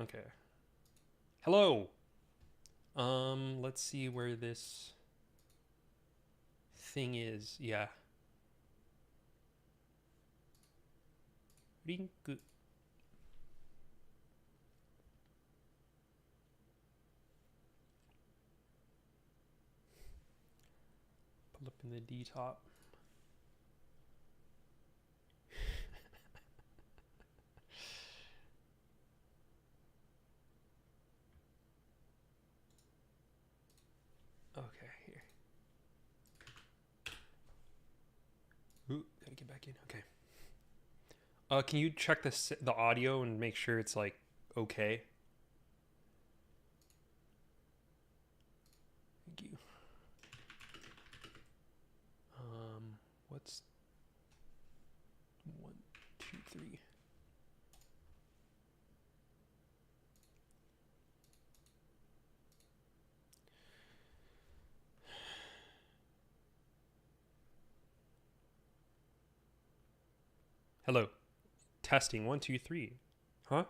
Okay. Hello. Let's see where this thing is. Yeah. Ring. Pull up in the D top. Okay, here. Ooh, gotta get back in. Okay. Can you check the audio and make sure it's like okay? Thank you. What's 1, 2, 3? Hello. Testing 1, 2, 3. Huh?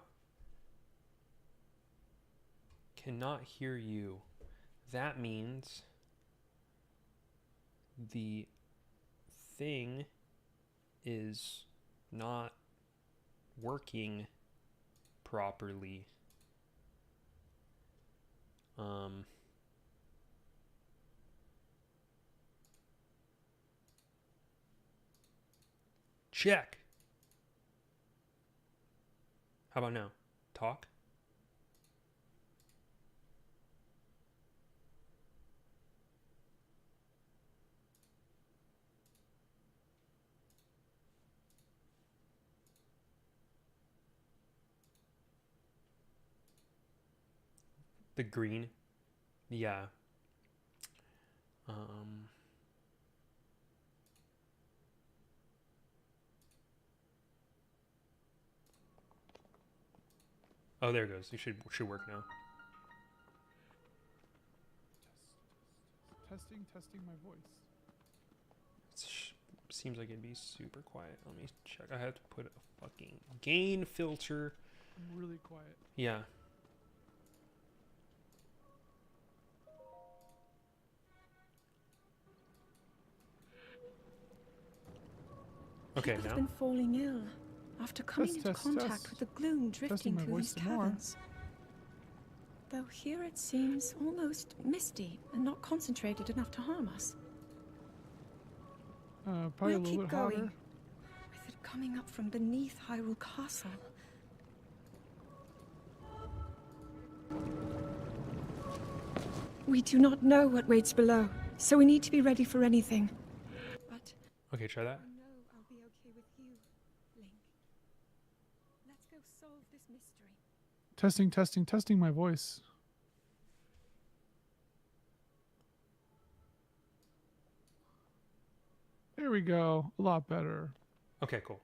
Cannot hear you. That means the thing is not working properly. Check. How about now? Talk. The green. Yeah. Oh, there it goes. You should work now. Testing my voice. Seems like it'd be super quiet. Let me check. I have to put a fucking gain filter. I'm really quiet. Yeah. Okay, People now. have been falling ill after coming into Test. contact with the gloom drifting my through voice these some more. caverns. Though here it seems almost misty and not concentrated enough to harm us. Probably We'll a little keep bit going, hotter. with it coming up from beneath Hyrule Castle. We do not know what waits below, so we need to be ready for anything. But Okay, try that. I know I'll be okay with you, Link. Let's go solve this mystery. Testing my voice. There we go. A lot better. Okay, cool.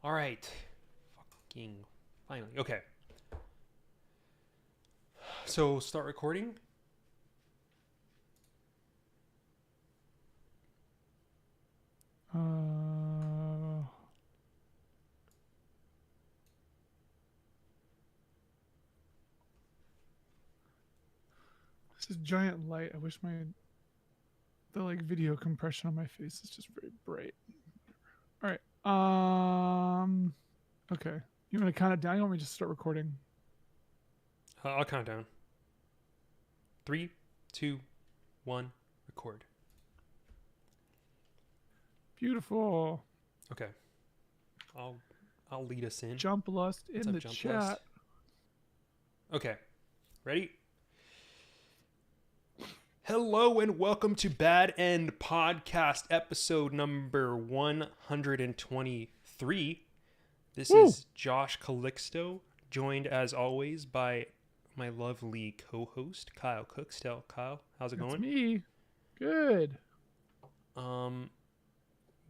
All right. Fucking finally. Okay. So start recording. This is giant light. I wish the video compression on my face is just very bright. All right. Okay. You want to count it down? You want me to just start recording? I'll count down. 3, 2, 1. Record. Beautiful. Okay. I'll lead us in. Jump Lust What's in up, the Jump chat. Lust? Okay. Ready? Hello and welcome to Bad End Podcast, episode number 123. This Woo! is Josh Calixto, joined as always by my lovely co-host, Kyle Cookstell. Kyle, how's it That's going? me. Good.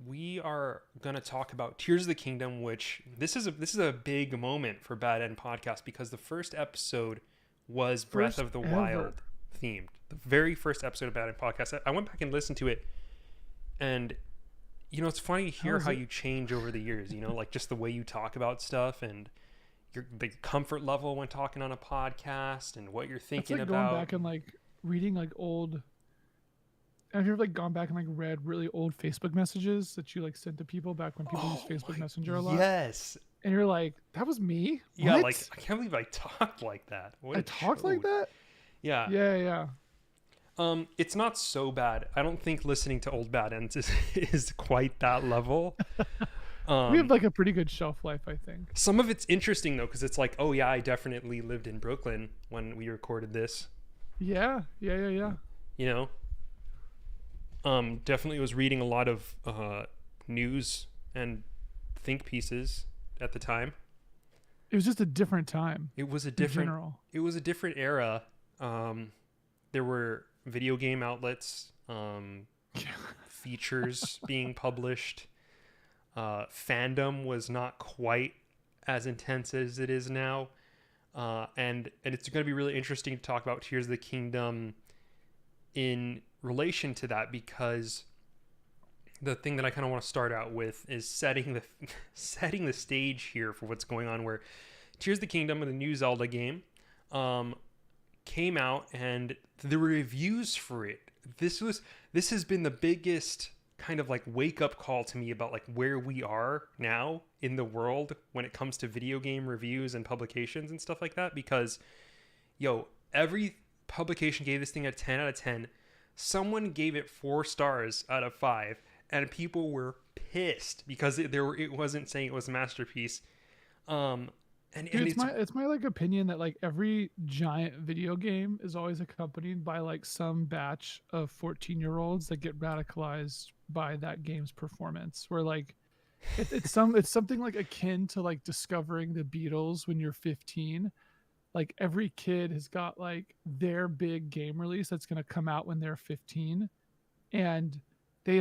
We are gonna talk about Tears of the Kingdom, which this is a big moment for Bad End Podcast because the first episode was Breath of the Wild themed. The very first episode of Bad End Podcast. I went back and listened to it, and it's funny to hear how you change over the years. Like just the way you talk about stuff, and the comfort level when talking on a podcast and what you're It's thinking like about. going back and like reading like old. Have you ever like gone back and like read really old Facebook messages that you like sent to people back when people used Facebook Messenger a lot? Yes. And you're like, that was me? Yeah, What? like I can't believe I talked like that. What I it talked like showed. that? Yeah. Yeah. It's not so bad. I don't think listening to old bad ends is quite that level. We have like a pretty good shelf life, I think. Some of it's interesting though, because it's like, oh yeah, I definitely lived in Brooklyn when we recorded this. Yeah. You know, definitely was reading a lot of news and think pieces at the time. It was just a different time. It was a In different. general. It was a different era. There were video game outlets, features being published. Fandom was not quite as intense as it is now. And it's going to be really interesting to talk about Tears of the Kingdom in relation to that, because the thing that I kind of want to start out with is setting the stage here for what's going on, where Tears of the Kingdom, the new Zelda game, came out, and the reviews for it, this has been the biggest kind of like wake up call to me about like where we are now in the world when it comes to video game reviews and publications and stuff like that. Because every publication gave this thing a 10 out of 10. Someone gave it 4 stars out of 5, and people were pissed because it wasn't saying it was a masterpiece. Dude, it's my like opinion that like every giant video game is always accompanied by like some batch of 14-year-olds that get radicalized by that game's performance, where like it's something like akin to like discovering the Beatles when you're 15. Like every kid has got like their big game release that's going to come out when they're 15, and they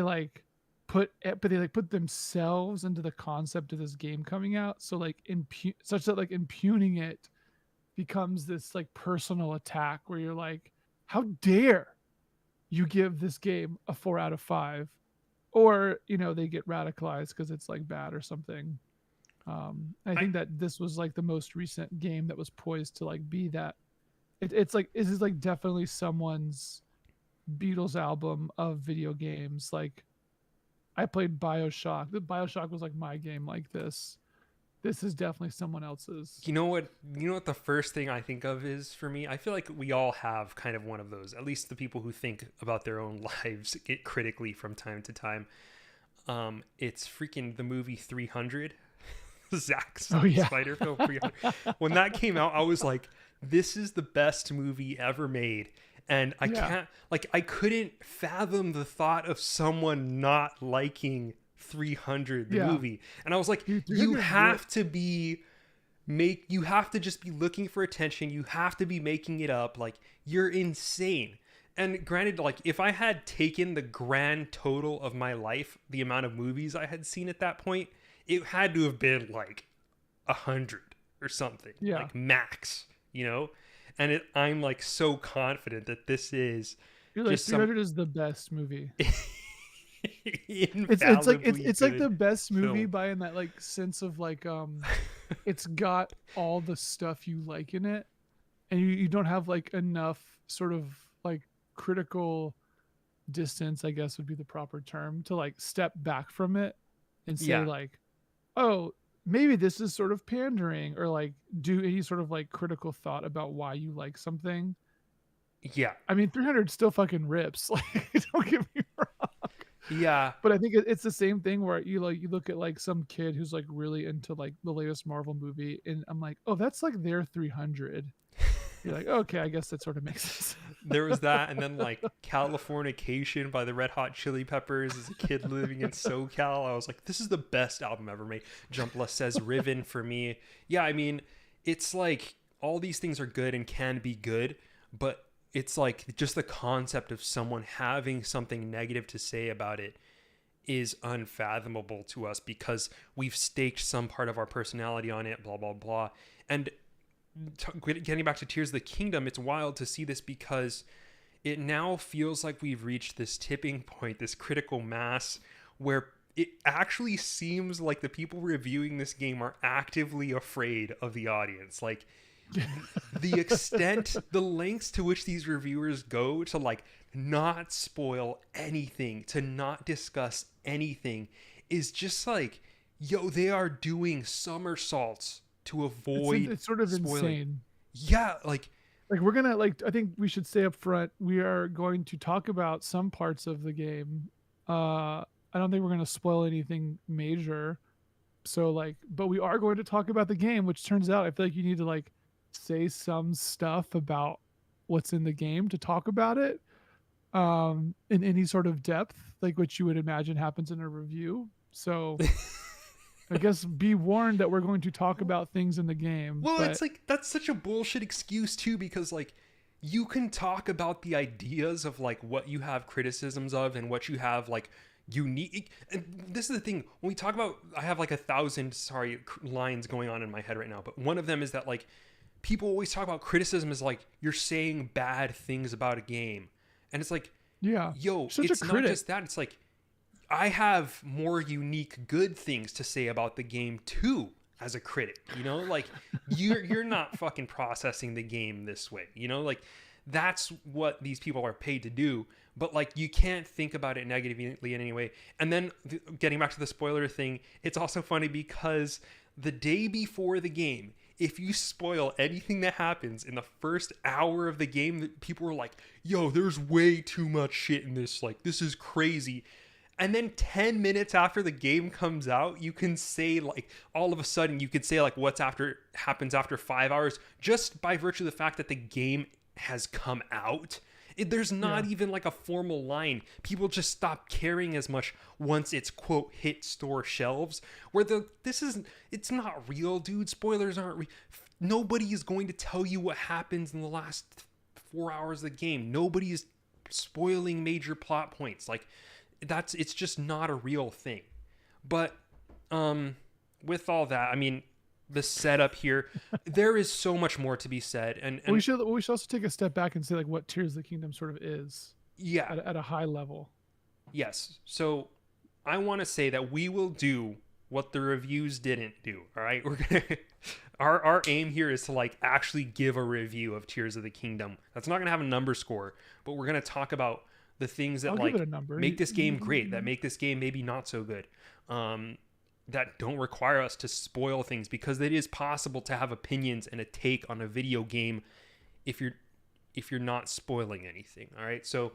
put themselves into the concept of this game coming out, so like such that like impugning it becomes this like personal attack where you're like, how dare you give this game a 4 out of 5, or they get radicalized because it's like bad or something. I think that this was like the most recent game that was poised to like be that. It's like, this is like definitely someone's Beatles album of video games. Like, I played BioShock. The BioShock was like my game like this. This is definitely someone else's. You know what the first thing I think of is, for me, I feel like we all have kind of one of those, at least the people who think about their own lives critically from time to time. It's freaking the movie 300. Zack Snyder film 300. When that came out, I was like, this is the best movie ever made. And I couldn't fathom the thought of someone not liking 300, the movie. And I was like, you have to just be looking for attention. You have to be making it up. Like, you're insane. And granted, like, if I had taken the grand total of my life, the amount of movies I had seen at that point, it had to have been like 100 or something, like max, And I'm like so confident that this is. You're like, 300 is the best movie. It's like the best movie by in that like sense of like it's got all the stuff you like in it, and you don't have like enough sort of like critical distance, I guess would be the proper term, to like step back from it and say like, oh, maybe this is sort of pandering, or like do any sort of like critical thought about why you like something. Yeah. I mean, 300 still fucking rips. Like, don't get me wrong. Yeah. But I think it's the same thing where you look at like some kid who's like really into like the latest Marvel movie, and I'm like, oh, that's like their 300. You're like, okay, I guess that sort of makes sense. There was that, and then like Californication by the Red Hot Chili Peppers as a kid living in SoCal. I was like, this is the best album ever made. Jump Says Riven for me. Yeah, I mean, it's like all these things are good and can be good, but it's like just the concept of someone having something negative to say about it is unfathomable to us because we've staked some part of our personality on it, blah, blah, blah. And getting back to Tears of the Kingdom, it's wild to see this because it now feels like we've reached this tipping point, this critical mass where it actually seems like the people reviewing this game are actively afraid of the audience. Like the extent, the lengths to which these reviewers go to like not spoil anything, to not discuss anything, is just like, yo, they are doing somersaults to avoid It's sort of spoiling. insane. Yeah, like We're gonna I think we should say up front, we are going to talk about some parts of the game. I don't think we're gonna spoil anything major. So but we are going to talk about the game, which turns out I feel like you need to say some stuff about what's in the game to talk about it in any sort of depth, like what you would imagine happens in a review. So I guess be warned that we're going to talk about things in the game. well, but it's like that's such a bullshit excuse too, because like you can talk about the ideas of like what you have criticisms of and what you have like unique. And this is the thing, when we talk about, I have like 1,000 lines going on in my head right now, but one of them is that like people always talk about criticism as like you're saying bad things about a game, and it's like, yeah, yo, such it's a not critic. just that. It's like I have more unique good things to say about the game too as a critic, you know? Like you're not fucking processing the game this way, you know? Like that's what these people are paid to do, but like you can't think about it negatively in any way. And then getting back to the spoiler thing, it's also funny because the day before the game, if you spoil anything that happens in the first hour of the game, people are like, yo, there's way too much shit in this, like this is crazy. And then 10 minutes after the game comes out, you can say like all of a sudden you could say like what's after happens after 5 hours, just by virtue of the fact that the game has come out. There's not even like a formal line. People just stop caring as much once it's quote hit store shelves. Where it's not real, dude. Spoilers aren't real. Nobody is going to tell you what happens in the last 4 hours of the game. Nobody is spoiling major plot points. Like it's just not a real thing. But with all that, I mean, the setup here, there is so much more to be said, and we should also take a step back and say like what Tears of the Kingdom sort of is. Yeah, at a high level. Yes. So I want to say that we will do what the reviews didn't do. All right, we're gonna our aim here is to like actually give a review of Tears of the Kingdom. That's not gonna have a number score, but we're gonna talk about the things that like make this game great, that make this game maybe not so good, that don't require us to spoil things, because it is possible to have opinions and a take on a video game if you're not spoiling anything. All right, so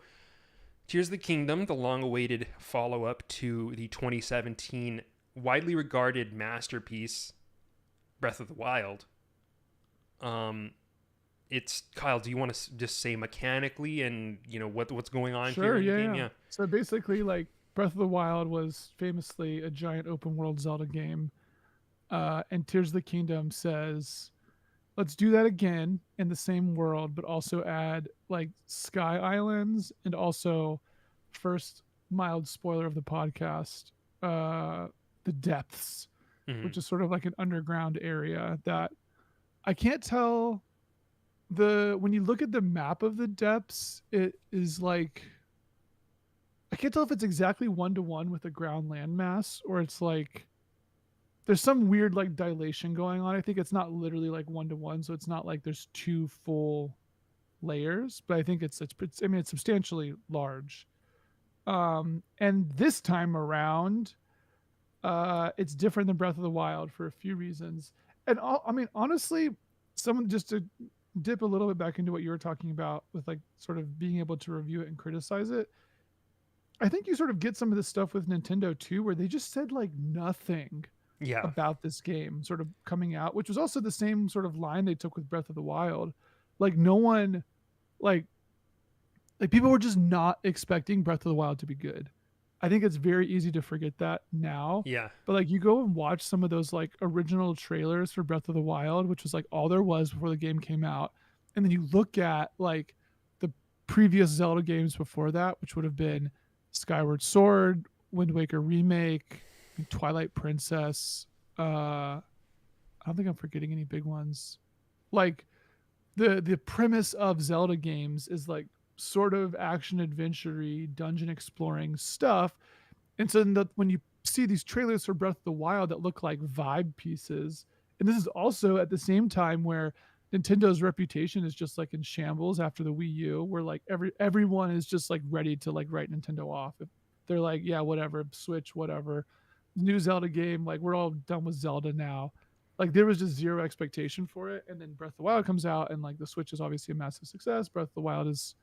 Tears of the Kingdom, the long-awaited follow-up to the 2017 widely regarded masterpiece Breath of the Wild. It's Kyle, do you want to just say mechanically and what's going on here in the game? Yeah. So basically, like, Breath of the Wild was famously a giant open world Zelda game, and Tears of the Kingdom says, let's do that again in the same world, but also add like sky islands, and also, first mild spoiler of the podcast, the depths, which is sort of like an underground area that I can't tell. When you look at the map of the depths, it is like, I can't tell if it's exactly 1-to-1 with the ground landmass, or it's like there's some weird like dilation going on. I think it's not literally like 1-to-1, so it's not like there's two full layers, but I think it's substantially large. And this time around, it's different than Breath of the Wild for a few reasons. And honestly, someone, just to dip a little bit back into what you were talking about with like sort of being able to review it and criticize it, I think you sort of get some of this stuff with Nintendo too, where they just said like nothing about this game sort of coming out, which was also the same sort of line they took with Breath of the Wild. Like no one, like people were just not expecting Breath of the Wild to be good. I think it's very easy to forget that now. Yeah. But like you go and watch some of those like original trailers for Breath of the Wild, which was like all there was before the game came out. And then you look at like the previous Zelda games before that, which would have been Skyward Sword, Wind Waker Remake, Twilight Princess. I don't think I'm forgetting any big ones. Like the premise of Zelda games is like sort of action adventure-y, dungeon exploring stuff. And so when you see these trailers for Breath of the Wild that look like vibe pieces. And this is also at the same time where Nintendo's reputation is just like in shambles after the Wii U, where like everyone is just like ready to like write Nintendo off. If they're like, yeah, whatever, Switch, whatever. New Zelda game, like we're all done with Zelda now. Like there was just zero expectation for it. And then Breath of the Wild comes out and like the Switch is obviously a massive success. Breath of the Wild is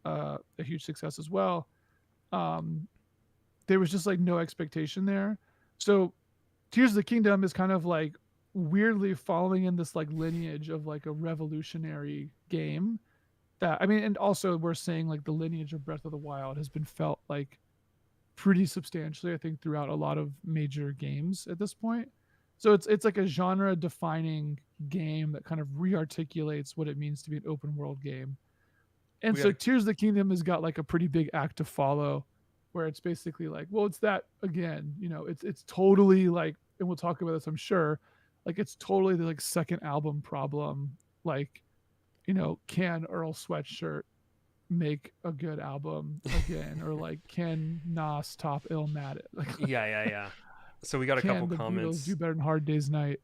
a huge success as well. Um, there was just like no expectation there. So Tears of the Kingdom is kind of like weirdly following in this like lineage of like a revolutionary game that, I mean, and also we're saying like the lineage of Breath of the Wild has been felt like pretty substantially, I think, throughout a lot of major games at this point. So it's like a genre defining game that kind of rearticulates what it means to be an open world game. And so Tears of the Kingdom has got like a pretty big act to follow, where it's basically like, well, it's that again, you know, it's totally like, and we'll talk about this, I'm sure, like it's totally the like second album problem. Like, you know, can Earl Sweatshirt make a good album again, or like can Nas top Illmatic? Like, yeah. So we got a couple comments. Beatles do better than Hard Day's Night.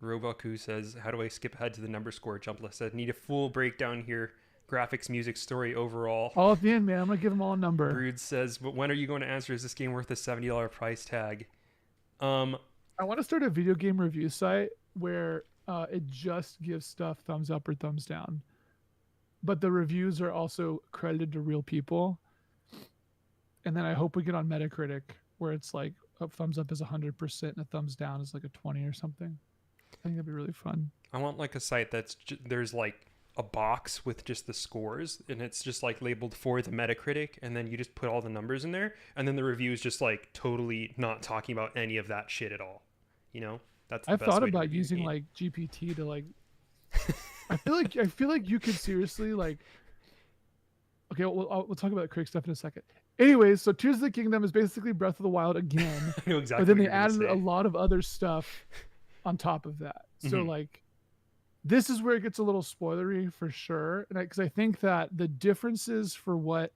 Roboku says, "How do I skip ahead to the number score?" Jumpless said, "Need a full breakdown here. Graphics, music, story, overall." All at the end, man. I'm gonna give them all a number. Brood says, "But when are you going to answer? Is this game worth a $70 price tag?" I want to start a video game review site where it just gives stuff thumbs up or thumbs down, but the reviews are also credited to real people. And then I hope we get on Metacritic where it's like a thumbs up is 100% and a thumbs down is like a 20 or something. I think that'd be really fun. I want like a site that's there's like a box with just the scores, and it's just like labeled for the Metacritic, and then you just put all the numbers in there, and then the review is just like totally not talking about any of that shit at all. You know, that's the I've best thought way to about review using the game. like GPT to like I feel like you could seriously like, okay, we'll talk about critic stuff in a second. Anyways, so Tears of the Kingdom is basically Breath of the Wild again. I know exactly but then what they you're gonna added say. a lot of other stuff on top of that. So Mhm. like this is where it gets a little spoilery for sure. And because I think that the differences for what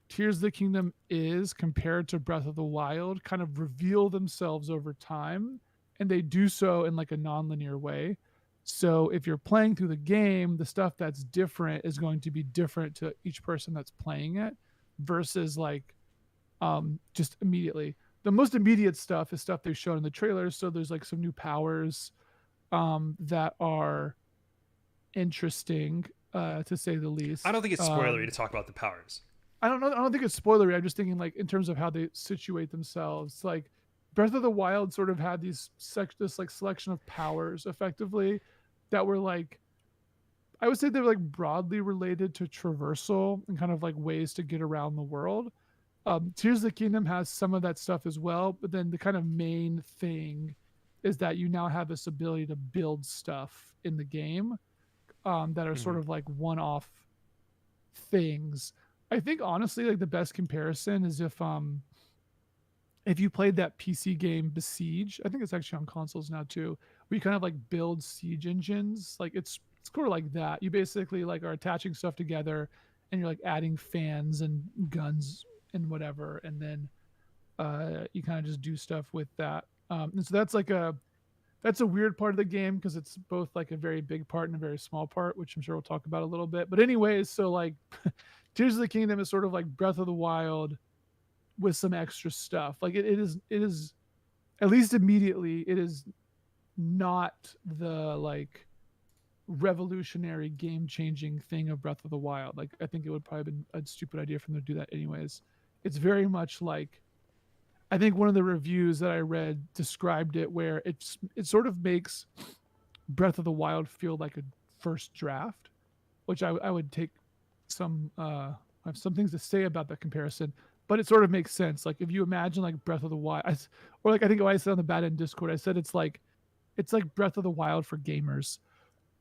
Tears of the Kingdom is compared to Breath of the Wild kind of reveal themselves over time, and they do so in like a non-linear way. So if you're playing through the game, the stuff that's different is going to be different to each person that's playing it versus like just immediately. The most immediate stuff is stuff they've shown in the trailers. So there's like some new powers that are interesting to say the least. I don't think it's spoilery to talk about the powers. I don't know. I don't think it's spoilery. I'm just thinking like in terms of how they situate themselves. Like Breath of the Wild sort of had this like selection of powers effectively that were like, I would say they were like broadly related to traversal and kind of like ways to get around the world. Tears of the Kingdom has some of that stuff as well, but then the kind of main thing is that you now have this ability to build stuff in the game that are sort of like one-off things. I think honestly, like the best comparison is if you played that PC game Besiege. I think it's actually on consoles now too, where you kind of like build siege engines. Like it's sort of like that. You basically like are attaching stuff together, and you're like adding fans and guns and whatever, and then you kind of just do stuff with that. And so that's a weird part of the game because it's both like a very big part and a very small part, which I'm sure we'll talk about a little bit. But anyways, so like Tears of the Kingdom is sort of like Breath of the Wild with some extra stuff. Like it is at least immediately, it is not the like revolutionary game changing thing of Breath of the Wild. Like I think it would probably have been a stupid idea for them to do that anyways. It's very much like, I think one of the reviews that I read described it where it sort of makes Breath of the Wild feel like a first draft, which I would take some I have some things to say about that comparison, but it sort of makes sense. Like if you imagine like Breath of the Wild, or like I think what I said on the Bad End Discord, I said it's like Breath of the Wild for gamers.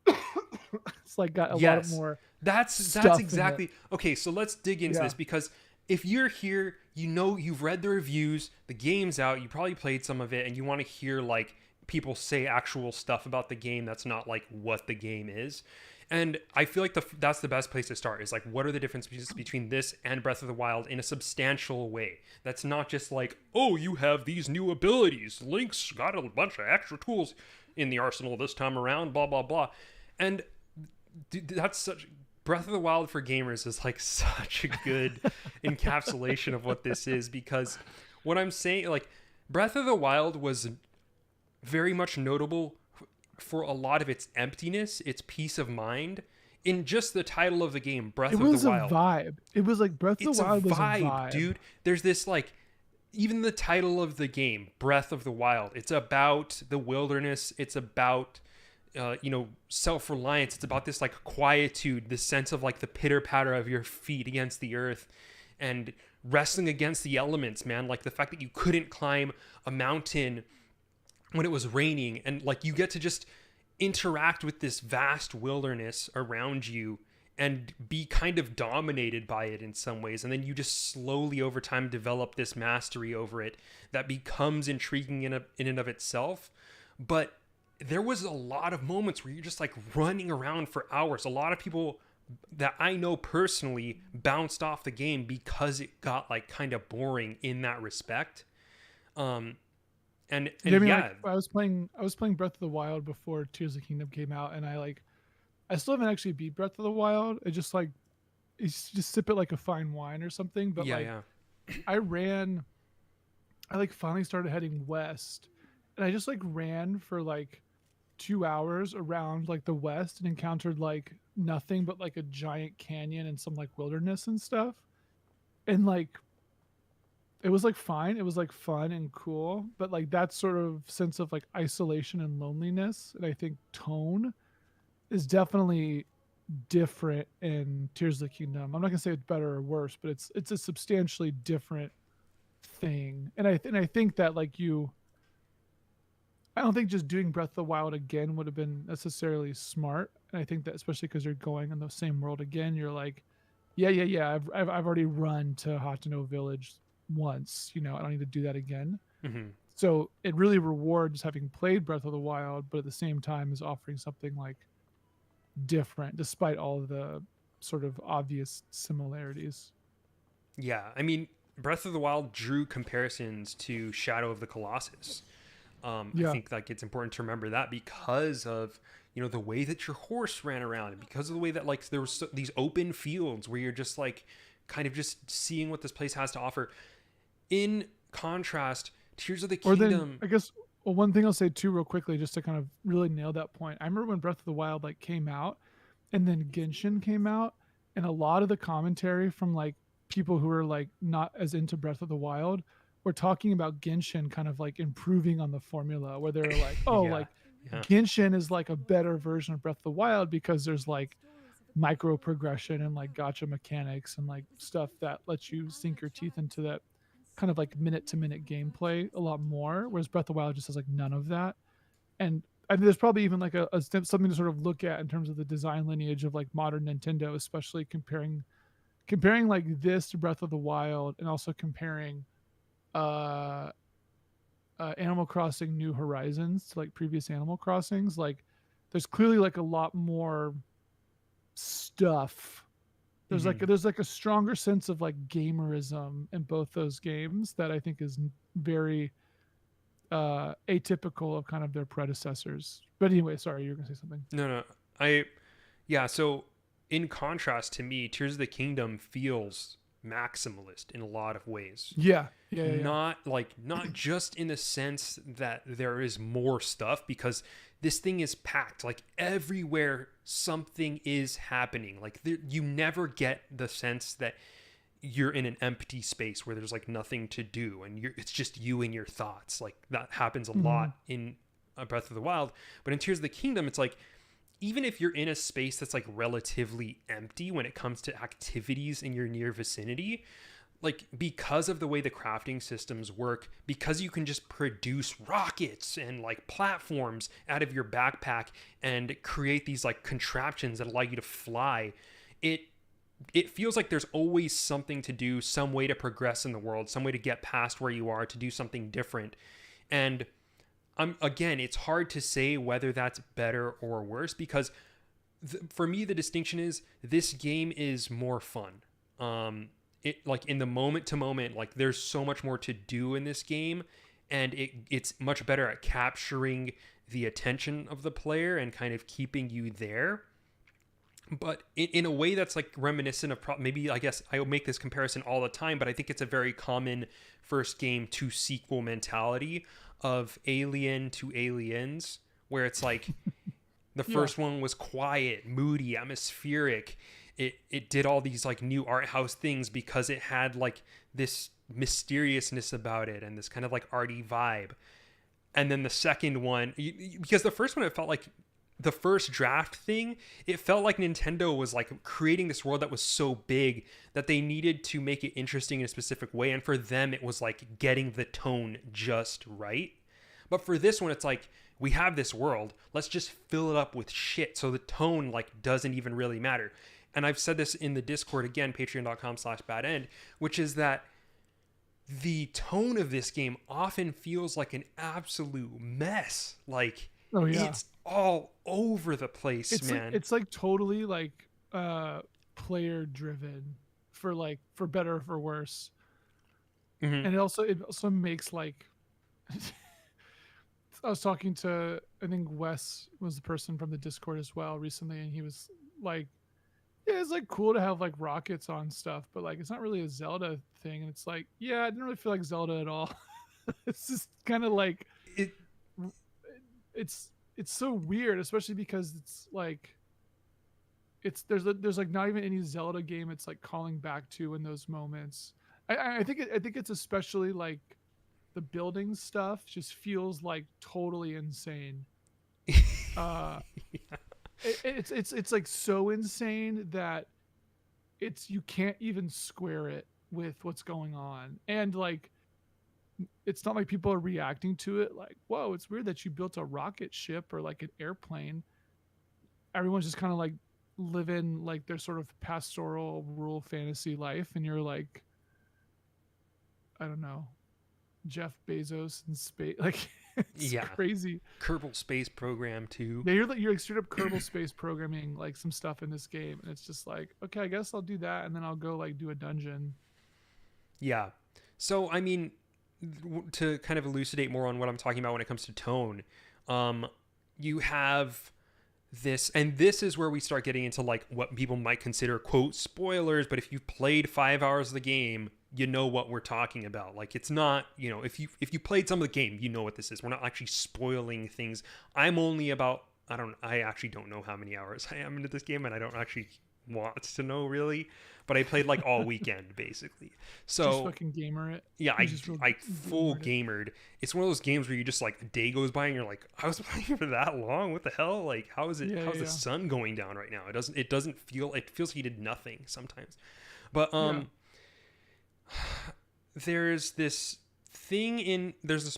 It's like got a lot more. That's exactly okay. So let's dig into this, because if you're here, you know, you've read the reviews, the game's out, you probably played some of it, and you want to hear like people say actual stuff about the game that's not like what the game is. And I feel like that's the best place to start, is like, what are the differences between this and Breath of the Wild in a substantial way? That's not just like, oh, you have these new abilities. Link's got a bunch of extra tools in the arsenal this time around, blah, blah, blah. And that's such... Breath of the Wild for gamers is like such a good encapsulation of what this is, because what I'm saying, like, Breath of the Wild was very much notable for a lot of its emptiness, its peace of mind, in just the title of the game, Breath of the Wild. It was a vibe. It was like Breath of the Wild was a vibe, dude. There's this, like, even the title of the game, Breath of the Wild, it's about the wilderness. It's about, self-reliance. It's about this, like, quietude, this sense of, like, the pitter-patter of your feet against the earth and wrestling against the elements, man. Like, the fact that you couldn't climb a mountain when it was raining, and like you get to just interact with this vast wilderness around you and be kind of dominated by it in some ways, and then you just slowly over time develop this mastery over it that becomes intriguing in and of itself. But there was a lot of moments where you're just like running around for hours. A lot of people that I know personally bounced off the game because it got like kind of boring in that respect. And yeah, I mean, yeah, like, I was playing Breath of the Wild before Tears of the Kingdom came out, and I still haven't actually beat Breath of the Wild. I just like, it's just sip it like a fine wine or something. But I like finally started heading west, and I just like ran for like 2 hours around like the west and encountered like nothing but like a giant canyon and some like wilderness and stuff, and like, it was like fine. It was like fun and cool, but like that sort of sense of like isolation and loneliness, and I think tone is definitely different in Tears of the Kingdom. I'm not gonna say it's better or worse, but it's a substantially different thing. And I think that like I don't think just doing Breath of the Wild again would have been necessarily smart. And I think that especially because you're going in the same world again, you're like, yeah. I've already run to Hateno Village once, I don't need to do that again. mm-hmm. So it really rewards having played Breath of the Wild, but at the same time is offering something like different, despite all of the sort of obvious similarities. Yeah, I mean, Breath of the Wild drew comparisons to Shadow of the Colossus. I think like it's important to remember that because of the way that your horse ran around, and because of the way that like there was these open fields where you're just like kind of just seeing what this place has to offer. In contrast, Tears of the Kingdom. Or then, I guess, one thing I'll say too, real quickly, just to kind of really nail that point. I remember when Breath of the Wild like came out, and then Genshin came out, and a lot of the commentary from like people who are like not as into Breath of the Wild were talking about Genshin kind of like improving on the formula, where they're like, Genshin is like a better version of Breath of the Wild because there's like micro progression and like gacha mechanics and like stuff that lets you sink your teeth into that kind of like minute to minute gameplay a lot more, whereas Breath of the Wild just has like none of that. And I think there's probably even like a something to sort of look at in terms of the design lineage of like modern Nintendo, especially comparing like this to Breath of the Wild, and also comparing Animal Crossing New Horizons to like previous Animal Crossings. Like there's clearly like a lot more stuff. There's like a stronger sense of like gamerism in both those games that I think is very atypical of kind of their predecessors. But anyway, sorry, you were gonna say something. No. So in contrast, to me, Tears of the Kingdom feels maximalist in a lot of ways. Yeah. Not just in the sense that there is more stuff, because this thing is packed. Like everywhere something is happening. Like you never get the sense that you're in an empty space where there's like nothing to do and it's just you and your thoughts. Like that happens a lot in Breath of the Wild, but in Tears of the Kingdom, it's like, even if you're in a space that's like relatively empty when it comes to activities in your near vicinity, like because of the way the crafting systems work, because you can just produce rockets and like platforms out of your backpack and create these like contraptions that allow you to fly, it feels like there's always something to do, some way to progress in the world, some way to get past where you are, to do something different. And again, it's hard to say whether that's better or worse because for me the distinction is this game is more fun. It like in the moment to moment, like there's so much more to do in this game, and it's much better at capturing the attention of the player and kind of keeping you there. But in a way that's like reminiscent of maybe, I guess I make this comparison all the time, but I think it's a very common first game to sequel mentality of Alien to Aliens, where it's like the first one was quiet, moody, atmospheric. It did all these like new art house things because it had like this mysteriousness about it and this kind of like arty vibe. And then the second one, because the first one, it felt like the first draft thing, it felt like Nintendo was like creating this world that was so big that they needed to make it interesting in a specific way. And for them, it was like getting the tone just right. But for this one, it's like, we have this world, let's just fill it up with shit. So the tone like doesn't even really matter. And I've said this in the Discord again, patreon.com/badend, which is that the tone of this game often feels like an absolute mess. Like, it's all over the place, man. It's like totally like player driven for better or for worse. Mm-hmm. And it also makes like I was talking to, I think Wes was the person from the Discord as well recently, and he was like, yeah, it's like cool to have like rockets on stuff, but like it's not really a Zelda thing. And it's like, yeah, I didn't really feel like Zelda at all. It's just kind of like it's so weird, especially because it's like there's like not even any Zelda game it's like calling back to in those moments. I think it's especially like the building stuff just feels like totally insane. It's like so insane that you can't even square it with what's going on. And like it's not like people are reacting to it like, whoa, it's weird that you built a rocket ship or like an airplane. Everyone's just kind of like living like their sort of pastoral rural fantasy life, and you're like, I don't know, Jeff Bezos in space. Like it's crazy. Kerbal Space Program too. Yeah, you're like straight up Kerbal Space programming like some stuff in this game, and it's just like, okay, I guess I'll do that, and then I'll go like do a dungeon. Yeah. So I mean, to kind of elucidate more on what I'm talking about when it comes to tone, you have this, and this is where we start getting into like what people might consider quote spoilers, but if you've played 5 hours of the game, you know what we're talking about. Like, it's not, you know, if you played some of the game, you know what this is. We're not actually spoiling things. I'm only about, I actually don't know how many hours I am into this game, and I don't actually want to know really, but I played like all weekend basically. So just fucking gamer it. Yeah, I full gamered. It's one of those games where you just like a day goes by and you're like, I was playing for that long. What the hell? Like, how's the sun going down right now? It doesn't feel. It feels like he did nothing sometimes. But there's this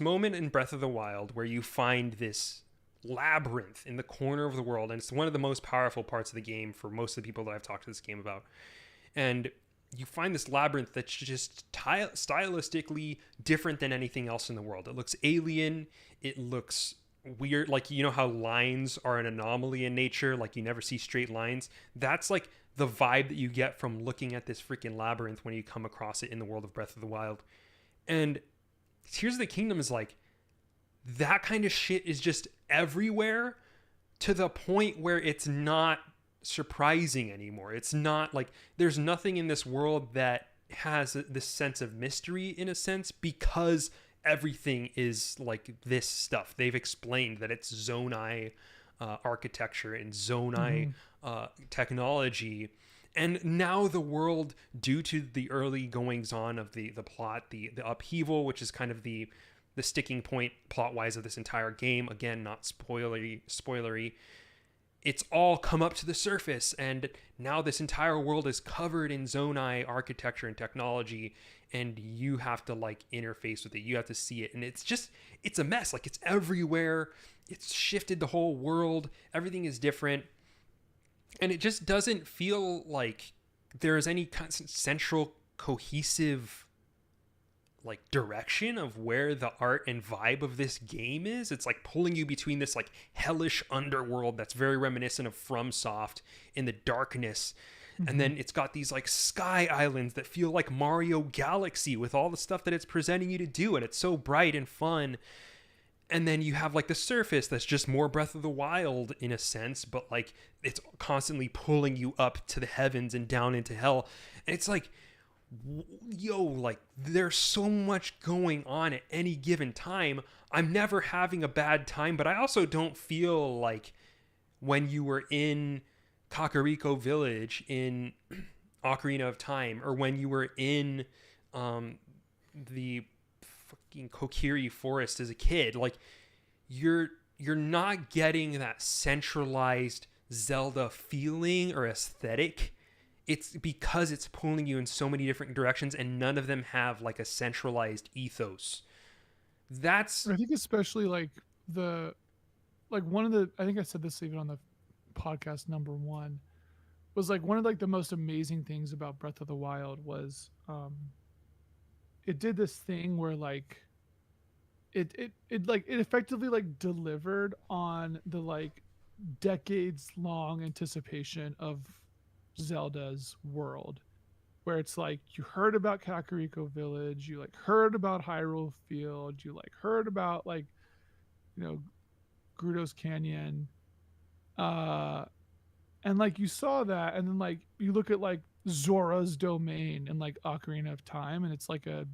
moment in Breath of the Wild where you find this labyrinth in the corner of the world, and it's one of the most powerful parts of the game for most of the people that I've talked to this game about. And you find this labyrinth that's just stylistically different than anything else in the world. It looks alien. It looks weird. Like, you know how lines are an anomaly in nature? Like, you never see straight lines. That's like the vibe that you get from looking at this freaking labyrinth when you come across it in the world of Breath of the Wild. And Tears of the Kingdom is like, that kind of shit is just everywhere to the point where it's not surprising anymore. It's not like there's nothing in this world that has this sense of mystery in a sense, because everything is like this stuff. They've explained that it's Zonai architecture and Zonai technology. And now the world, due to the early goings on of the plot, the upheaval, which is kind of the sticking point plot-wise of this entire game, again, not spoilery, it's all come up to the surface, and now this entire world is covered in Zonai architecture and technology, and you have to like interface with it. You have to see it, and it's a mess. Like, it's everywhere. It's shifted the whole world. Everything is different, and it just doesn't feel like there is any central cohesive like direction of where the art and vibe of this game is. It's like pulling you between this like hellish underworld that's very reminiscent of FromSoft in the darkness. And then it's got these like sky islands that feel like Mario Galaxy with all the stuff that it's presenting you to do. And it's so bright and fun. And then you have like the surface that's just more Breath of the Wild in a sense, but like it's constantly pulling you up to the heavens and down into hell. And it's like, yo, like there's so much going on at any given time. I'm never having a bad time, but I also don't feel like when you were in Kakariko Village in Ocarina of Time, or when you were in the fucking Kokiri Forest as a kid, like you're not getting that centralized Zelda feeling or aesthetic. It's because it's pulling you in so many different directions, and none of them have like a centralized ethos. That's, I think especially like one of the, I think I said this even on the podcast number 1, was like one of like the most amazing things about Breath of the Wild was it did this thing where like it effectively like delivered on the like decades long anticipation of Zelda's world, where it's like you heard about Kakariko Village, you like heard about Hyrule Field, you like heard about like, you know, Gerudo's Canyon, and like you saw that, and then like you look at like Zora's Domain and like Ocarina of Time, and it's like a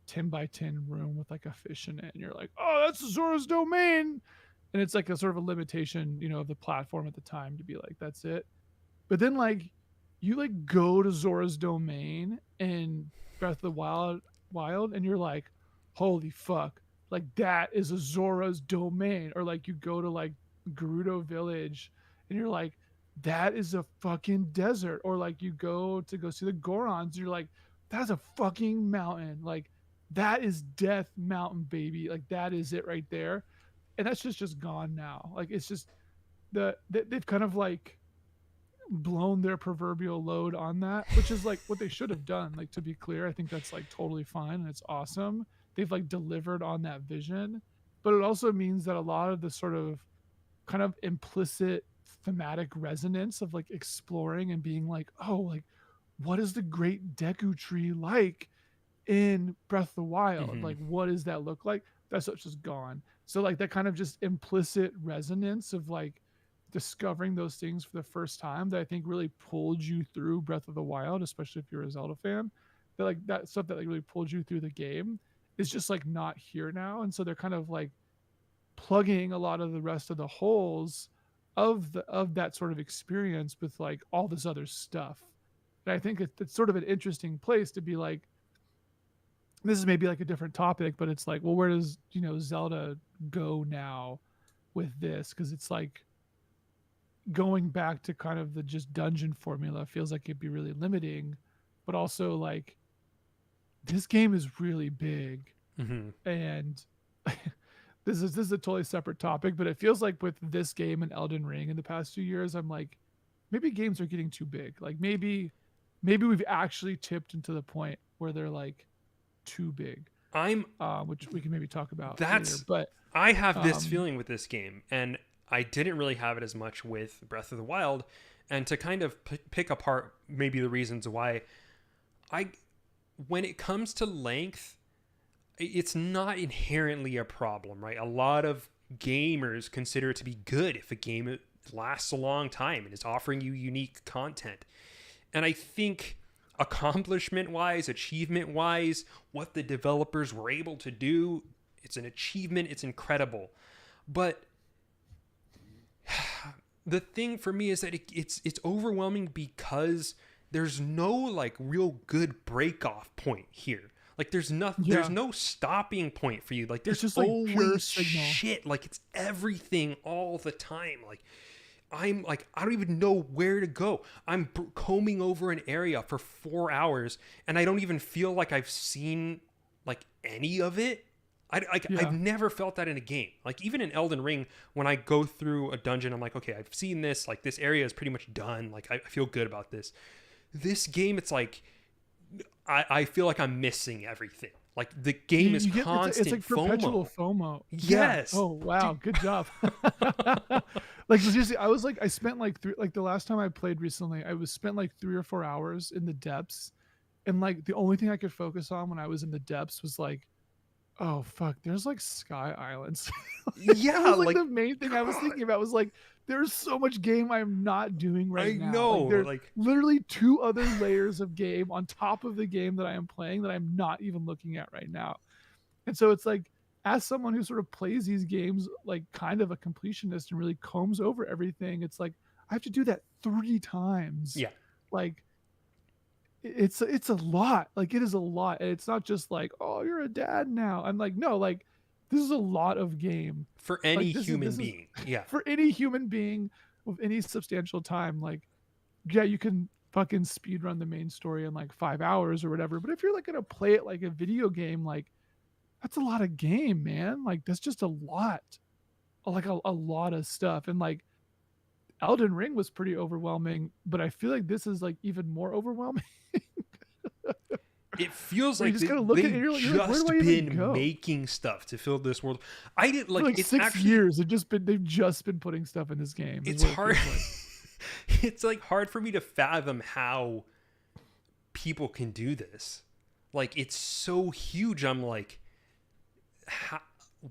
10 by 10 room with like a fish in it, and you're like, oh, that's Zora's Domain, and it's like a sort of a limitation, you know, of the platform at the time to be like, that's it. But then like you like go to Zora's Domain and Breath of the Wild, and you're like, holy fuck, like that is a Zora's Domain. Or like you go to like Gerudo Village and you're like, that is a fucking desert. Or like you go see the Gorons and you're like, that's a fucking mountain. Like that is Death Mountain, baby. Like that is it right there. And that's just gone now. Like it's just they've kind of like blown their proverbial load on that, which is like what they should have done. Like, to be clear, I think that's like totally fine and it's awesome. They've like delivered on that vision, but it also means that a lot of the sort of kind of implicit thematic resonance of like exploring and being like, oh, like what is the Great Deku Tree like in Breath of the Wild? Like what does that look like? That's just gone. So like that kind of just implicit resonance of like discovering those things for the first time that I think really pulled you through Breath of the Wild, especially if you're a Zelda fan, that like that stuff that like really pulled you through the game is just like not here now. And so they're kind of like plugging a lot of the rest of the holes of that sort of experience with like all this other stuff. And I think it's sort of an interesting place to be like, this is maybe like a different topic, but it's like, well, where does, you know, Zelda go now with this? Because it's like going back to kind of the just dungeon formula feels like it'd be really limiting, but also like this game is really big. And this is a totally separate topic, but it feels like with this game and Elden Ring in the past 2 years, I'm like, maybe games are getting too big. Like maybe we've actually tipped into the point where they're like too big. Which we can maybe talk about later. But I have this feeling with this game, and I didn't really have it as much with Breath of the Wild. And to kind of pick apart maybe the reasons why, when it comes to length, it's not inherently a problem, right? A lot of gamers consider it to be good if a game lasts a long time and is offering you unique content. And I think accomplishment-wise, achievement-wise, what the developers were able to do, it's an achievement, it's incredible. But the thing for me is that it's overwhelming because there's no like real good break-off point here. Like there's nothing, there's no stopping point for you. Like there's just always shit. Like it's everything all the time. Like I'm like, I don't even know where to go. I'm combing over an area for 4 hours and I don't even feel like I've seen like any of it. I've never felt that in a game. Like even in Elden Ring, when I go through a dungeon, I'm like, okay, I've seen this. Like this area is pretty much done. Like I feel good about this. This game, it's like, I feel like I'm missing everything. Like the game is You get constant it's like perpetual FOMO. FOMO. Yes. Yeah. Oh wow, good job. Like seriously, I was like, I spent like the last time I played recently, I was spent like 3 or 4 hours in the depths, and like the only thing I could focus on when I was in the depths was like, oh fuck, there's like Sky Islands. Yeah, That was like like the main thing I was God. thinking about was like, there's so much game I'm not doing right I now. know, Like there's like literally 2 other layers of game on top of the game that I am playing that I'm not even looking at right now. And so it's like, as someone who sort of plays these games like kind of a completionist and really combs over everything, it's like I have to do that 3 times. yeah. Like it's a lot. Like it is a lot. And it's not just like, oh, you're a dad now. I'm like, no, like this is a lot of game For any this human is being. Yeah. for any human being with any substantial time. Like, yeah, you can fucking speed run the main story in like 5 hours or whatever. But if you're like gonna play it like a video game, like that's a lot of game, man. Like that's just a lot, like a lot of stuff. And like Elden Ring was pretty overwhelming, but I feel like this is like even more overwhelming. It feels Where you like just gotta look at it they've and you're like, where just do I even been go? making stuff to fill this world. I did For like like it's 6 actually years, they've just been putting stuff in this game. Is it's what it hard. feels like. It's like hard for me to fathom how people can do this. Like it's so huge. I'm like, how,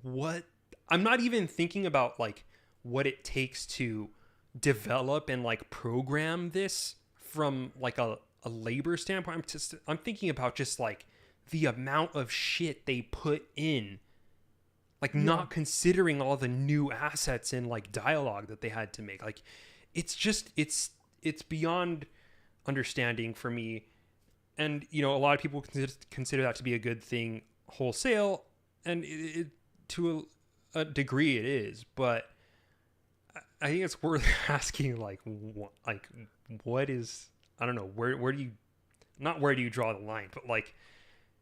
what? I'm not even thinking about like what it takes to develop and like program this from like a labor standpoint. I'm thinking about just like the amount of shit they put in, like not considering all the new assets and like dialogue that they had to make. Like it's just it's beyond understanding for me. And you know, a lot of people consider that to be a good thing wholesale, and it to a degree it is, but I think it's worth asking like what is, I don't know, where do you, not where do you draw the line, but like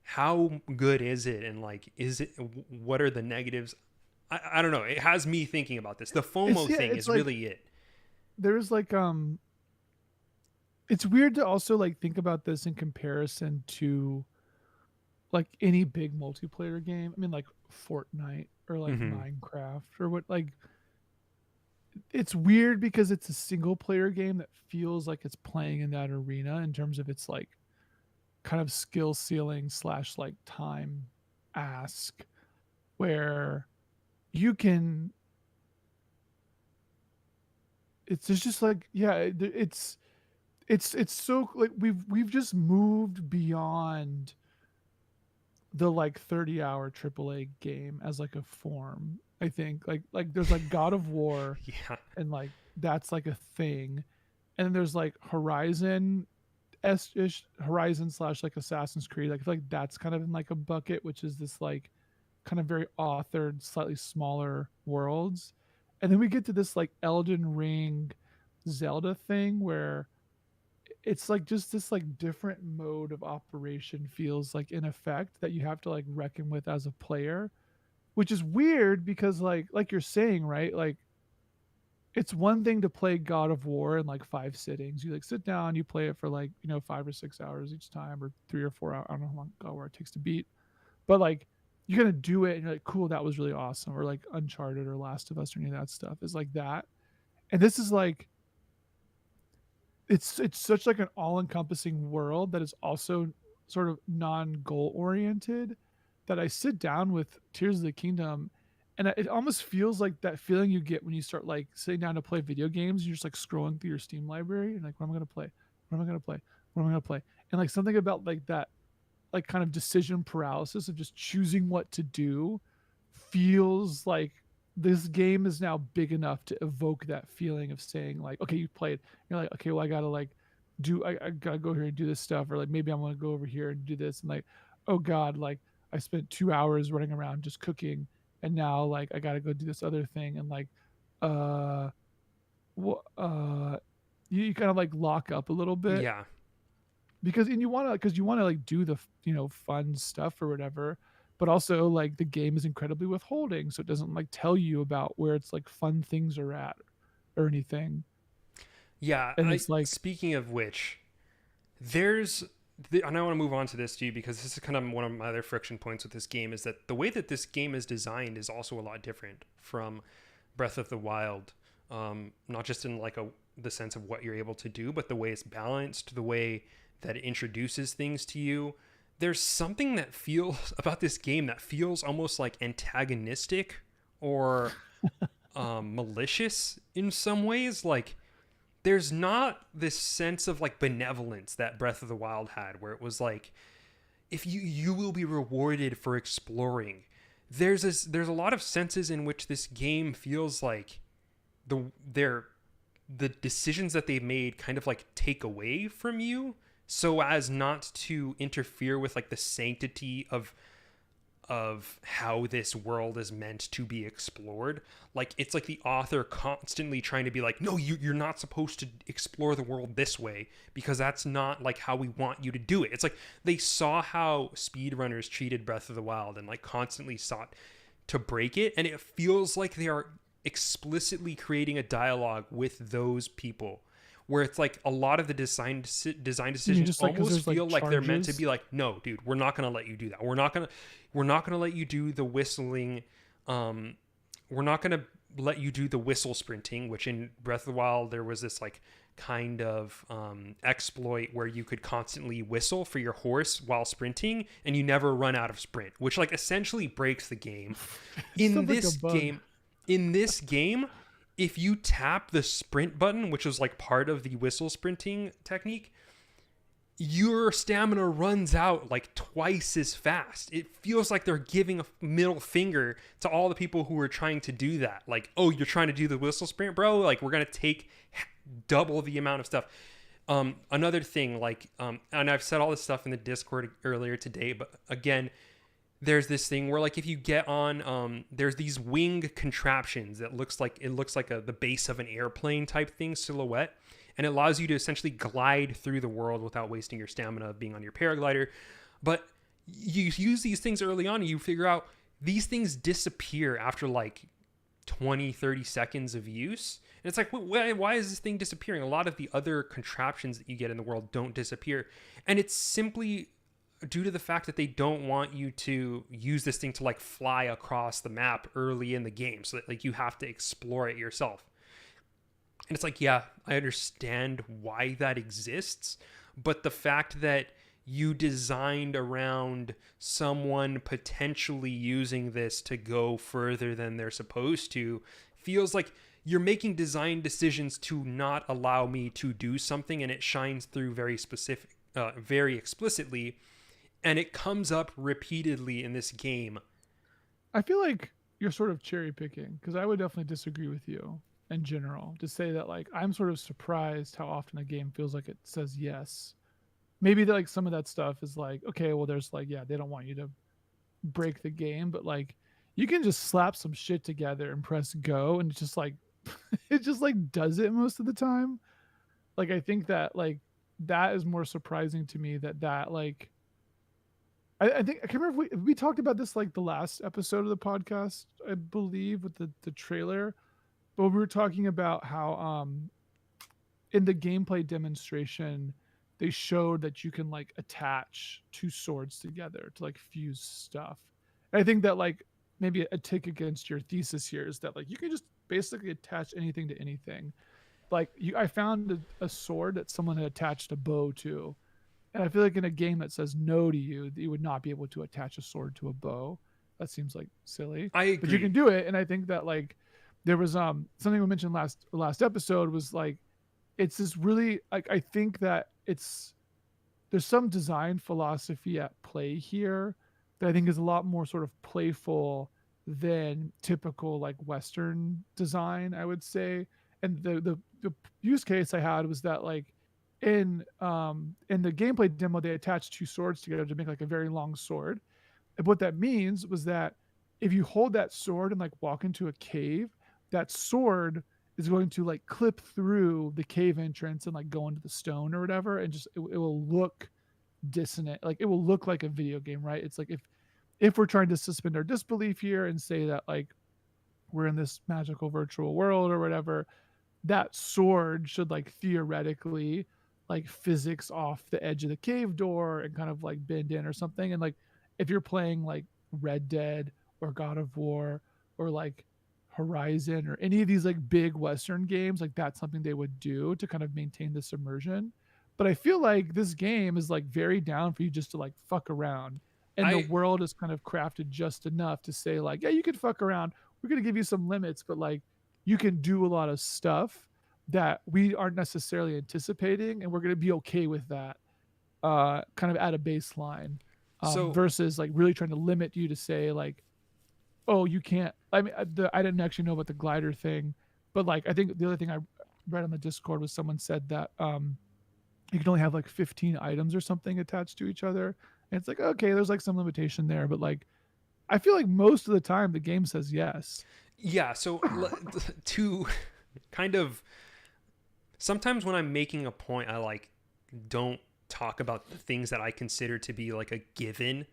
how good is it, and like is it, what are the negatives? I don't know, it has me thinking about this. The FOMO thing is like, really it. There's like it's weird to also like think about this in comparison to like any big multiplayer game. I mean like Fortnite or like Minecraft or what, like it's weird because it's a single player game that feels like it's playing in that arena in terms of its like kind of skill ceiling / like time ask, where you can, it's just like, yeah, it's so like we've just moved beyond the like 30-hour AAA game as like a form. I think like there's like God of War, Yeah. and like that's like a thing, and then there's like Horizon ish, Horizon / like Assassin's Creed. Like I feel like that's kind of in like a bucket, which is this like kind of very authored, slightly smaller worlds. And then we get to this like Elden Ring Zelda thing where it's like just this like different mode of operation feels like in effect that you have to like reckon with as a player, which is weird because like you're saying, right, like it's one thing to play God of War in like 5 sittings. You like sit down, you play it for like, you know, 5 or 6 hours each time, or 3 or 4 hours. I don't know how long God of War it takes to beat, but like you're gonna do it and you're like, cool, that was really awesome. Or like Uncharted or Last of Us or any of that stuff is like that. And this is like, it's such like an all-encompassing world that is also sort of non-goal oriented, that I sit down with Tears of the Kingdom and it almost feels like that feeling you get when you start like sitting down to play video games. You're just like scrolling through your Steam library and like, what am I gonna play? What am I gonna play? What am I gonna play? And like something about like that, like kind of decision paralysis of just choosing what to do, feels like this game is now big enough to evoke that feeling of saying like, okay, you played, you're like, okay, well I gotta like I gotta go here and do this stuff, or like maybe I'm gonna go over here and do this, and like, oh god, like I spent 2 hours running around just cooking, and now like I gotta go do this other thing, and like what you kind of like lock up a little bit. Yeah. Because you want to like do the, you know, fun stuff or whatever, but also like the game is incredibly withholding, so it doesn't like tell you about where it's like fun things are at or anything. Yeah, And it's like, speaking of which, there's and I want to move on to this too, because this is kind of one of my other friction points with this game, is that the way that this game is designed is also a lot different from Breath of the Wild. Not just in like the sense of what you're able to do, but the way it's balanced, the way that it introduces things to you. There's something that feels about this game that feels almost like antagonistic or malicious in some ways. Like, there's not this sense of like benevolence that Breath of the Wild had, where it was like, if you will be rewarded for exploring. There's a lot of senses in which this game feels like the decisions that they made kind of like take away from you, so as not to interfere with like the sanctity of how this world is meant to be explored. Like, it's like the author constantly trying to be like, no, you're not supposed to explore the world this way, because that's not like how we want you to do it. It's like they saw how speedrunners treated Breath of the Wild and like constantly sought to break it, and it feels like they are explicitly creating a dialogue with those people, where it's like a lot of the design decisions like, almost feel like like they're meant to charges? be like, no, dude, we're not going to let you do that. We're not going to let you do the whistling. We're not going to let you do the whistle sprinting, which in Breath of the Wild, there was this like kind of exploit where you could constantly whistle for your horse while sprinting and you never run out of sprint, which like essentially breaks the game. In this game, if you tap the sprint button, which was like part of the whistle sprinting technique, your stamina runs out like twice as fast. It feels like they're giving a middle finger to all the people who are trying to do that. Like, oh, you're trying to do the whistle sprint, bro? Like, we're going to take double the amount of stuff. Another thing, like, and I've said all this stuff in the Discord earlier today, but again, there's this thing where like if you get on there's these wing contraptions that looks like the base of an airplane type thing silhouette, and it allows you to essentially glide through the world without wasting your stamina of being on your paraglider. But you use these things early on and you figure out these things disappear after like 20-30 seconds of use, and it's like, why is this thing disappearing? A lot of the other contraptions that you get in the world don't disappear, and it's simply due to the fact that they don't want you to use this thing to like fly across the map early in the game, so that like you have to explore it yourself. And it's like, yeah, I understand why that exists, but the fact that you designed around someone potentially using this to go further than they're supposed to feels like you're making design decisions to not allow me to do something, and it shines through very explicitly. And it comes up repeatedly in this game. I feel like you're sort of cherry picking, because I would definitely disagree with you in general to say that like I'm sort of surprised how often a game feels like it says yes. Maybe that like some of that stuff is like, okay, well there's like, yeah, they don't want you to break the game, but like you can just slap some shit together and press go and it's just like it just like does it most of the time. Like I think that like that is more surprising to me, that like I think I can't remember if we talked about this like the last episode of the podcast, I believe, with the trailer, but we were talking about how in the gameplay demonstration they showed that you can like attach two swords together to like fuse stuff. And I think that like maybe a tick against your thesis here is that like you can just basically attach anything to anything. Like I found a sword that someone had attached a bow to. And I feel like in a game that says no to you, you would not be able to attach a sword to a bow. That seems like silly. I agree. But you can do it. And I think that like there was something we mentioned last episode was like it's this really like I think that there's some design philosophy at play here that I think is a lot more sort of playful than typical like Western design, I would say. And the use case I had was that like in the gameplay demo they attached two swords together to make like a very long sword. And what that means was that if you hold that sword and like walk into a cave, that sword is going to like clip through the cave entrance and like go into the stone or whatever, and just it will look dissonant. Like it will look like a video game, right? It's like if we're trying to suspend our disbelief here and say that like we're in this magical virtual world or whatever, that sword should like theoretically like physics off the edge of the cave door and kind of like bend in or something. And like if you're playing like Red Dead or God of War or like Horizon or any of these like big Western games, like that's something they would do to kind of maintain this immersion. But I feel like this game is like very down for you just to like fuck around. And the I world is kind of crafted just enough to say, like, yeah, you can fuck around. We're gonna give you some limits, but like you can do a lot of stuff that we aren't necessarily anticipating, and we're gonna be okay with that, kind of at a baseline, so versus like really trying to limit you to say like, oh, you can't. I mean, I didn't actually know about the glider thing, but like I think the other thing I read on the Discord was someone said that you can only have like 15 items or something attached to each other, and it's like okay, there's like some limitation there, but like I feel like most of the time the game says yes. yeah, so to kind of sometimes when I'm making a point, I like don't talk about the things that I consider to be like a given.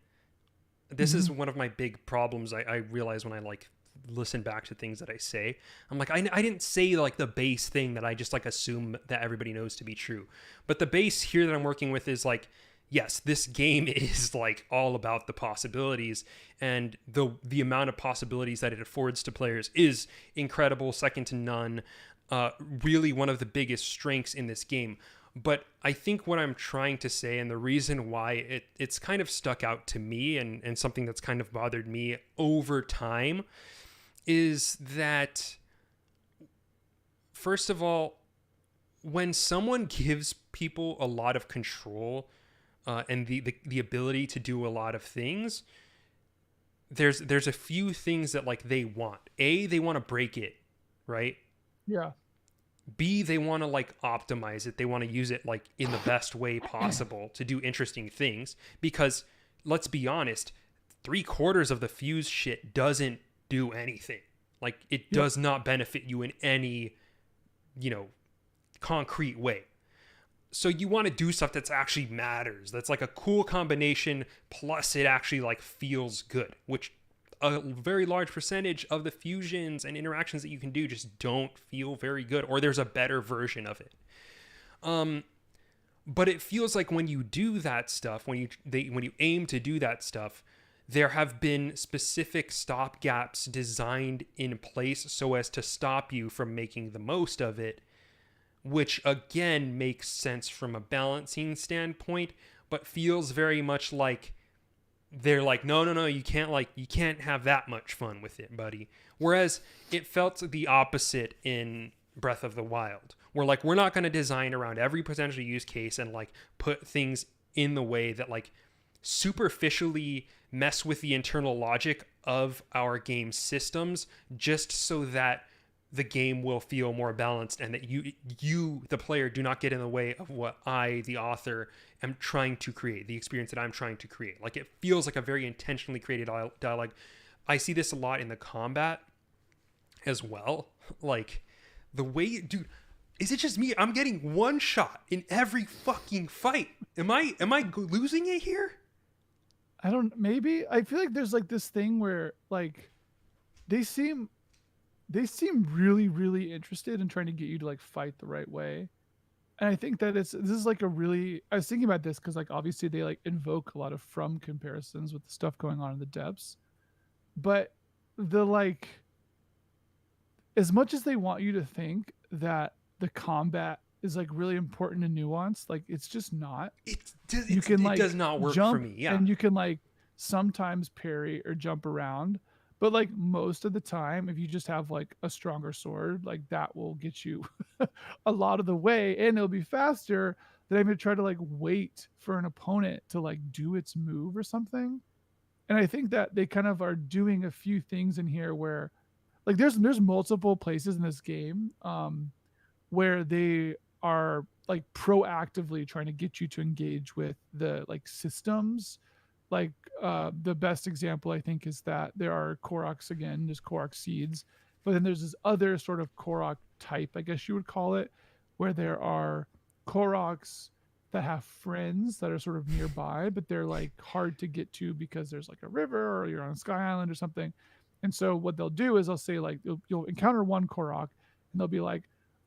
This is Mm-hmm. one of my big problems. I realize when I like listen back to things that I say, I'm like, I didn't say like the base thing that I just like assume that everybody knows to be true. But the base here that I'm working with is like, yes, this game is like all about the possibilities, and the amount of possibilities that it affords to players is incredible, second to none. Really one of the biggest strengths in this game. But I think what I'm trying to say, and the reason why it's kind of stuck out to me, and something that's kind of bothered me over time, is that, first of all, when someone gives people a lot of control, and the ability to do a lot of things, there's a few things that like they want. A, they want to break it, right? Yeah. B, they want to like optimize it. They want to use it like in the best way possible to do interesting things. Because let's be honest, 3/4 of the fuse shit doesn't do anything. Like it Yep. does not benefit you in any, you know, concrete way. So you want to do stuff that's actually matters. That's like a cool combination. Plus, it actually like feels good, which a very large percentage of the fusions and interactions that you can do just don't feel very good, or there's a better version of it. But it feels like when you do that stuff, when you aim to do that stuff, there have been specific stopgaps designed in place so as to stop you from making the most of it, which again makes sense from a balancing standpoint, but feels very much like they're like, no, you can't have that much fun with it, buddy. Whereas it felt the opposite in Breath of the Wild, where like we're not going to design around every potential use case and like put things in the way that like superficially mess with the internal logic of our game systems, just so that the game will feel more balanced, and that you the player do not get in the way of what I, the author, am trying to create, the experience that I'm trying to create. Like it feels like a very intentionally created dialogue. I see this a lot in the combat as well. Like the way, dude, is it just me? I'm getting one shot in every fucking fight. Am I losing it here? I don't, maybe I feel like there's like this thing where like they seem really really interested in trying to get you to like fight the right way. And I think that this is like a really, I was thinking about this because like obviously they like invoke a lot of From comparisons with the stuff going on in the depths. But the like, as much as they want you to think that the combat is like really important and nuanced, like it's just not. You can It like does not work for jump me. Yeah. and you can like sometimes parry or jump around, but like most of the time if you just have like a stronger sword, like that will get you a lot of the way, and it'll be faster than I'm gonna try to like wait for an opponent to like do its move or something. And I think that they kind of are doing a few things in here where like there's multiple places in this game where they are like proactively trying to get you to engage with the like systems. Like the best example I think is that there are Koroks, again, there's Korok seeds, but then there's this other sort of Korok type, I guess you would call it, where there are Koroks that have friends that are sort of nearby, but they're like hard to get to because there's like a river or you're on a sky island or something. And so what they'll do is they'll say like you'll encounter one Korok and they'll be like,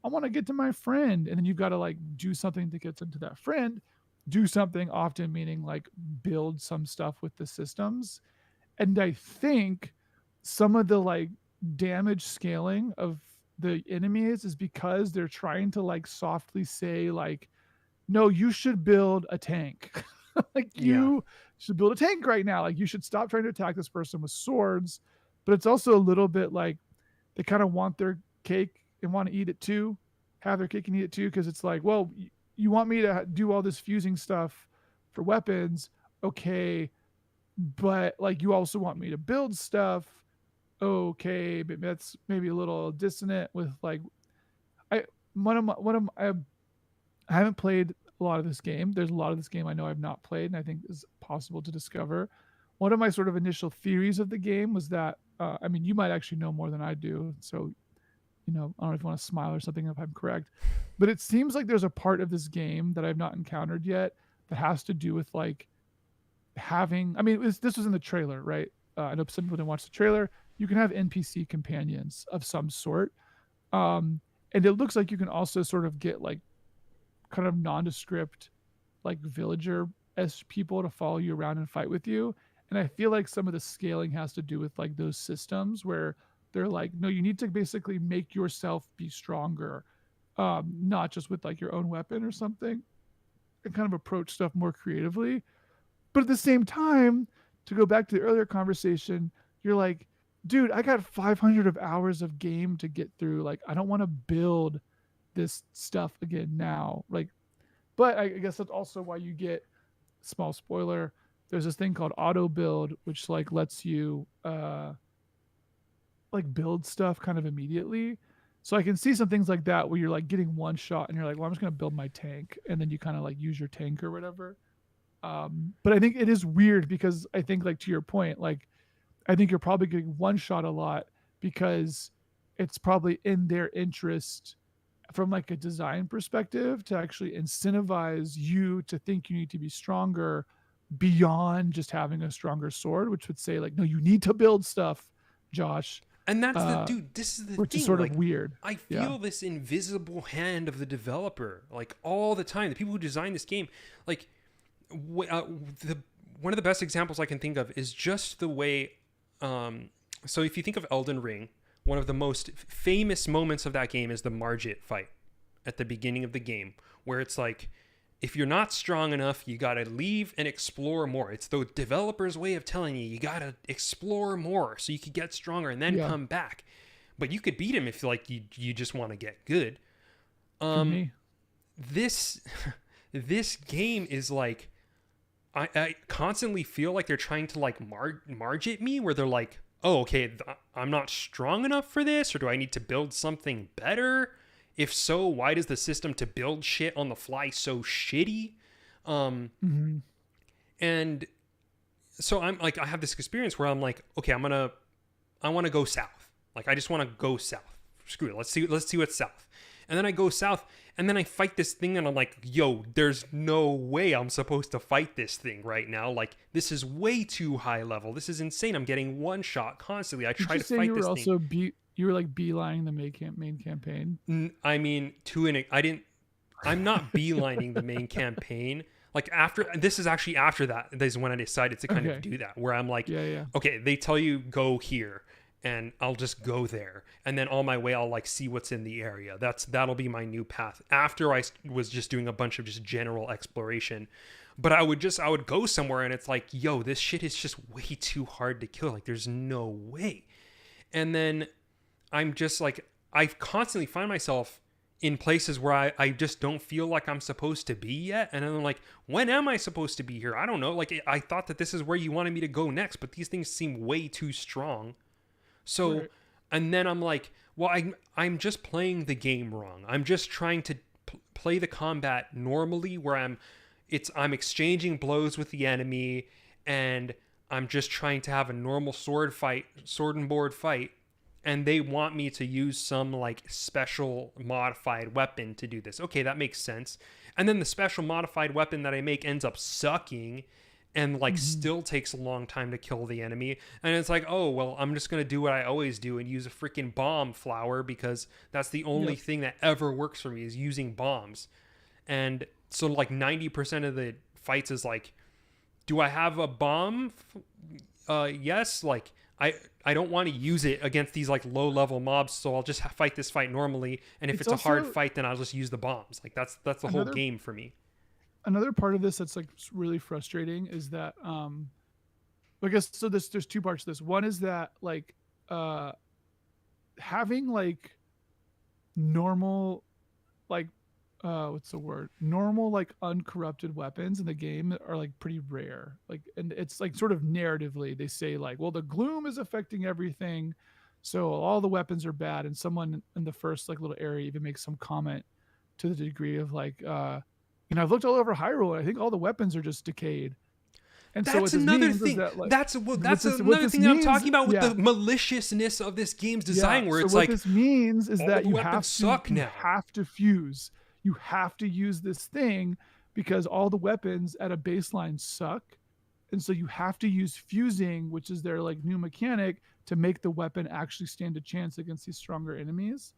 I want to get to my friend. And then you've got to like do something to get into that friend, do something, often meaning like build some stuff with the systems. And I think some of the like damage scaling of the enemies is because they're trying to like softly say like, no, you should build a tank. Like you should build a tank right now. Like you should stop trying to attack this person with swords. But it's also a little bit like they kind of want their cake and want to eat it too, have their cake and eat it too. Cause it's like, well, you want me to do all this fusing stuff for weapons. Okay. But like, you also want me to build stuff. Okay. But that's maybe a little dissonant with like, I haven't played a lot of this game. There's a lot of this game I know I've not played, and I think is possible to discover. One of my sort of initial theories of the game was that, I mean, you might actually know more than I do. So, I don't know if you want to smile or something if I'm correct, but it seems like there's a part of this game that I've not encountered yet that has to do with like having, I mean, this was in the trailer, right? I know some people didn't watch the trailer. You can have NPC companions of some sort. And it looks like you can also sort of get like kind of nondescript like villager as people to follow you around and fight with you. And I feel like some of the scaling has to do with like those systems where they're like, no, you need to basically make yourself be stronger, not just with like your own weapon or something, and kind of approach stuff more creatively. But at the same time, to go back to the earlier conversation, you're like, dude, I got 500 of hours of game to get through. Like, I don't want to build this stuff again now. Like, but I guess that's also why you get, small spoiler, there's this thing called auto build, which like lets you like build stuff kind of immediately. So I can see some things like that where you're like getting one shot and you're like, well, I'm just gonna build my tank, and then you kind of like use your tank or whatever. But I think it is weird because I think, like, to your point, like I think you're probably getting one shot a lot because it's probably in their interest from like a design perspective to actually incentivize you to think you need to be stronger beyond just having a stronger sword, which would say like, no, you need to build stuff, Josh. And that's this is the which thing. is sort like, of weird. I feel this invisible hand of the developer, like all the time. The people who design this game, like one of the best examples I can think of is just the way. So if you think of Elden Ring, one of the most famous moments of that game is the Margit fight at the beginning of the game, where it's like, if you're not strong enough, you gotta leave and explore more. It's the developer's way of telling you gotta explore more so you could get stronger and then come back. But you could beat him if like you just want to get good. This game is like, I constantly feel like they're trying to like Margit me, where they're like, oh, okay, I'm not strong enough for this, or do I need to build something better? If so, why does the system to build shit on the fly so shitty? And so I'm like, I have this experience where I'm like, okay, I want to go south. Like, I just want to go south. Screw it. Let's see what's south. And then I go south, and then I fight this thing, and I'm like, yo, there's no way I'm supposed to fight this thing right now. Like, this is way too high level. This is insane. I'm getting one shot constantly. I try to fight this thing. You were like beelining the main campaign. I mean, I'm not beelining the main campaign. Like, this is actually after that. This is when I decided to kind of do that, where I'm like, okay, they tell you go here, and I'll just go there, and then on my way I'll like see what's in the area. That'll be my new path. After I was just doing a bunch of just general exploration, but I would go somewhere, and it's like, yo, this shit is just way too hard to kill. Like, there's no way. And then I'm just like, I constantly find myself in places where I just don't feel like I'm supposed to be yet. And I'm like, when am I supposed to be here? I don't know. Like, I thought that this is where you wanted me to go next, but these things seem way too strong. So, and then I'm like, well, I'm just playing the game wrong. I'm just trying to play the combat normally, where I'm exchanging blows with the enemy, and I'm just trying to have a normal sword and board fight. And they want me to use some like special modified weapon to do this. Okay, that makes sense. And then the special modified weapon that I make ends up sucking. and like still takes a long time to kill the enemy. And it's like, oh well, I'm just gonna do what I always do and use a freaking bomb flower, because that's the only thing that ever works for me, is using bombs. And so like 90% of the fights is like, do I have a bomb? Yes. Like I don't want to use it against these like low level mobs, so I'll just fight this fight normally. And if it's a hard fight, then I'll just use the bombs. Like that's the whole game for me. Another part of this that's like really frustrating is that I guess so there's two parts to this. One is that like having like normal like what's the word, normal like uncorrupted weapons in the game are like pretty rare. Like, and it's like sort of narratively they say like, well, the gloom is affecting everything, so all the weapons are bad. And someone in the first like little area even makes some comment to the degree of like I've looked all over Hyrule and I think all the weapons are just decayed. And that's so another thing. That, like, that's another thing that I'm talking about with the maliciousness of this game's design, where it's what like, this means is that you have to fuse. You have to use this thing because all the weapons at a baseline suck. And so you have to use fusing, which is their like new mechanic, to make the weapon actually stand a chance against these stronger enemies.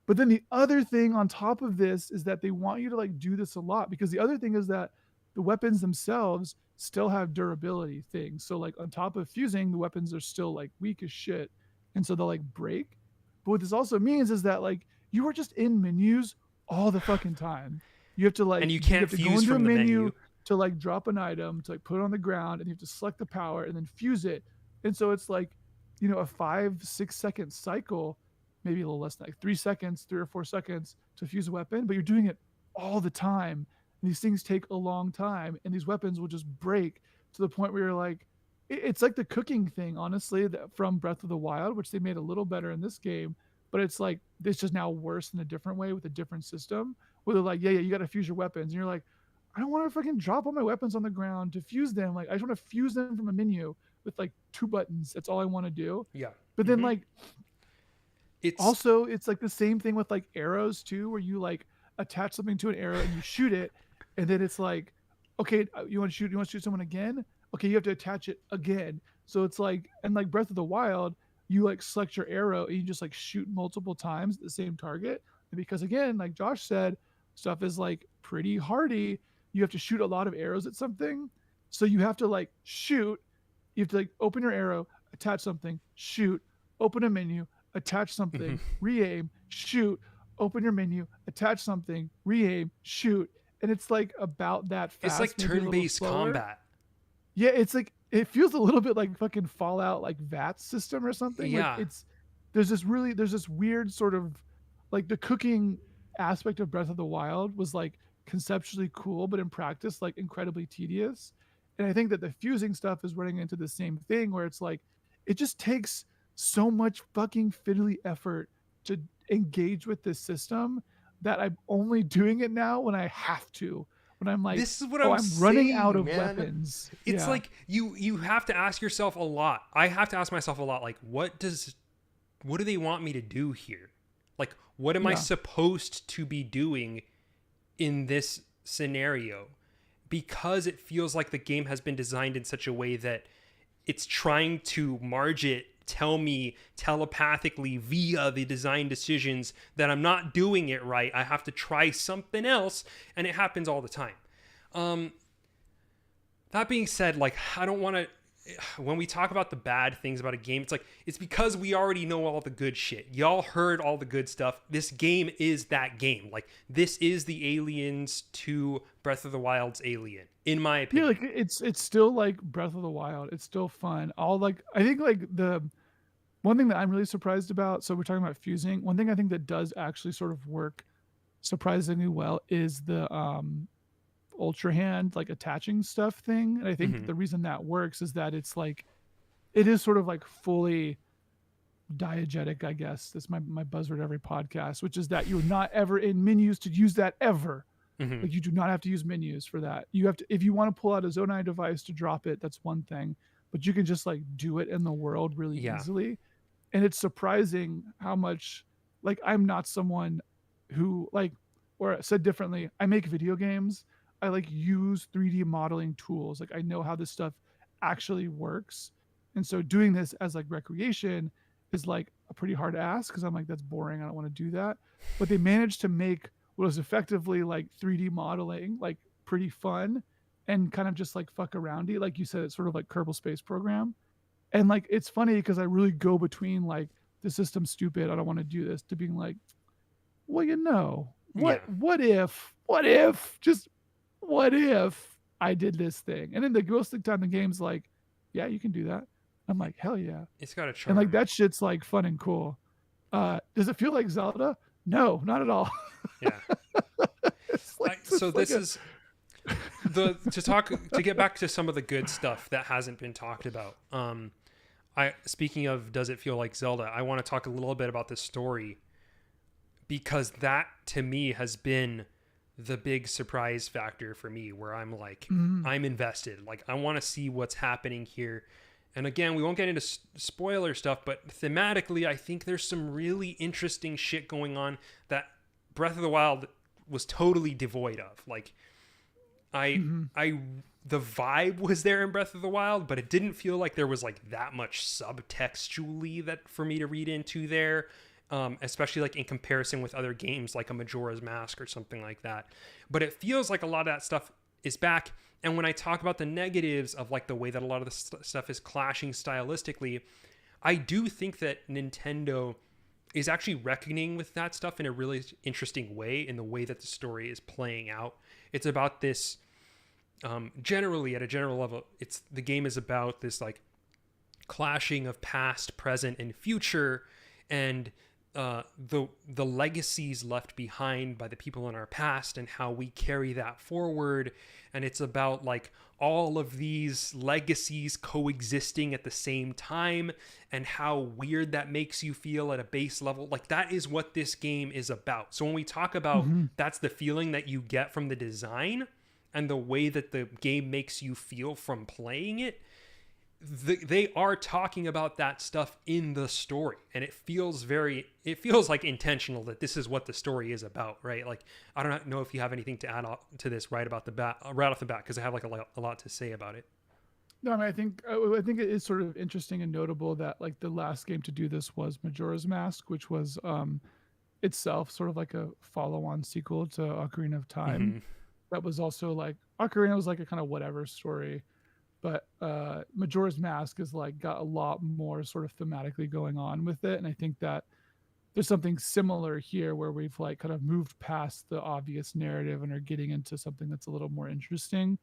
But then the other thing on top of this is that they want you to like do this a lot, because the other thing is that the weapons themselves still have durability things. So like on top of fusing, the weapons are still like weak as shit. And so they'll like break. But what this also means is that like you are just in menus all the fucking time. You have to like, and you can't fuse from the menu to like drop an item, to like put it on the ground, and you have to select the power and then fuse it. And so it's like, a 5-6 second cycle, maybe a little less than like 3 seconds, 3 or 4 seconds to fuse a weapon, but you're doing it all the time. And these things take a long time, and these weapons will just break to the point where you're like, it's like the cooking thing, honestly, that from Breath of the Wild, which they made a little better in this game, but it's like, it's just now worse in a different way with a different system, where they're like, yeah, you got to fuse your weapons. And you're like, I don't want to fucking drop all my weapons on the ground to fuse them. Like, I just want to fuse them from a menu with like 2 buttons. That's all I want to do. Yeah. But then like, it's like the same thing with like arrows too, where you like attach something to an arrow and you shoot it. And then it's like, okay, you want to shoot someone again? Okay, you have to attach it again. So it's like, and like Breath of the Wild, you like select your arrow and you just like shoot multiple times at the same target. And because again, like Josh said, stuff is like pretty hardy. You have to shoot a lot of arrows at something. So you have to like shoot, you have to like open your arrow, attach something, shoot, open a menu, attach something, re-aim, shoot, open your menu, attach something, re-aim, shoot. And it's like about that fast. It's like turn-based combat. Yeah, it's like, it feels a little bit like fucking Fallout, like VAT system or something. Yeah. Like there's this weird sort of like the cooking aspect of Breath of the Wild was like conceptually cool, but in practice like incredibly tedious. And I think that the fusing stuff is running into the same thing, where it's like it just takes so much fucking fiddly effort to engage with this system that I'm only doing it now when I have to. When I'm like, this is what I'm running out of man. weapons. It's like you have to ask yourself a lot. I have to ask myself a lot, like, what do they want me to do here? Like, what am I supposed to be doing in this scenario? Because it feels like the game has been designed in such a way that it's trying to tell me telepathically via the design decisions that I'm not doing it right. I have to try something else, and it happens all the time. That being said, like, I don't want to, when we talk about the bad things about a game, it's like, it's because we already know all the good shit. Y'all heard all the good stuff. This game is that game. Like, this is the Aliens to Breath of the Wild's Alien, in my opinion. Yeah, like it's still like Breath of the Wild. It's still fun. I think like the one thing that I'm really surprised about, so we're talking about fusing. One thing I think that does actually sort of work surprisingly well is the Ultra Hand like attaching stuff thing. And I think the reason that works is that it's like, it is sort of like fully diegetic, I guess. That's my buzzword every podcast, which is that you're not ever in menus to use that ever. Like, you do not have to use menus for that. You have to, if you want to pull out a Zonai device to drop it, that's one thing, but you can just like do it in the world really easily. And it's surprising how much, like, I'm not someone who like, or said differently, I make video games. I like use 3D modeling tools. Like I know how this stuff actually works. And so doing this as like recreation is like a pretty hard ask because I'm like, that's boring. I don't want to do that. But they managed to make what was effectively like 3D modeling like pretty fun and kind of just like fuck aroundy. Like you said, it's sort of like Kerbal Space Program. And like it's funny because I really go between like the system's stupid, I don't want to do this, to being like, well, Yeah. what if I did this thing? And then the most of the time the game's like, yeah, you can do that. I'm like, hell yeah. It's got a And like charm. that shit's like fun and cool. Does it feel like Zelda? No, not at all. Yeah. It's like So it's like this is to get back to some of the good stuff that hasn't been talked about. I speaking of does it feel like Zelda, I want to talk a little bit about the story because that to me has been the big surprise factor for me where I'm like I'm invested. Like I want to see what's happening here. And again, we won't get into spoiler stuff, but thematically I think there's some really interesting shit going on that Breath of the Wild was totally devoid of. Like I the vibe was there in Breath of the Wild, but it didn't feel like there was like that much subtextually that for me to read into there. Especially like in comparison with other games like a Majora's Mask or something like that. But it feels like a lot of that stuff is back. And when I talk about the negatives of like the way that a lot of the stuff is clashing stylistically, I do think that Nintendo is actually reckoning with that stuff in a really interesting way in the way that the story is playing out. It's about this generally at a general level, it's the game is about this like clashing of past, present, and future, and the legacies left behind by the people in our past and how we carry that forward. And it's about like all of these legacies coexisting at the same time and how weird that makes you feel at a base level. Like that is what this game is about. So when we talk about that's the feeling that you get from the design and the way that the game makes you feel from playing it, they are talking about that stuff in the story, and it feels like intentional that this is what the story is about, right? Like I don't know if you have anything to add to this right off the bat because I have like a lot to say about it. No, I mean, I think it is sort of interesting and notable that like the last game to do this was Majora's Mask, which was itself sort of like a follow-on sequel to Ocarina of Time. That was also like Ocarina was like a kind of whatever story, but Majora's Mask is like got a lot more sort of thematically going on with it, and I think that there's something similar here where we've like kind of moved past the obvious narrative and are getting into something that's a little more interesting.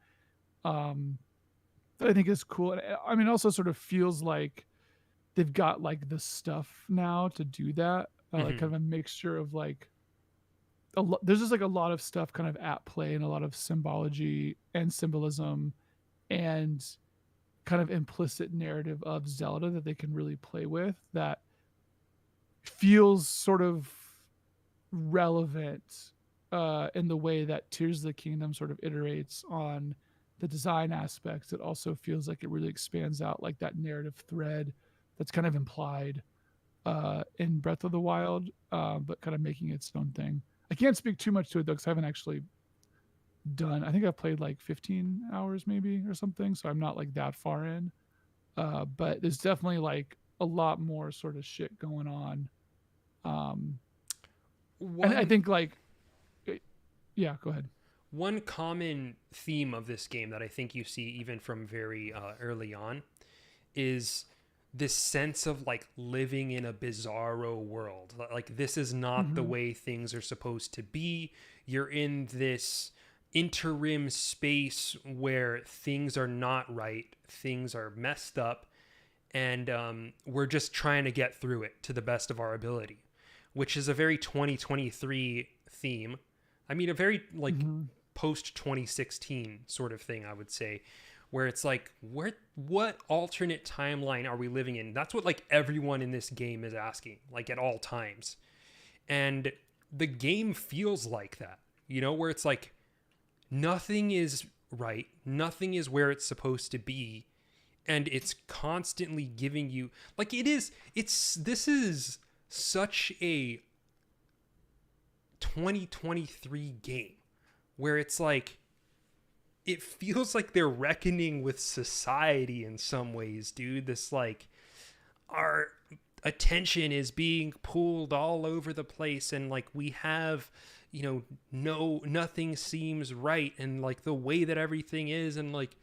That I think is cool. And I mean, also sort of feels like they've got like the stuff now to do that, like kind of a mixture of like there's just like a lot of stuff kind of at play and a lot of symbology and symbolism and kind of implicit narrative of Zelda that they can really play with that feels sort of relevant in the way that Tears of the Kingdom sort of iterates on the design aspects. It also feels like it really expands out like that narrative thread that's kind of implied in Breath of the Wild, but kind of making its own thing. I can't speak too much to it though, because I haven't actually done. I think I've played like 15 hours maybe or something, so I'm not like that far in. But there's definitely like a lot more sort of shit going on. And I think like, yeah, go ahead. One common theme of this game that I think you see even from very early on is this sense of like living in a bizarro world. Like this is not the way things are supposed to be. You're in this interim space where things are not right, things are messed up, and we're just trying to get through it to the best of our ability, which is a very 2023 theme. I mean, a very like post 2016 sort of thing, I would say, where it's like, what alternate timeline are we living in? That's what like everyone in this game is asking, like at all times. And the game feels like that, you know, where it's like nothing is right, nothing is where it's supposed to be, and it's constantly giving you like this is such a 2023 game where it's like it feels like they're reckoning with society in some ways, dude. This like our attention is being pulled all over the place, and like we have, you know, nothing seems right, and like the way that everything is, and like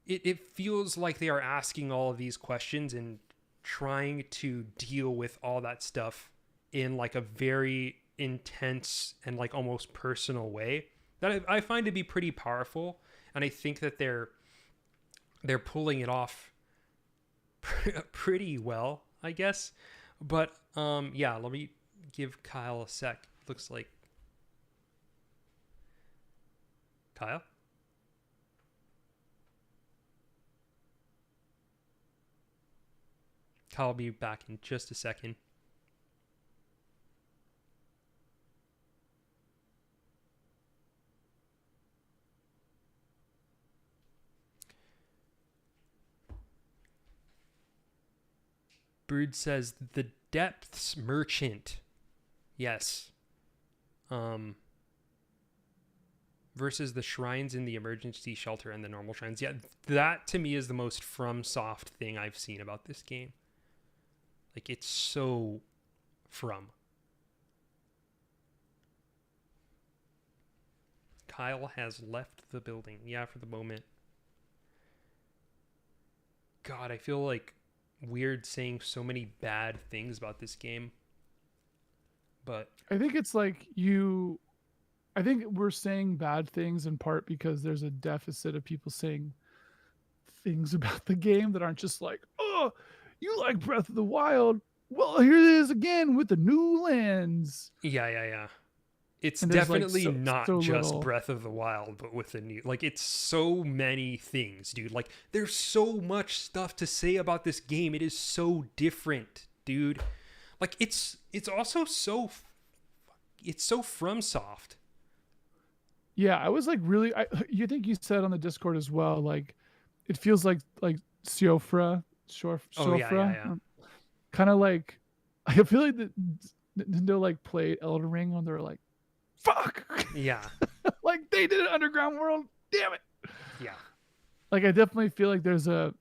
it feels like they are asking all of these questions and trying to deal with all that stuff in like a very intense and like almost personal way that I find to be pretty powerful. And I think that they're pulling it off pretty well, I guess. But yeah, let me give Kyle a sec. Looks like Kyle. Kyle will be back in just a second. Brood says the Depths Merchant. Yes. Versus the shrines in the emergency shelter and the normal shrines. Yeah, that to me is the most FromSoft thing I've seen about this game. Like, it's so From. Kyle has left the building. Yeah, for the moment. God, I feel like weird saying so many bad things about this game. But I think it's like I think we're saying bad things in part because there's a deficit of people saying things about the game that aren't just like, oh, you like Breath of the Wild? Well, here it is again with the new lens. Yeah. It's and definitely like not so just little. Breath of the Wild, but with a new, like, it's so many things, dude. Like, there's so much stuff to say about this game. It is so different, dude. Like, it's also so FromSoft. Yeah, I was like really. You think you said on the Discord as well. Like, it feels like Siofra. Oh yeah. Kind of like, I feel like Nintendo like played Elden Ring when they're like, fuck. Yeah. Like they did an underground world. Damn it. Yeah. Like I definitely feel like there's a.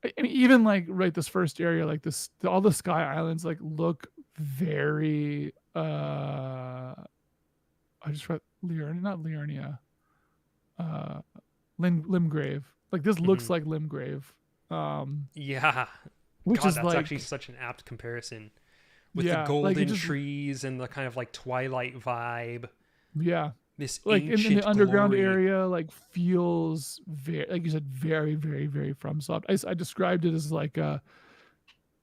I mean, even like right this first area, like this, all the Sky Islands like look very. I just read Liurnia, not Liurnia. Limgrave. Like this looks like Limgrave. Yeah. Which God, is that's like actually such an apt comparison. With the like golden trees and the kind of like Twilight vibe. Yeah. This like ancient in the underground glory. area, like feels very, like you said, very, very, very FromSoft. I described it as like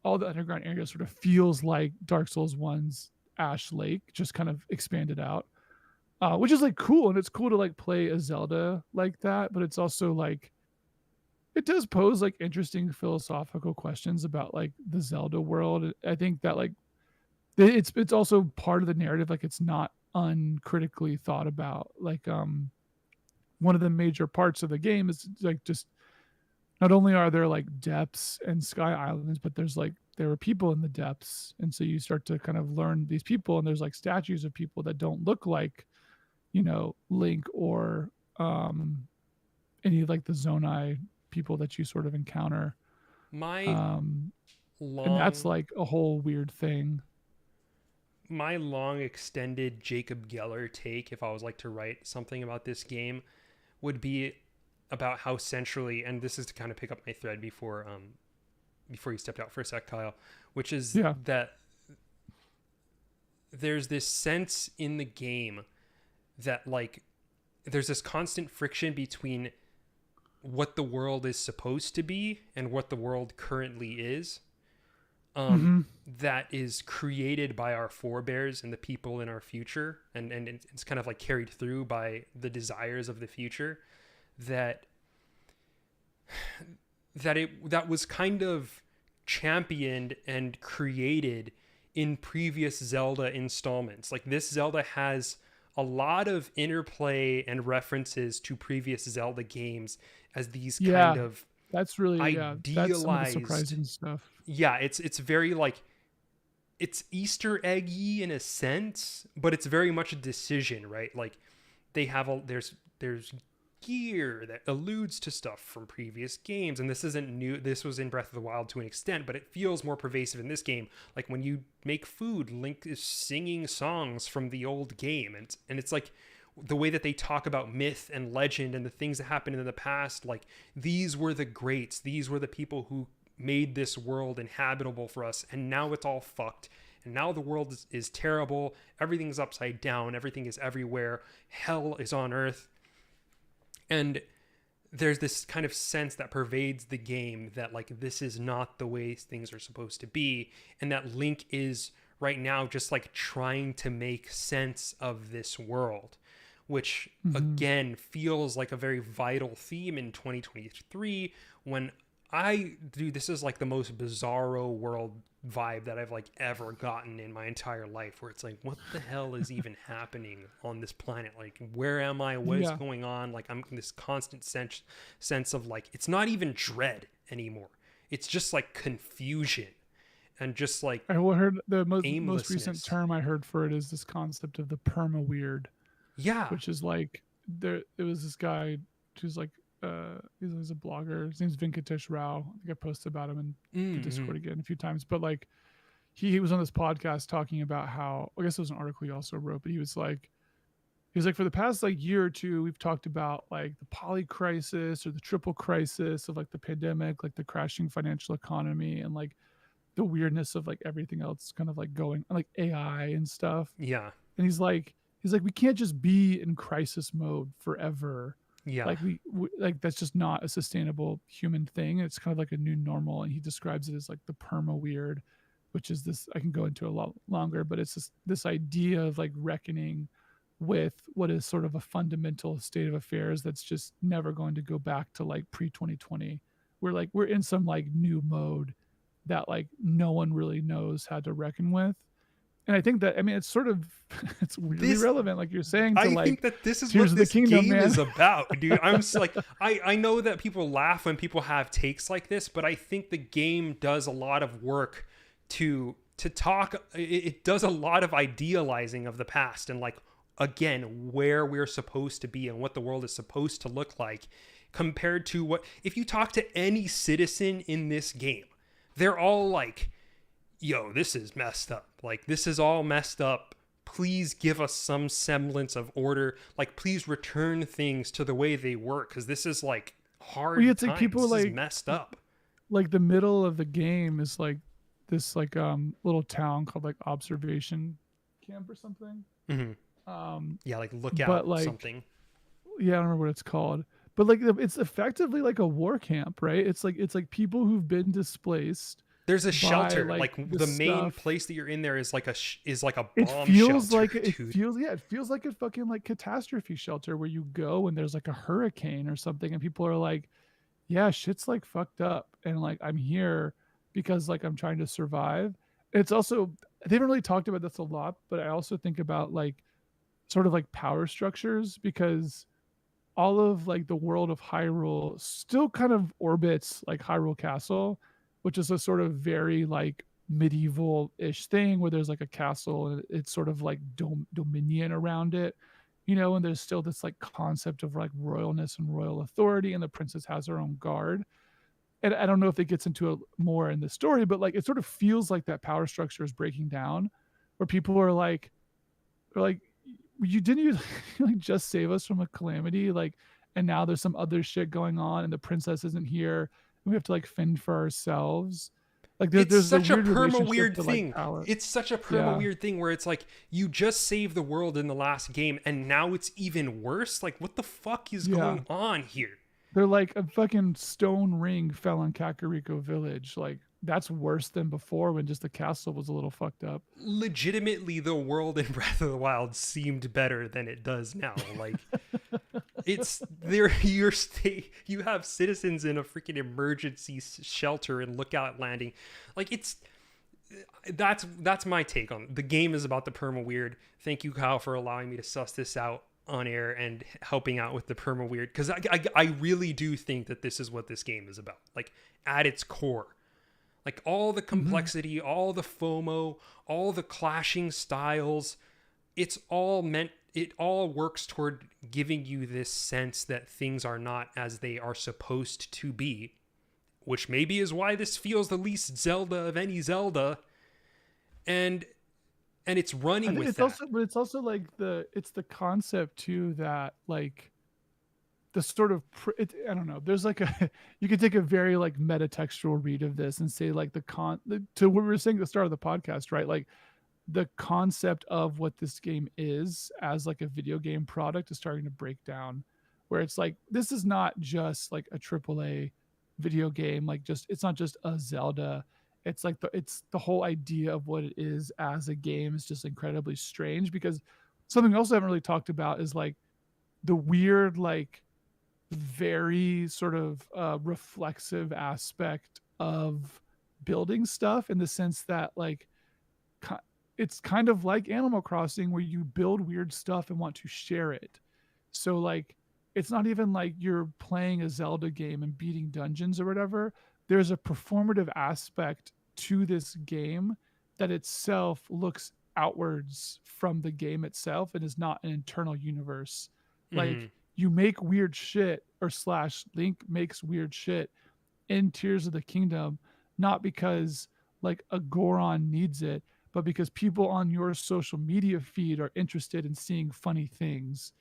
all the underground area sort of feels like Dark Souls 1's Ash Lake, just kind of expanded out. Which is like cool, and it's cool to like play a Zelda like that, but it's also like it does pose like interesting philosophical questions about like the Zelda world. I think that like it's also part of the narrative, like it's not uncritically thought about. Like one of the major parts of the game is like just not only are there like depths and Sky Islands, but there are people in the depths, and so you start to kind of learn these people, and there's like statues of people that don't look like, you know, Link or any of like the Zonai people that you sort of encounter. And that's like a whole weird thing. My long extended Jacob Geller take, if I was like to write something about this game, would be about how centrally, and this is to kind of pick up my thread before you stepped out for a sec, Kyle, which is that there's this sense in the game that like there's this constant friction between what the world is supposed to be and what the world currently is, that is created by our forebears and the people in our future, and it's kind of like carried through by the desires of the future, that was kind of championed and created in previous Zelda installments. Like this Zelda has a lot of interplay and references to previous Zelda games as these kind of that's really idealized, that's some of the surprising stuff. Yeah, it's very like it's Easter eggy in a sense, but it's very much a decision, right? Like they have there's gear that alludes to stuff from previous games. And this isn't new. This was in Breath of the Wild to an extent, but it feels more pervasive in this game. Like when you make food, Link is singing songs from the old game. And it's like the way that they talk about myth and legend and the things that happened in the past. Like these were the greats. These were the people who made this world inhabitable for us. And now it's all fucked. And now the world is terrible. Everything's upside down. Everything is everywhere. Hell is on earth. And there's this kind of sense that pervades the game that like this is not the way things are supposed to be. And that Link is right now just like trying to make sense of this world, which again feels like a very vital theme in 2023 when this is like the most bizarro world vibe that I've like ever gotten in my entire life, where it's like, what the hell is even happening on this planet? Like, where am I? What is going on? Like, I'm in this constant sense of like, it's not even dread anymore. It's just like confusion and just like I heard the most recent term I heard for it is this concept of the perma weird. Yeah. Which is like it was this guy who's like he's a blogger. His name's Venkatesh Rao. I think I posted about him in the Discord again a few times. But like he was on this podcast talking about how, I guess it was an article he also wrote, but he was like for the past like year or two, we've talked about like the poly crisis or the triple crisis of like the pandemic, like the crashing financial economy and like the weirdness of like everything else kind of like going like AI and stuff. Yeah. And he's like, we can't just be in crisis mode forever. Yeah. Like we like that's just not a sustainable human thing. It's kind of like a new normal. And he describes it as like the perma weird, which is this, I can go into a lot longer, but it's this idea of like reckoning with what is sort of a fundamental state of affairs that's just never going to go back to like pre-2020. We're in some like new mode that like no one really knows how to reckon with. And I think that, I mean, it's sort of, it's really relevant, like you're saying. To I think that this is what this game is about, dude. I'm just like, I know that people laugh when people have takes like this, but I think the game does a lot of work to talk. It does a lot of idealizing of the past and like, again, where we're supposed to be and what the world is supposed to look like compared to what, if you talk to any citizen in this game, they're all like, yo, this is messed up. Like, this is all messed up. Please give us some semblance of order. Like, please return things to the way they were, because this is like hard. Well, it's like people like messed up. Like the middle of the game is like this like little town called like Observation Camp or something. Yeah, like Lookout like, something. Yeah, I don't remember what it's called. But like it's effectively like a war camp, right? It's like people who've been displaced. There's a shelter, like the main place that you're in there is like a bomb shelter. It feels like a fucking like catastrophe shelter where you go when there's like a hurricane or something, and people are like, yeah, shit's like fucked up, and like I'm here because like I'm trying to survive. It's also, they haven't really talked about this a lot, but I also think about like sort of like power structures, because all of like the world of Hyrule still kind of orbits like Hyrule Castle, which is a sort of very like medieval-ish thing where there's like a castle and it's sort of like dominion around it, you know, and there's still this like concept of like royalness and royal authority, and the princess has her own guard. And I don't know if it gets into it more in the story, but like it sort of feels like that power structure is breaking down, where people are like you didn't like just save us from a calamity, like, and now there's some other shit going on and the princess isn't here. We have to like fend for ourselves. Like there's such a perma weird thing. Like, it's such a perma weird thing where it's like you just saved the world in the last game and now it's even worse. Like, what the fuck is going on here? They're like, a fucking stone ring fell on Kakariko Village. Like, that's worse than before when just the castle was a little fucked up. Legitimately, the world in Breath of the Wild seemed better than it does now. Like, it's there. You have citizens in a freaking emergency shelter and Lookout Landing. Like, that's my take on it. The game is about the perma weird. Thank you, Kyle, for allowing me to suss this out on air and helping out with the perma weird, because I really do think that this is what this game is about. Like, at its core. Like, all the complexity, all the FOMO, all the clashing styles, it all works toward giving you this sense that things are not as they are supposed to be, which maybe is why this feels the least Zelda of any Zelda. And it's running with that. Also, but it's also like it's the concept too that like the sort of I don't know. There's like you could take a very like metatextual read of this and say like to what we were saying at the start of the podcast, right? Like the concept of what this game is as like a video game product is starting to break down, where it's like this is not just like a AAA video game, like just it's not just a Zelda. It's like it's the whole idea of what it is as a game is just incredibly strange, because something else I haven't really talked about is like the weird like very sort of reflexive aspect of building stuff, in the sense that like it's kind of like Animal Crossing where you build weird stuff and want to share it. So like it's not even like you're playing a Zelda game and beating dungeons or whatever. There's a performative aspect to this game that itself looks outwards from the game itself and is not an internal universe. Like you make weird shit, or slash Link makes weird shit in Tears of the Kingdom, not because like a Goron needs it, but because people on your social media feed are interested in seeing funny things.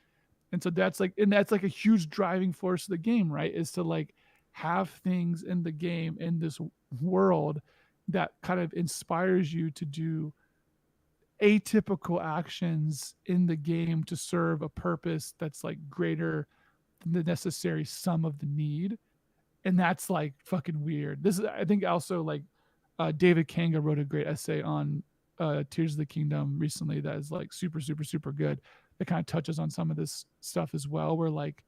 And so that's like a huge driving force of the game, right? Is to like have things in the game, in this world, that kind of inspires you to do atypical actions in the game to serve a purpose that's like greater than the necessary sum of the need. And that's like fucking weird. This is, I think, also like David Kanga wrote a great essay on Tears of the Kingdom recently that is like super, super, super good. That kind of touches on some of this stuff as well, where like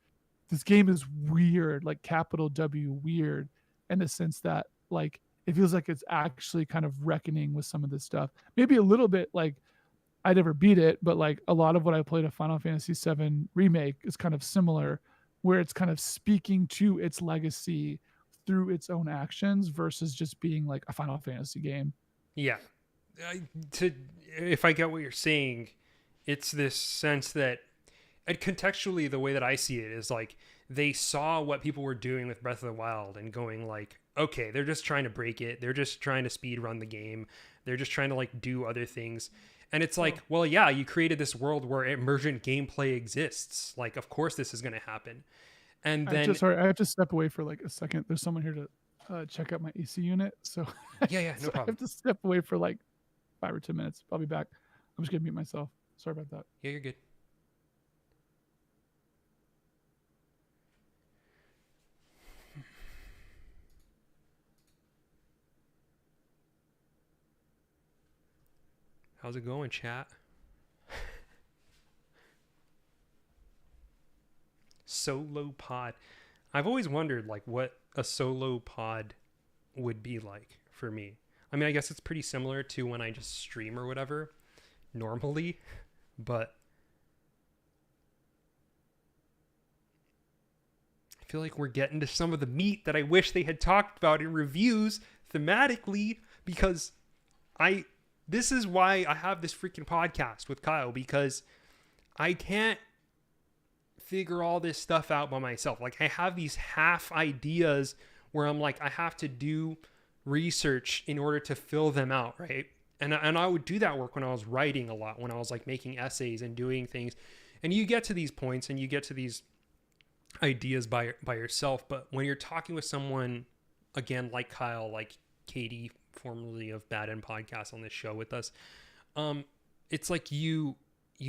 this game is weird, like capital W weird, in the sense that like it feels like it's actually kind of reckoning with some of this stuff. Maybe a little bit like I never beat it, but like a lot of what I played of Final Fantasy VII Remake is kind of similar, where it's kind of speaking to its legacy through its own actions versus just being like a Final Fantasy game. Yeah. If I get what you're saying, it's this sense that, and contextually, the way that I see it is like they saw what people were doing with Breath of the Wild and going like, okay, they're just trying to break it. They're just trying to speed run the game. They're just trying to like do other things. And it's like, well, yeah, you created this world where emergent gameplay exists. Like, of course this is going to happen. And then... Sorry, I have to step away for like a second. There's someone here to check out my AC unit. So yeah, no problem. I have to step away for like 5 or 10 minutes. I'll be back. I'm just going to mute myself. Sorry about that. Yeah, you're good. How's it going, chat? Solo pod. I've always wondered like what a solo pod would be like for me. I mean, I guess it's pretty similar to when I just stream or whatever normally, but I feel like we're getting to some of the meat that I wish they had talked about in reviews thematically, because this is why I have this freaking podcast with Kyle, because I can't figure all this stuff out by myself. Like I have these half ideas where I'm like, I have to do research in order to fill them out, right? And I would do that work when I was writing a lot, when I was like making essays and doing things. And you get to these points and you get to these ideas by yourself. But when you're talking with someone, again, like Kyle, like Katie, formerly of Bad End Podcast on this show with us, it's like you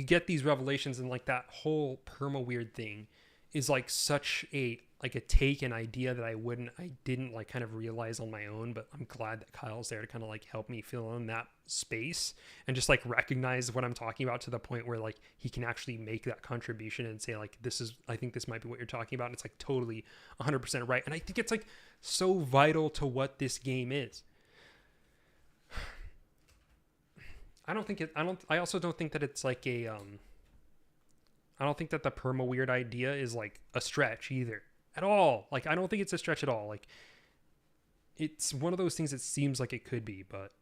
get these revelations, and like that whole perma weird thing is like such a take an idea that I didn't like kind of realize on my own. But I'm glad that Kyle's there to kind of like help me fill in that space and just like recognize what I'm talking about, to the point where like he can actually make that contribution and say like, I think this might be what you're talking about. And it's like totally 100% right. And I think it's like so vital to what this game is. I also don't think that it's like I don't think that the perma weird idea is like a stretch either at all. Like, I don't think it's a stretch at all. Like, it's one of those things that seems like it could be, but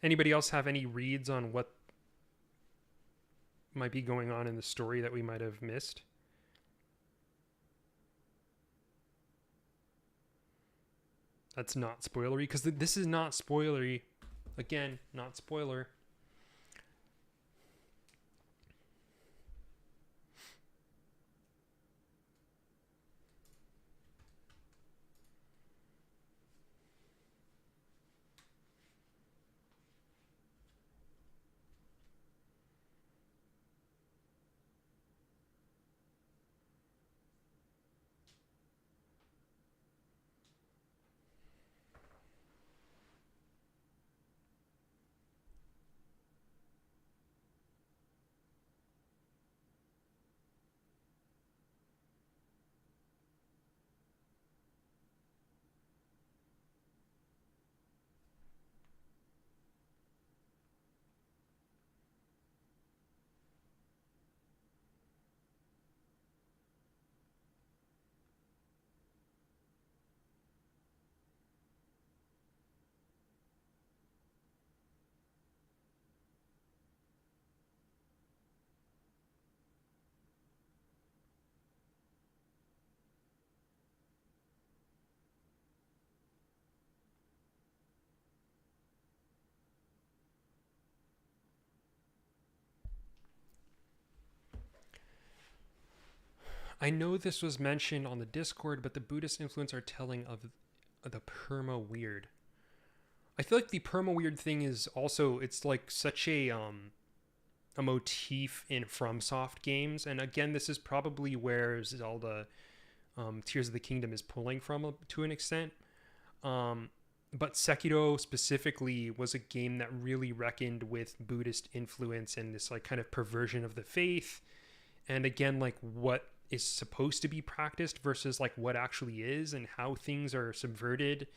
Anybody else have any reads on what might be going on in the story that we might have missed? That's not spoilery, because this is not spoilery. Again, not spoiler. I know this was mentioned on the Discord, but the Buddhist influence are telling of the perma weird. I feel like the perma weird thing is also, it's like such a motif in FromSoft games, and again, this is probably where Zelda Tears of the Kingdom is pulling from to an extent. But Sekiro specifically was a game that really reckoned with Buddhist influence and this like kind of perversion of the faith, and again, like what is supposed to be practiced versus like what actually is, and how things are subverted.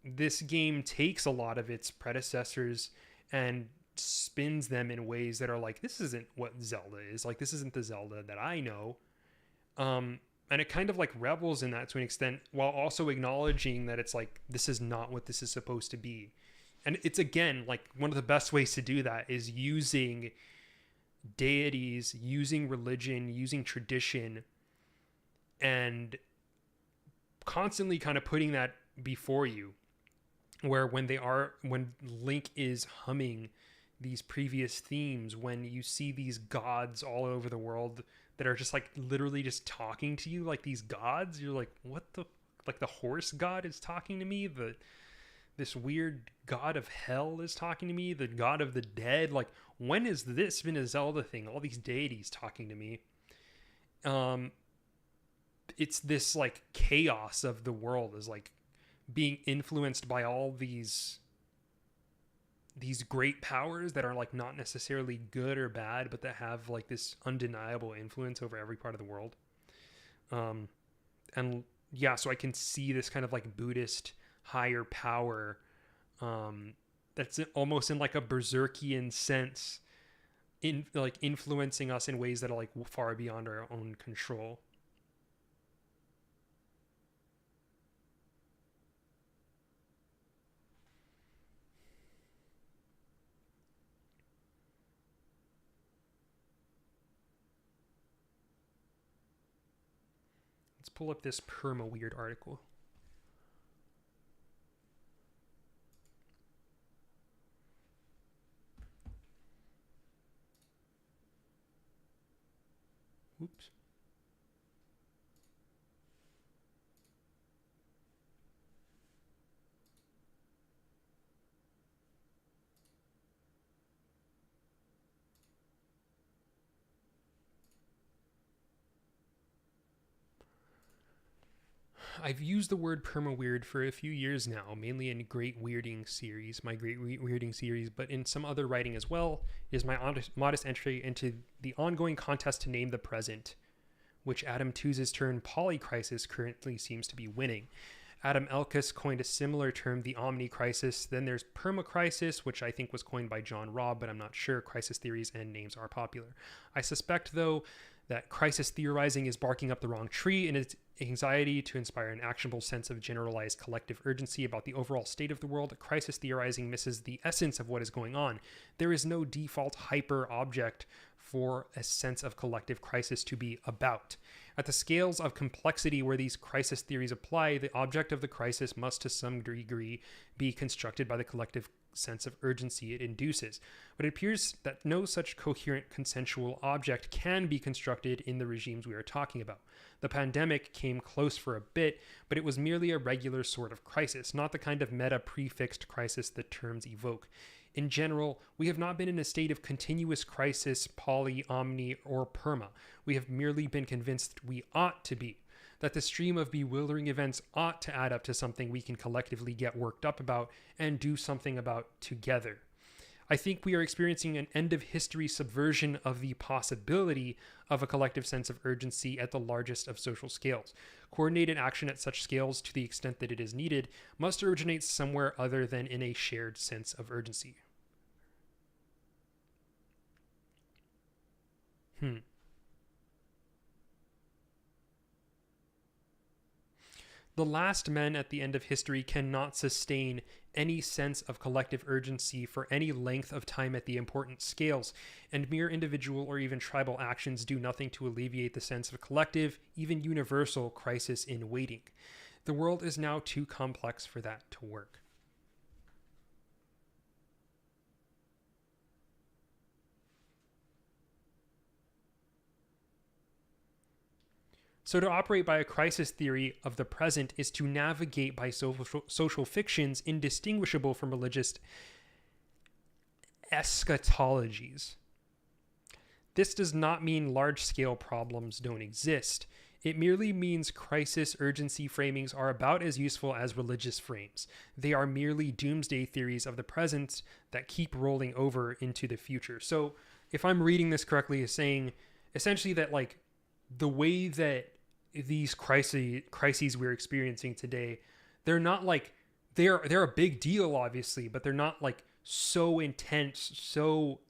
This game takes a lot of its predecessors and spins them in ways that are like, this isn't what Zelda is. Like, this isn't the Zelda that I know. And it kind of like revels in that to an extent, while also acknowledging that it's like, this is not what this is supposed to be. And it's, again, like one of the best ways to do that is using deities, using religion, using tradition, and constantly kind of putting that before you, where when Link is humming these previous themes, when you see these gods all over the world that are just like literally just talking to you like these gods, you're like, what the, like the horse god is talking to me, this weird god of hell is talking to me, the god of the dead. Like, when has this been a Zelda thing? All these deities talking to me. It's this like chaos of the world is like being influenced by all these great powers that are like not necessarily good or bad, but that have like this undeniable influence over every part of the world. And yeah, so I can see this kind of like Buddhist higher power that's almost in like a berserkian sense, in like influencing us in ways that are like far beyond our own control. Let's pull up this perma weird article. Oops. I've used the word perma-weird for a few years now, mainly in Great Weirding series, my Great Weirding series, but in some other writing as well, is my modest entry into the ongoing contest to name the present, which Adam Tooze's turn Polycrisis currently seems to be winning. Adam Elkus coined a similar term, the omni-crisis. Then there's permacrisis, which I think was coined by John Robb, but I'm not sure. Crisis theories and names are popular. I suspect, though, that crisis theorizing is barking up the wrong tree in its anxiety to inspire an actionable sense of generalized collective urgency about the overall state of the world. Crisis theorizing misses the essence of what is going on. There is no default hyper object for a sense of collective crisis to be about. At the scales of complexity where these crisis theories apply, the object of the crisis must to some degree be constructed by the collective sense of urgency it induces. But it appears that no such coherent consensual object can be constructed in the regimes we are talking about. The pandemic came close for a bit, but it was merely a regular sort of crisis, not the kind of meta-prefixed crisis that terms evoke. In general, we have not been in a state of continuous crisis, poly, omni, or perma. We have merely been convinced we ought to be, that the stream of bewildering events ought to add up to something we can collectively get worked up about and do something about together. I think we are experiencing an end-of-history subversion of the possibility of a collective sense of urgency at the largest of social scales. Coordinated action at such scales, to the extent that it is needed, must originate somewhere other than in a shared sense of urgency. The last men at the end of history cannot sustain any sense of collective urgency for any length of time at the important scales, and mere individual or even tribal actions do nothing to alleviate the sense of collective, even universal, crisis in waiting. The world is now too complex for that to work. So to operate by a crisis theory of the present is to navigate by social fictions indistinguishable from religious eschatologies. This does not mean large-scale problems don't exist. It merely means crisis urgency framings are about as useful as religious frames. They are merely doomsday theories of the present that keep rolling over into the future. So if I'm reading this correctly, is saying essentially that like the way that these crises we're experiencing today, they're not like they're a big deal, obviously, but they're not like so intense, so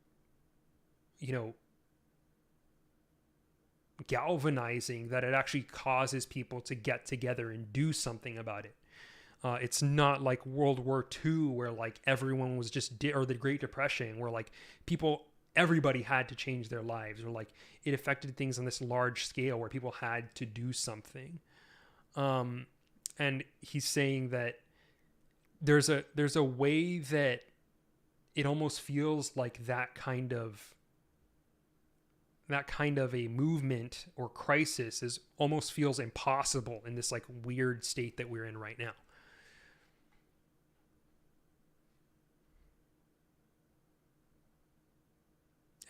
galvanizing that it actually causes people to get together and do something about it. It's not like World War II where like everyone was just or the Great Depression where like everybody had to change their lives, or like it affected things on this large scale where people had to do something. And he's saying that there's a way that it almost feels like that kind of a movement or crisis almost feels impossible in this like weird state that we're in right now.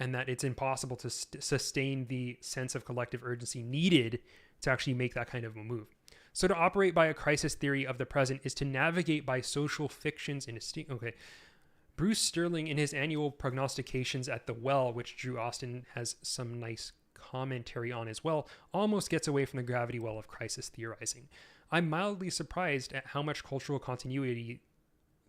And that it's impossible to sustain the sense of collective urgency needed to actually make that kind of a move. So to operate by a crisis theory of the present is to navigate by social fictions in a okay. Bruce Sterling, in his annual prognostications at the Well, which Drew Austin has some nice commentary on as well, almost gets away from the gravity well of crisis theorizing. I'm mildly surprised at how much cultural continuity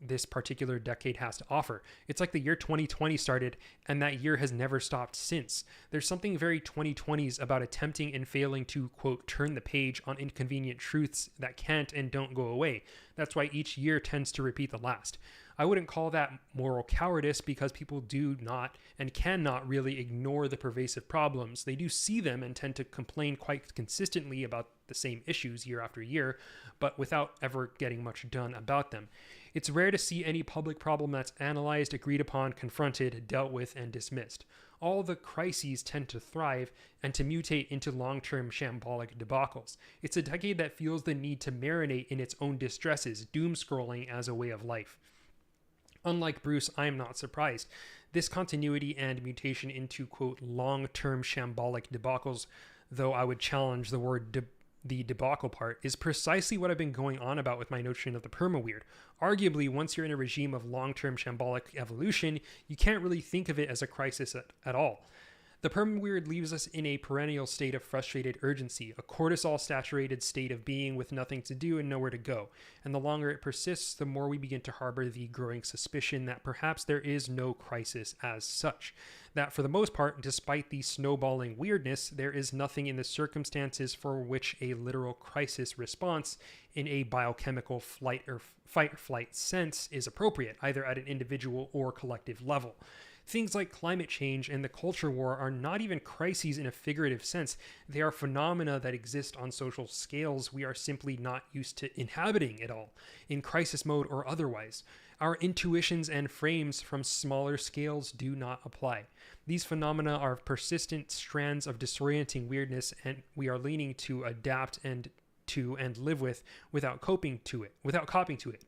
this particular decade has to offer. It's like the year 2020 started and that year has never stopped since. There's something very 2020s about attempting and failing to, quote, turn the page on inconvenient truths that can't and don't go away. That's why each year tends to repeat the last. I wouldn't call that moral cowardice because people do not and cannot really ignore the pervasive problems. They do see them and tend to complain quite consistently about the same issues year after year, but without ever getting much done about them. It's rare to see any public problem that's analyzed, agreed upon, confronted, dealt with, and dismissed. All the crises tend to thrive and to mutate into long-term shambolic debacles. It's a decade that feels the need to marinate in its own distresses, doom-scrolling as a way of life. Unlike Bruce, I am not surprised. This continuity and mutation into, quote, long-term shambolic debacles, though I would challenge the word the debacle part, is precisely what I've been going on about with my notion of the perma-weird. Arguably, once you're in a regime of long-term shambolic evolution, you can't really think of it as a crisis at all. The perma weird leaves us in a perennial state of frustrated urgency, a cortisol-saturated state of being with nothing to do and nowhere to go. And the longer it persists, the more we begin to harbor the growing suspicion that perhaps there is no crisis as such. That for the most part, despite the snowballing weirdness, there is nothing in the circumstances for which a literal crisis response in a biochemical fight or flight sense is appropriate, either at an individual or collective level. Things like climate change and the culture war are not even crises in a figurative sense. They are phenomena that exist on social scales we are simply not used to inhabiting at all, in crisis mode or otherwise. Our intuitions and frames from smaller scales do not apply. These phenomena are persistent strands of disorienting weirdness, and we are leaning to adapt and live with without coping to it.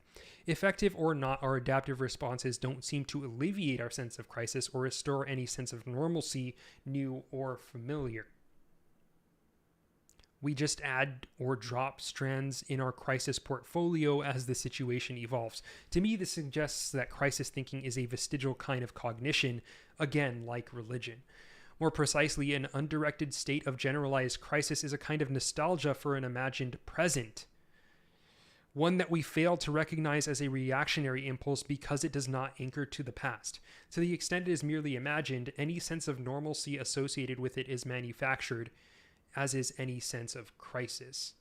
Effective or not, our adaptive responses don't seem to alleviate our sense of crisis or restore any sense of normalcy, new or familiar. We just add or drop strands in our crisis portfolio as the situation evolves. To me, this suggests that crisis thinking is a vestigial kind of cognition, again, like religion. More precisely, an undirected state of generalized crisis is a kind of nostalgia for an imagined present. One that we fail to recognize as a reactionary impulse because it does not anchor to the past. To the extent it is merely imagined, any sense of normalcy associated with it is manufactured, as is any sense of crisis.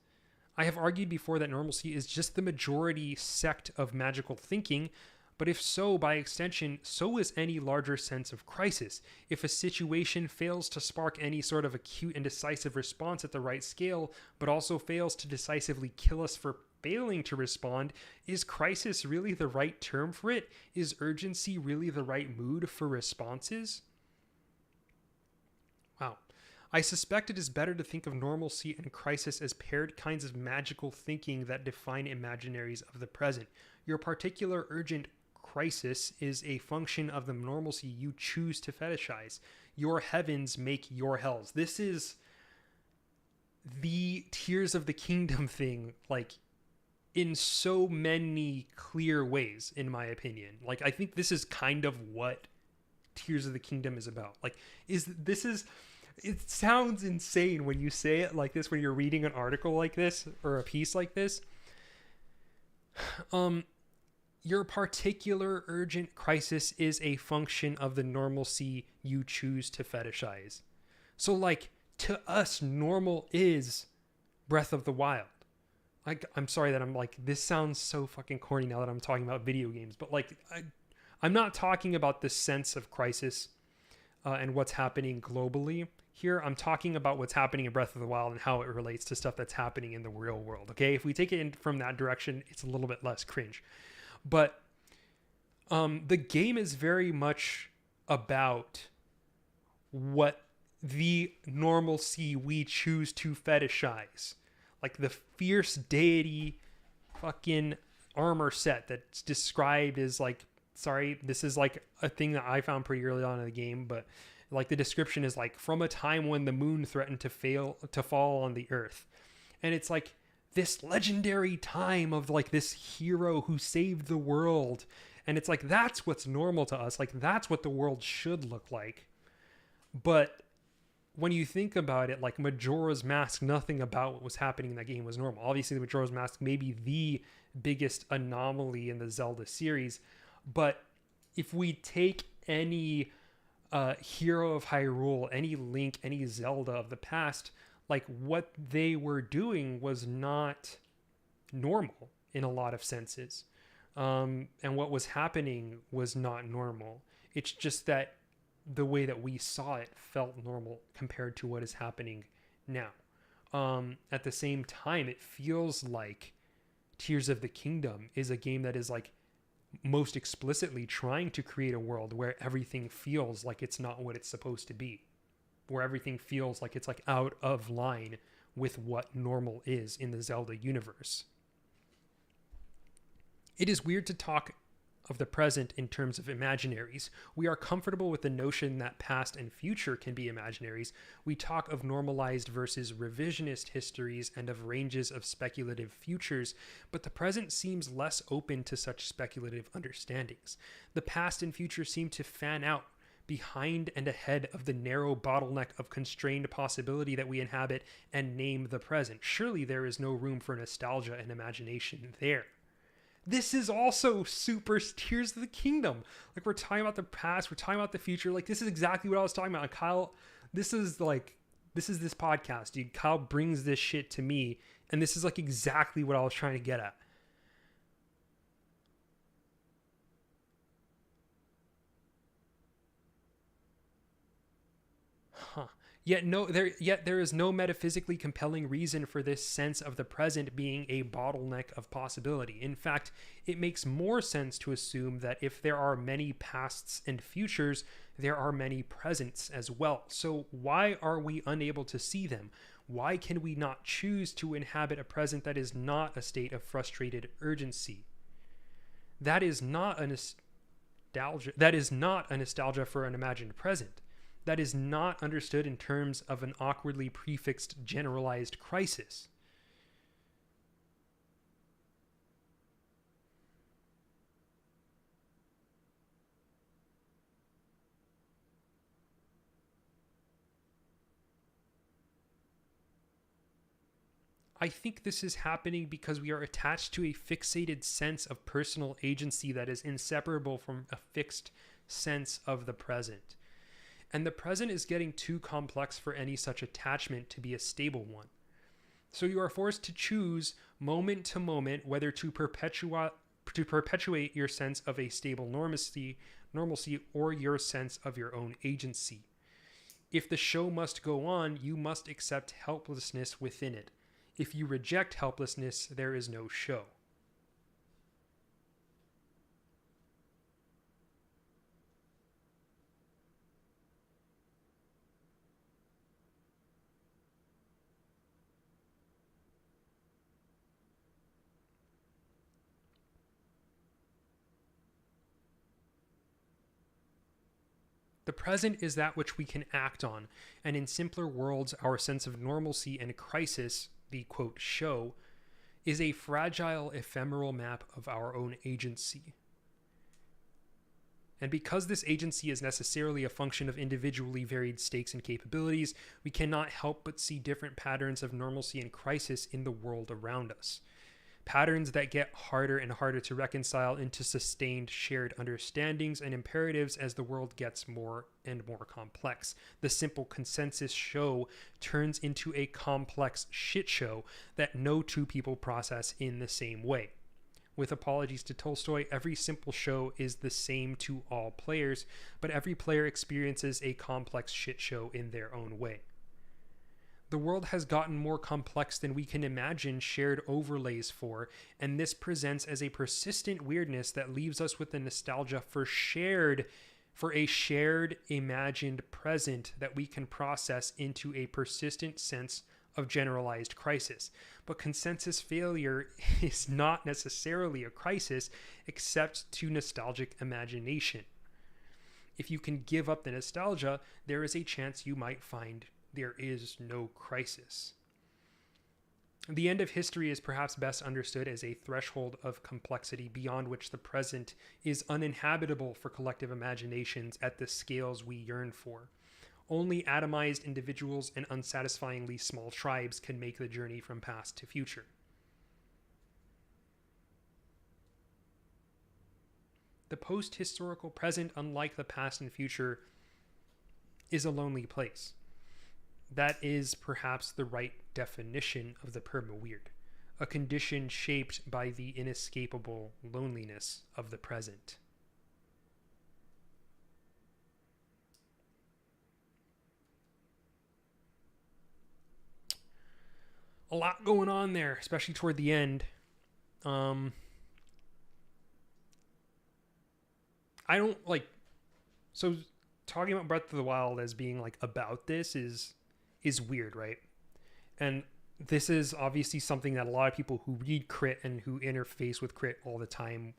I have argued before that normalcy is just the majority sect of magical thinking, but if so, by extension, so is any larger sense of crisis. If a situation fails to spark any sort of acute and decisive response at the right scale, but also fails to decisively kill us for failing to respond, is crisis really the right term for it? Is urgency really the right mood for responses? Wow. I suspect it is better to think of normalcy and crisis as paired kinds of magical thinking that define imaginaries of the present. Your particular urgent crisis is a function of the normalcy you choose to fetishize. Your heavens make your hells. This is the Tears of the Kingdom thing, like, in so many clear ways, in my opinion. Like, I think this is kind of what Tears of the Kingdom is about. Like, it sounds insane when you say it like this, when you're reading an article like this or a piece like this. Your particular urgent crisis is a function of the normalcy you choose to fetishize. So, like, to us, normal is Breath of the Wild. I'm sorry that I'm like, this sounds so fucking corny now that I'm talking about video games, but like, I'm not talking about the sense of crisis and what's happening globally here. I'm talking about what's happening in Breath of the Wild and how it relates to stuff that's happening in the real world. Okay, if we take it in from that direction, it's a little bit less cringe. But the game is very much about what the normalcy we choose to fetishize. Like the fierce deity fucking armor set that's described as like, sorry, this is like a thing that I found pretty early on in the game, but like the description is like, from a time when the moon threatened to fall on the earth. And it's like this legendary time of like this hero who saved the world. And it's like, that's what's normal to us. Like, that's what the world should look like. But when you think about it, like Majora's Mask, nothing about what was happening in that game was normal. Obviously, the Majora's Mask may be the biggest anomaly in the Zelda series, but if we take any hero of Hyrule, any Link, any Zelda of the past, like what they were doing was not normal in a lot of senses. And what was happening was not normal. It's just that the way that we saw it felt normal compared to what is happening now. At the same time, it feels like Tears of the Kingdom is a game that is like most explicitly trying to create a world where everything feels like it's not what it's supposed to be, where everything feels like it's like out of line with what normal is in the Zelda universe. It is weird to talk of the present in terms of imaginaries. We are comfortable with the notion that past and future can be imaginaries. We talk of normalized versus revisionist histories and of ranges of speculative futures, but the present seems less open to such speculative understandings. The past and future seem to fan out behind and ahead of the narrow bottleneck of constrained possibility that we inhabit and name the present. Surely there is no room for nostalgia and imagination there. This is also super Tears of the Kingdom. Like, we're talking about the past, we're talking about the future. Like, this is exactly what I was talking about. And Kyle, this is this podcast, dude. Kyle brings this shit to me, and this is like exactly what I was trying to get at. Yet there is no metaphysically compelling reason for this sense of the present being a bottleneck of possibility. In fact, it makes more sense to assume that if there are many pasts and futures, there are many presents as well. So why are we unable to see them? Why can we not choose to inhabit a present that is not a state of frustrated urgency? That is not a nostalgia for an imagined present. That is not understood in terms of an awkwardly prefixed generalized crisis. I think this is happening because we are attached to a fixated sense of personal agency that is inseparable from a fixed sense of the present. And the present is getting too complex for any such attachment to be a stable one. So you are forced to choose moment to moment whether to perpetuate your sense of a stable normalcy or your sense of your own agency. If the show must go on, you must accept helplessness within it. If you reject helplessness, there is no show. The present is that which we can act on, and in simpler worlds, our sense of normalcy and crisis, the quote show, is a fragile, ephemeral map of our own agency. And because this agency is necessarily a function of individually varied stakes and capabilities, we cannot help but see different patterns of normalcy and crisis in the world around us. Patterns that get harder and harder to reconcile into sustained shared understandings and imperatives as the world gets more and more complex. The simple consensus show turns into a complex shit show that no two people process in the same way. With apologies to Tolstoy, every simple show is the same to all players, but every player experiences a complex shit show in their own way. The world has gotten more complex than we can imagine shared overlays for, and this presents as a persistent weirdness that leaves us with the nostalgia for a shared imagined present that we can process into a persistent sense of generalized crisis. But consensus failure is not necessarily a crisis except to nostalgic imagination. If you can give up the nostalgia, there is a chance you might find there is no crisis. The end of history is perhaps best understood as a threshold of complexity beyond which the present is uninhabitable for collective imaginations at the scales we yearn for. Only atomized individuals and unsatisfyingly small tribes can make the journey from past to future. The post-historical present, unlike the past and future, is a lonely place. That is perhaps the right definition of the perma-weird, a condition shaped by the inescapable loneliness of the present. A lot going on there, especially toward the end. I don't like, so talking about Breath of the Wild as being like about this is weird, right? And this is obviously something that a lot of people who read Crit and who interface with Crit all the time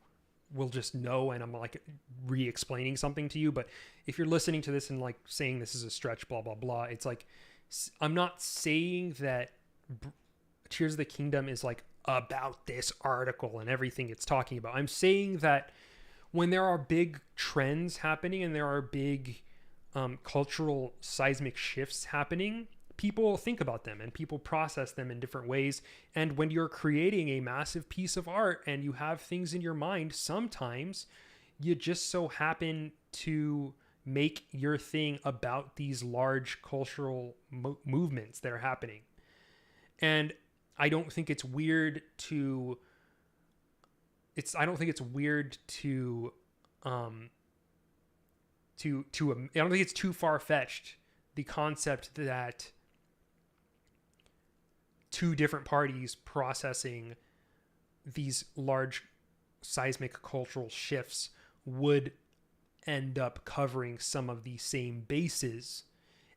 will just know, and I'm like re-explaining something to you. But if you're listening to this and like saying this is a stretch, blah blah blah, it's like, I'm not saying that Tears of the Kingdom is like about this article and everything it's talking about. I'm saying that when there are big trends happening and there are big cultural seismic shifts happening, people think about them and people process them in different ways. And when you're creating a massive piece of art and you have things in your mind, sometimes you just so happen to make your thing about these large cultural movements that are happening. And I don't think it's weird to I don't think it's too far-fetched, the concept that two different parties processing these large seismic cultural shifts would end up covering some of the same bases,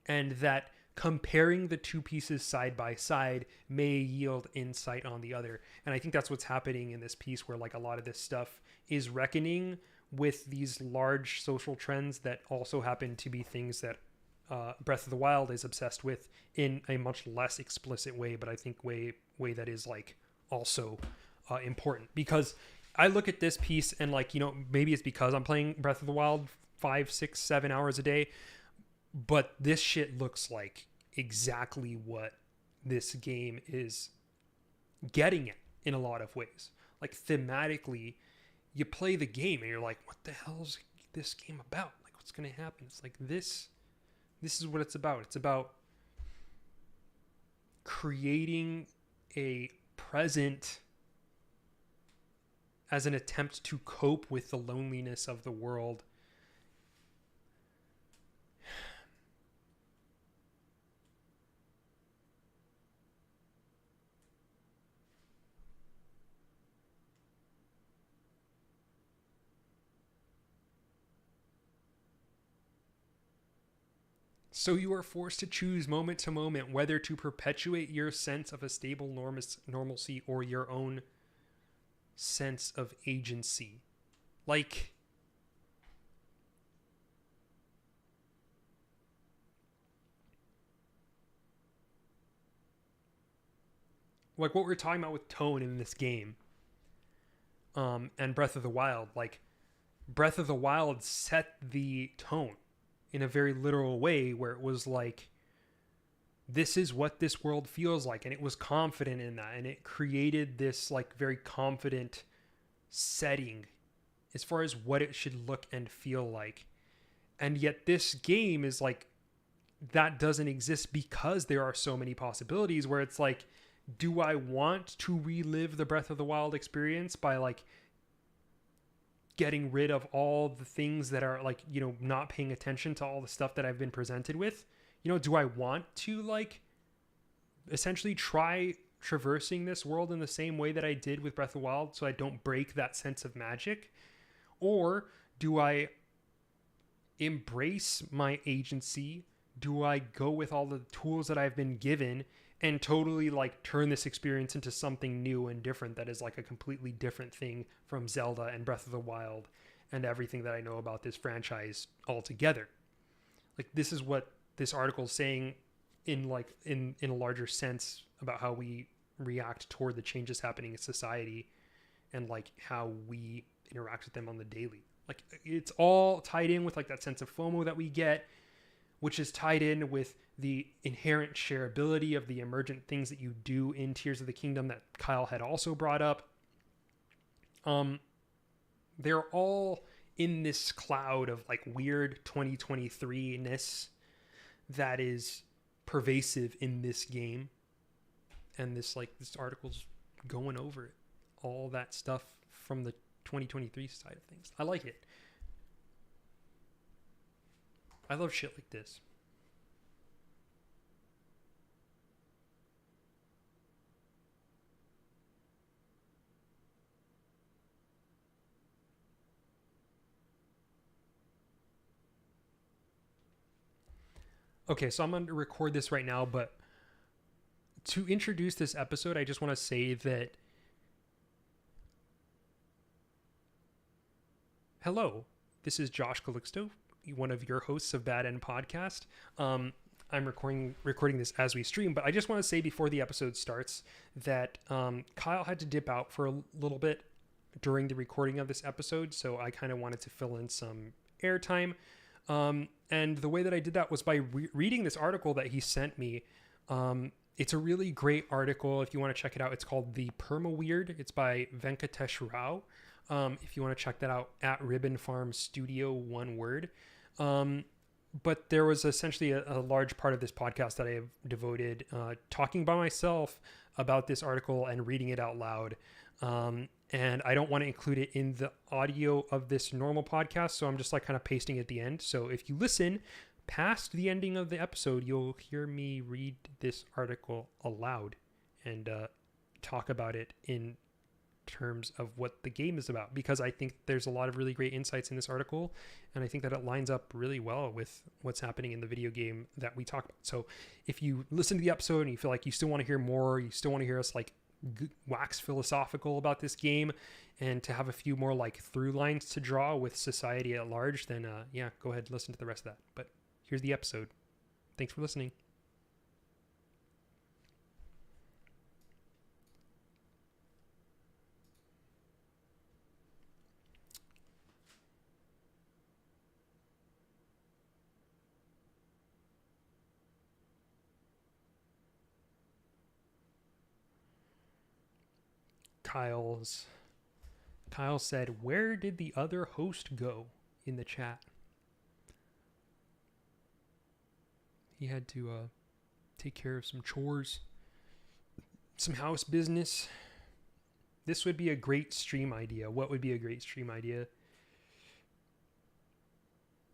and that comparing the two pieces side by side may yield insight on the other. And I think that's what's happening in this piece, where like a lot of this stuff is reckoning with these large social trends that also happen to be things that Breath of the Wild is obsessed with in a much less explicit way, but I think way that is like also important. Because I look at this piece and like, you know, maybe it's because I'm playing Breath of the Wild 5, 6, 7 hours a day, but this shit looks like exactly what this game is getting at in a lot of ways. Like thematically, you play the game and you're like, what the hell is this game about? Like, what's going to happen? It's like this is what it's about. It's about creating a present as an attempt to cope with the loneliness of the world. So you are forced to choose moment to moment whether to perpetuate your sense of a stable normalcy or your own sense of agency. Like what we're talking about with tone in this game, and Breath of the Wild. Like Breath of the Wild set the tone in a very literal way, where it was like, this is what this world feels like, and it was confident in that, and it created this like very confident setting as far as what it should look and feel like. And yet this game is like, that doesn't exist because there are so many possibilities, where it's like, do I want to relive the Breath of the Wild experience by like getting rid of all the things that are like, you know, not paying attention to all the stuff that I've been presented with? You know, do I want to like essentially try traversing this world in the same way that I did with Breath of the Wild so I don't break that sense of magic? Or do I embrace my agency? Do I go with all the tools that I've been given and totally like turn this experience into something new and different that is like a completely different thing from Zelda and Breath of the Wild and everything that I know about this franchise altogether? Like, this is what this article is saying in like in a larger sense about how we react toward the changes happening in society and like how we interact with them on the daily. Like, it's all tied in with like that sense of FOMO that we get, which is tied in with the inherent shareability of the emergent things that you do in Tears of the Kingdom that Kyle had also brought up. They're all in this cloud of like weird 2023-ness that is pervasive in this game. And this article's going over it. All that stuff from the 2023 side of things. I like it. I love shit like this. Okay, so I'm going to record this right now, but to introduce this episode, I just want to say that hello, this is Josh Calixto, one of your hosts of Bad End Podcast. I'm recording this as we stream, but I just want to say before the episode starts that Kyle had to dip out for a little bit during the recording of this episode, so I kind of wanted to fill in some airtime. And the way that I did that was by reading this article that he sent me. It's a really great article. If you want to check it out, it's called The Perma-Weird. It's by Venkatesh Rao. If you want to check that out, at Ribbon Farm Studio, one word. But there was essentially a large part of this podcast that I have devoted talking by myself about this article and reading it out loud. And I don't want to include it in the audio of this normal podcast, so I'm just like kind of pasting it at the end. So if you listen past the ending of the episode, you'll hear me read this article aloud and talk about it in terms of what the game is about, because I think there's a lot of really great insights in this article, and I think that it lines up really well with what's happening in the video game that we talk about. So if you listen to the episode and you feel like you still want to hear more, you still want to hear us like wax philosophical about this game and to have a few more like through lines to draw with society at large, then yeah, go ahead and listen to the rest of that. But here's the episode. Thanks for listening. Kyle said, "Where did the other host go?" in the chat. He had to take care of some chores, some house business. This would be a great stream idea. What would be a great stream idea?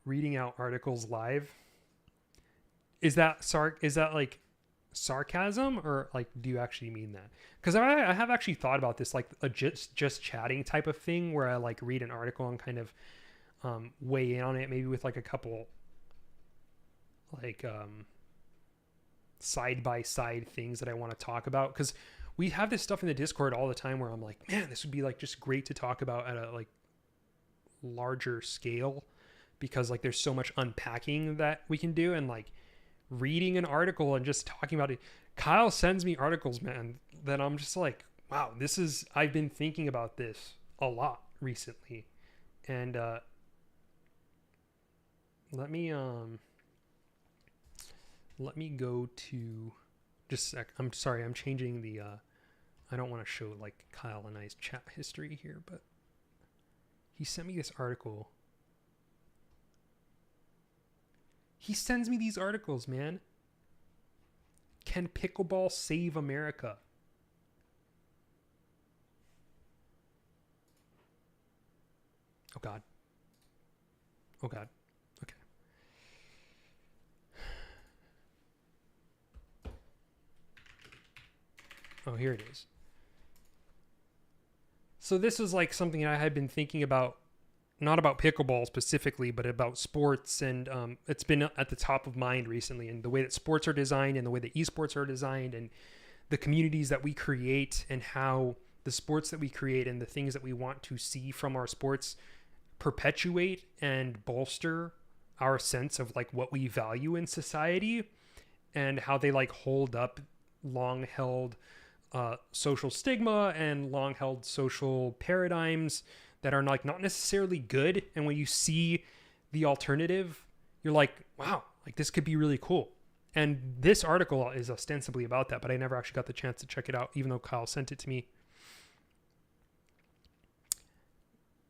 Reading out articles live. Is that like sarcasm, or like do you actually mean that? Because I have actually thought about this, like a just chatting type of thing where I like read an article and kind of weigh in on it, maybe with like a couple like side by side things that I want to talk about, because we have this stuff in the Discord all the time where I'm like, man, this would be like just great to talk about at a like larger scale, because like there's so much unpacking that we can do, and like reading an article and just talking about it. Kyle sends me articles, man, that I'm just like, wow, I've been thinking about this a lot recently. And let me go to just a sec. I'm sorry, I'm changing the I don't want to show like Kyle and I's chat history here, but he sent me this article. He sends me these articles, man. Can pickleball save America? Oh God. Oh God. Okay. Oh, here it is. So this was like something I had been thinking about, not about pickleball specifically, but about sports. And it's been at the top of mind recently, and the way that sports are designed and the way that esports are designed and the communities that we create and how the sports that we create and the things that we want to see from our sports perpetuate and bolster our sense of like what we value in society, and how they like hold up long held social stigma and long held social paradigms that are like not necessarily good. And when you see the alternative, you're like, wow, like this could be really cool. And this article is ostensibly about that, but I never actually got the chance to check it out, even though Kyle sent it to me.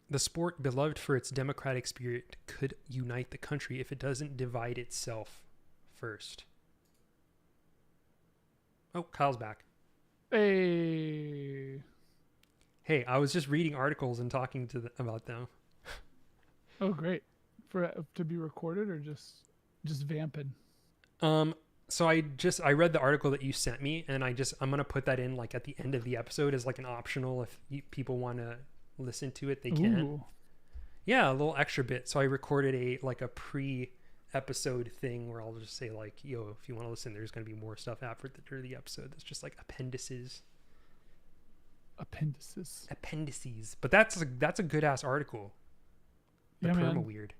The sport, beloved for its democratic spirit, could unite the country if it doesn't divide itself first. Oh, Kyle's back. Hey, I was just reading articles and talking about them. oh great, to be recorded or just vamping? So I read the article that you sent me, and I'm gonna put that in like at the end of the episode as like an optional. If people want to listen to it, they can. Ooh. Yeah, a little extra bit. So I recorded a pre-episode thing where I'll just say like, yo, if you want to listen, there's gonna be more stuff after the episode. That's just like appendices. But that's a good ass article. The Yeah, Perma man. Weird.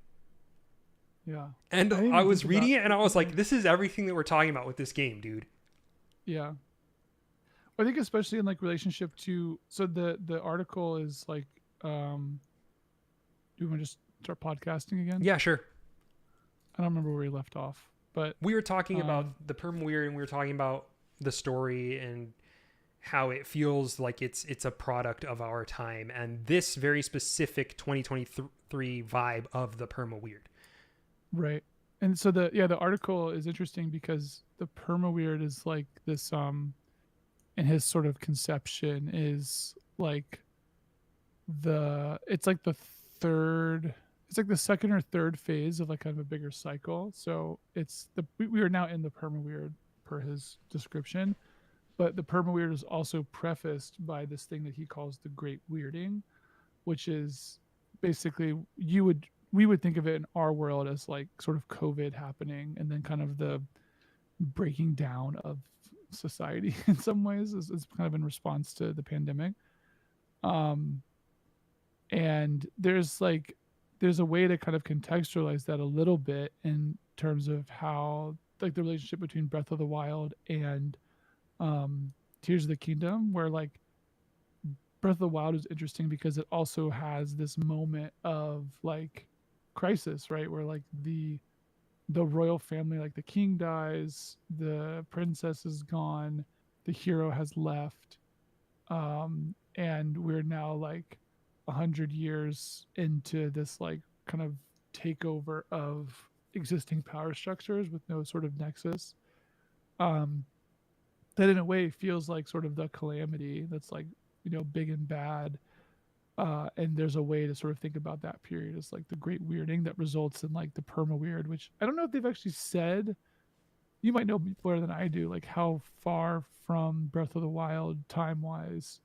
Yeah. And didn't I even was think reading about- it and I was like, this is everything that we're talking about with this game, dude. Yeah. I think especially in like relationship to, so the article is like, do you want to just start podcasting again? Yeah, sure. I don't remember where we left off, but We were talking about the Perma Weird, and we were talking about the story and how it feels like it's a product of our time, and this very specific 2023 vibe of the Perma Weird. right. And so the article is interesting because the perma weird is like this in his sort of conception is like it's like the third, it's like the second or third phase of like kind of a bigger cycle. So we are now in the perma weird per his description, but the perma weird is also prefaced by this thing that he calls the great weirding, which is basically we would think of it in our world as like sort of COVID happening, and then kind of the breaking down of society in some ways is kind of in response to the pandemic. And there's a way to kind of contextualize that a little bit in terms of how like the relationship between Breath of the Wild and Tears of the Kingdom, where like Breath of the Wild is interesting because it also has this moment of like crisis, right? Where like the royal family, like the king dies, the princess is gone, the hero has left, and we're now like 100 years into this like kind of takeover of existing power structures with no sort of nexus. That in a way feels like sort of the calamity that's like, you know, big and bad. And there's a way to sort of think about that period as like the great weirding that results in like the perma weird, which I don't know if they've actually said. You might know more than I do, like how far from Breath of the Wild time wise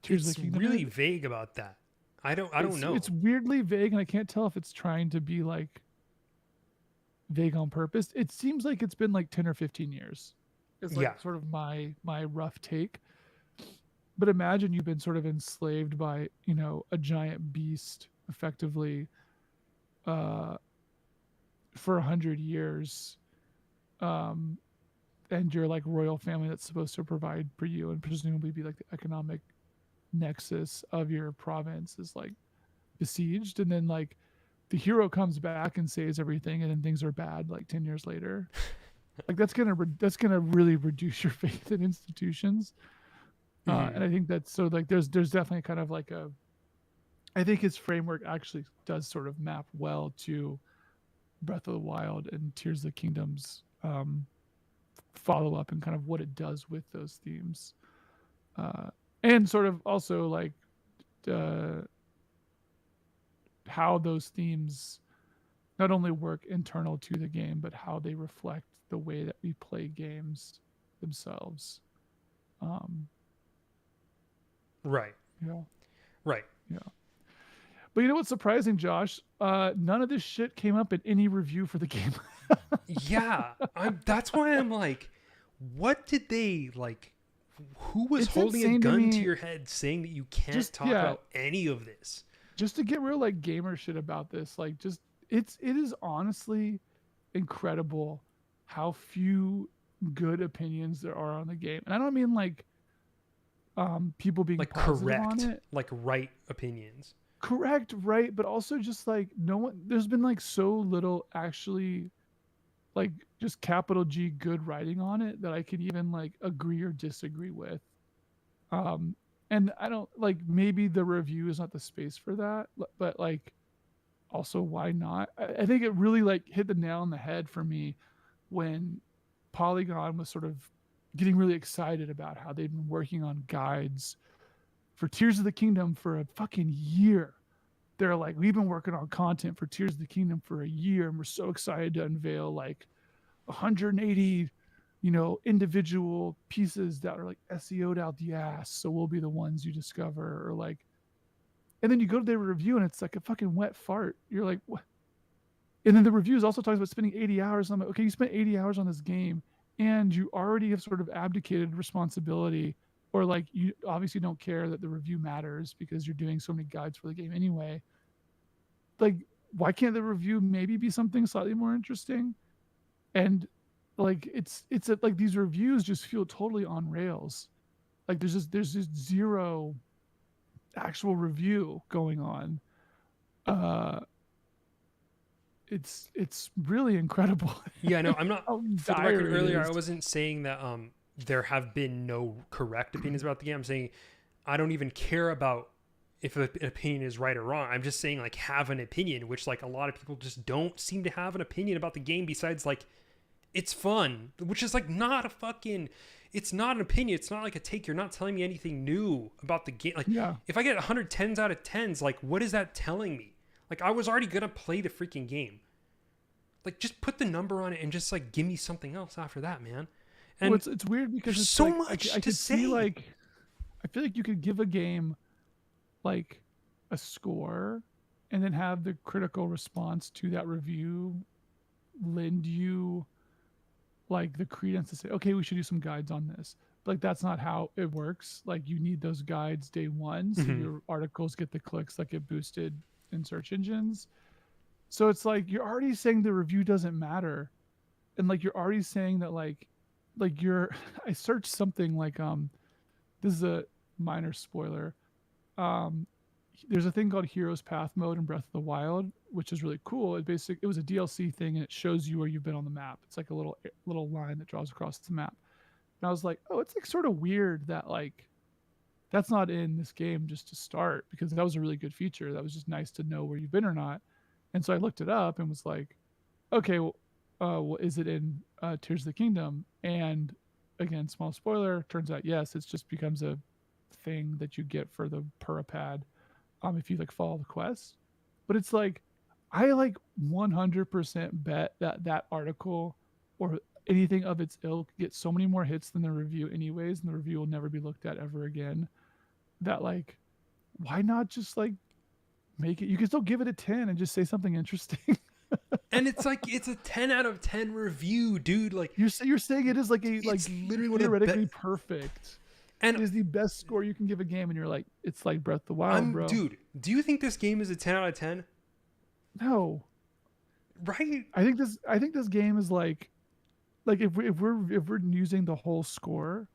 Tears of the Kingdom Really is. vague about that. I don't know. It's weirdly vague, and I can't tell if it's trying to be like vague on purpose. It seems like it's been like 10 or 15 years. It's like sort of my rough take. But imagine you've been sort of enslaved by, you know, a giant beast effectively for 100 years. And your like royal family that's supposed to provide for you and presumably be like the economic nexus of your province is like besieged. And then like the hero comes back and saves everything, and then things are bad like 10 years later. Like that's gonna really reduce your faith in institutions. And I think that's so like there's definitely kind of like I think his framework actually does sort of map well to Breath of the Wild and Tears of the Kingdom's follow up and kind of what it does with those themes, and sort of also like how those themes not only work internal to the game, but how they reflect the way that we play games themselves. Right. Yeah. Right. Yeah. But you know what's surprising, Josh? None of this shit came up in any review for the game. Yeah. That's why I'm like, what did they like? Who was It's holding a insane to gun me. to your head saying that you can't talk about any of this? Just to get real like gamer shit about this, like just it is honestly incredible how few good opinions there are on the game. And I don't mean like people being Like positive correct, on it. like right opinions. Correct, right, but also just like no one, there's been like so little actually like just capital G good writing on it that I can even like agree or disagree with. And I don't like, maybe the review is not the space for that, but like also why not? I think it really like hit the nail on the head for me when Polygon was sort of getting really excited about how they'd been working on guides for Tears of the Kingdom for a fucking year. They're like, we've been working on content for Tears of the Kingdom for a year, and we're so excited to unveil like 180, you know, individual pieces that are like SEO'd out the ass. So we'll be the ones you discover, or like, and then you go to their review and it's like a fucking wet fart. You're like, what? And then the reviews also talks about spending 80 hours. I'm like, okay, you spent 80 hours on this game and you already have sort of abdicated responsibility, or like you obviously don't care that the review matters because you're doing so many guides for the game anyway. Like, why can't the review maybe be something slightly more interesting? And like it's like these reviews just feel totally on rails. Like there's just zero actual review going on. it's really incredible. Yeah, no, I'm not. How For the dire record, it earlier I is. wasn't saying that there have been no correct opinions about the game. I'm saying I don't even care about if an opinion is right or wrong. I'm just saying like have an opinion, which like a lot of people just don't seem to have an opinion about the game besides like it's fun, which is like not a fucking. It's not an opinion. It's not like a take. You're not telling me anything new about the game. Like Yeah. if I get 110s out of 10s, like what is that telling me? Like I was already gonna play the freaking game. Like just put the number on it and just like give me something else after that, man. And Well, it's weird because there's it's so like much I to could see say. like I feel like you could give a game like a score and then have the critical response to that review lend you like the credence to say, okay, we should do some guides on this. But like that's not how it works. Like you need those guides day one, so Mhm. your articles get the clicks that get boosted in search engines. So it's like you're already saying the review doesn't matter, and like you're already saying that like you're. I searched something like this is a minor spoiler. Um, there's a thing called Heroes Path mode in Breath of the Wild, which is really cool. It was a DLC thing, and it shows you where you've been on the map. It's like a little line that draws across the map. And I was like, oh, it's like sort of weird that like that's not in this game just to start, because that was a really good feature. That was just nice to know where you've been or not. And so I looked it up and was like, okay, well, is it in Tears of the Kingdom? And again, small spoiler, turns out yes, it just becomes a thing that you get for the Purapad if you like follow the quest. But it's like I like 100% bet that that article or anything of its ilk gets so many more hits than the review anyways, and the review will never be looked at ever again. That like why not just like make it, you can still give it a 10 and just say something interesting. And it's like it's a 10 out of 10 review, dude. Like You're saying it is like a like it's literally one of the theoretically best. perfect. And It is the best score you can give a game, and you're like, it's like Breath of the Wild, bro. dude, do you think this game is a 10 out of 10? No, Right? I think this game is like if we're using the whole score,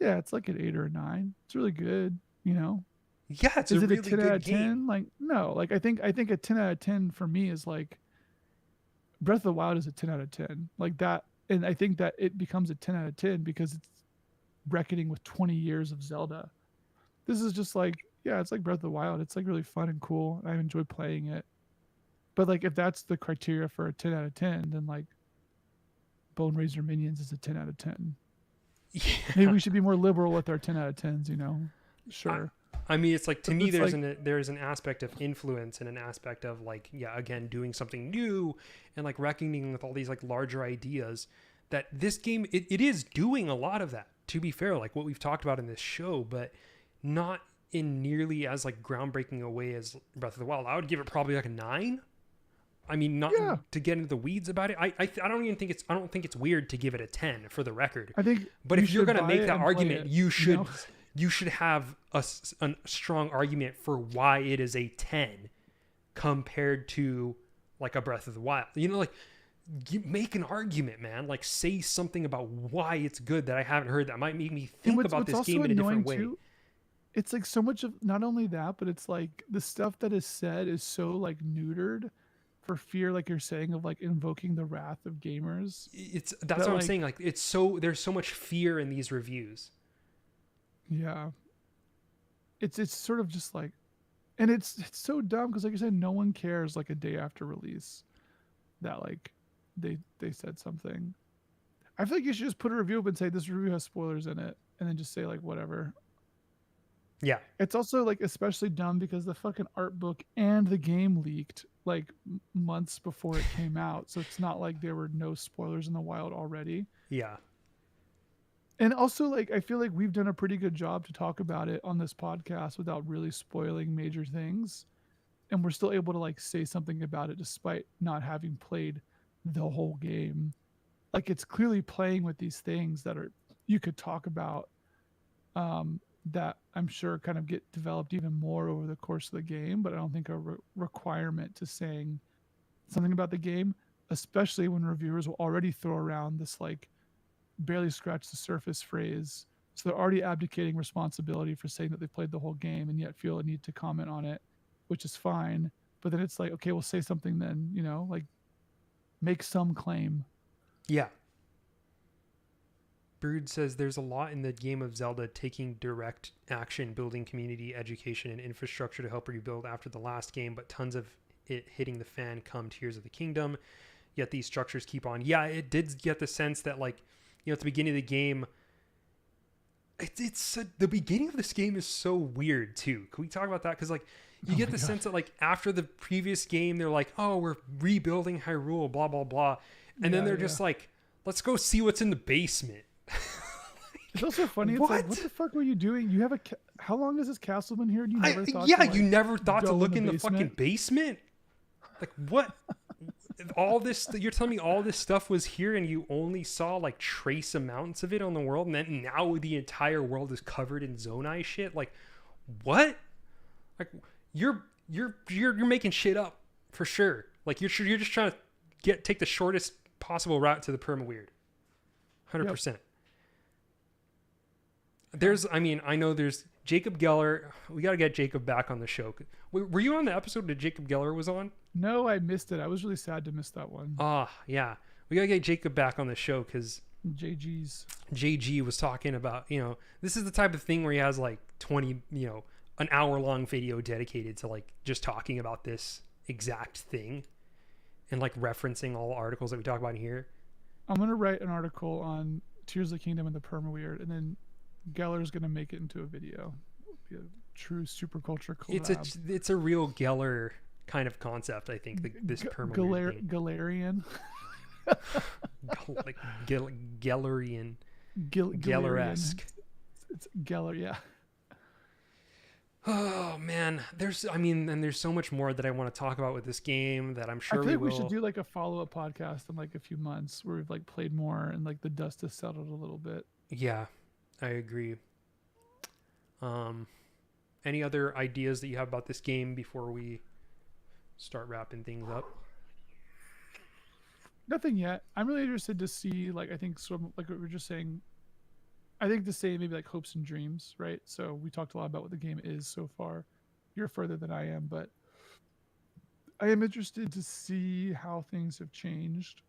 yeah, it's like an 8 or a 9. It's really good, you know. Yeah, it's Is a it a really 10 out good of 10? game. Like no, like I think a 10 out of 10 for me is like Breath of the Wild is a 10 out of 10. Like that, and I think that it becomes a 10 out of 10 because it's reckoning with 20 years of Zelda. This is just like, yeah, it's like Breath of the Wild. It's like really fun and cool. I enjoy playing it. But like if that's the criteria for a 10 out of 10, then like Bone Razor Minions is a 10 out of 10. Maybe Yeah. we should be more liberal with our 10 out of 10s, you know? Sure. I mean, it's like to But me, it's like, there's an aspect of influence and an aspect of like, yeah, again, doing something new and like reckoning with all these like larger ideas. That this game, it is doing a lot of that. To be fair, like what we've talked about in this show, but not in nearly as like groundbreaking a way as Breath of the Wild. I would give it probably like a 9. I mean, not yeah, to get into the weeds about it. I don't even think I don't think it's weird to give it a 10 for the record. I think But you if you're should gonna buy make it that and play argument, it, you you know? should have a strong argument for why it is a 10 compared to like a Breath of the Wild. You know, like you make an argument, man. Like say something about why it's good that I haven't heard that might make me And think about this game in a different way. too, it's like so much of not only that, but it's like the stuff that is said is so like neutered for fear, like you're saying, of like invoking the wrath of gamers. That's That what I'm like, saying. Like it's so there's so much fear in these reviews. yeah, it's sort of just like, and it's so dumb because like I said, no one cares like a day after release that like they said something. I feel like you should just put a review up and say this review has spoilers in it, and then just say like whatever. Yeah. It's also like especially dumb because the fucking art book and the game leaked like months before it came out, so it's not like there were no spoilers in the wild already. Yeah. And also, like, I feel like we've done a pretty good job to talk about it on this podcast without really spoiling major things. And we're still able to, like, say something about it despite not having played the whole game. Like, it's clearly playing with these things that are, you could talk about, that I'm sure kind of get developed even more over the course of the game, but I don't think a requirement to saying something about the game, especially when reviewers will already throw around this, like, barely scratch the surface phrase. So they're already abdicating responsibility for saying that they played the whole game and yet feel a need to comment on it, which is fine. But then it's like, okay, we'll say something then, you know, like make some claim. Yeah. Brood says there's a lot in the game of Zelda taking direct action, building community, education, and infrastructure to help rebuild after the last game, but tons of it hitting the fan come Tears of the Kingdom. Yet these structures keep on. Yeah, it did get the sense that, like, you know, at the beginning of the game, the beginning of this game is so weird too. Can we talk about that? Because, like, you get the sense that, like, after the previous game, they're like, oh, we're rebuilding Hyrule, blah, blah, blah. And then they're just like, let's go see what's in the basement. It's also funny. It's like, what the fuck were you doing? You have how long has this castle been here? And you never thought you never thought to look in the fucking basement? Like, what? All this, you're telling me all this stuff was here and you only saw like trace amounts of it on the world, and then now the entire world is covered in Zonai shit? Like, what? Like, you're making shit up for sure. Like, you're just trying to take the shortest possible route to the Permaweird. 100%. Yep. I know there's Jacob Geller. We got to get Jacob back on the show. Were you on the episode that Jacob Geller was on? No, I missed it. I was really sad to miss that one. Yeah. We got to get Jacob back on the show because JG was talking about, you know, this is the type of thing where he has like 20, you know, an hour-long video dedicated to like just talking about this exact thing and like referencing all the articles that we talk about here. I'm going to write an article on Tears of the Kingdom and the Permaweird, and then Geller's going to make it into a video. It'll be a true super culture collab. It's a real Geller kind of concept, I think, this Permaweird thing. Galarian. Like Gellerian. Gelleresque. It's Geller, yeah. Oh man, there's so much more that I want to talk about with this game that I'm sure we should do like a follow-up podcast in like a few months where we've like played more and like the dust has settled a little bit. Yeah, I agree. Any other ideas that you have about this game before we start wrapping things up? Nothing yet. I'm really interested to see, like, I think sort of like what we were just saying, I think to say maybe like hopes and dreams, right? So we talked a lot about what the game is so far. You're further than I am, but I am interested to see how things have changed.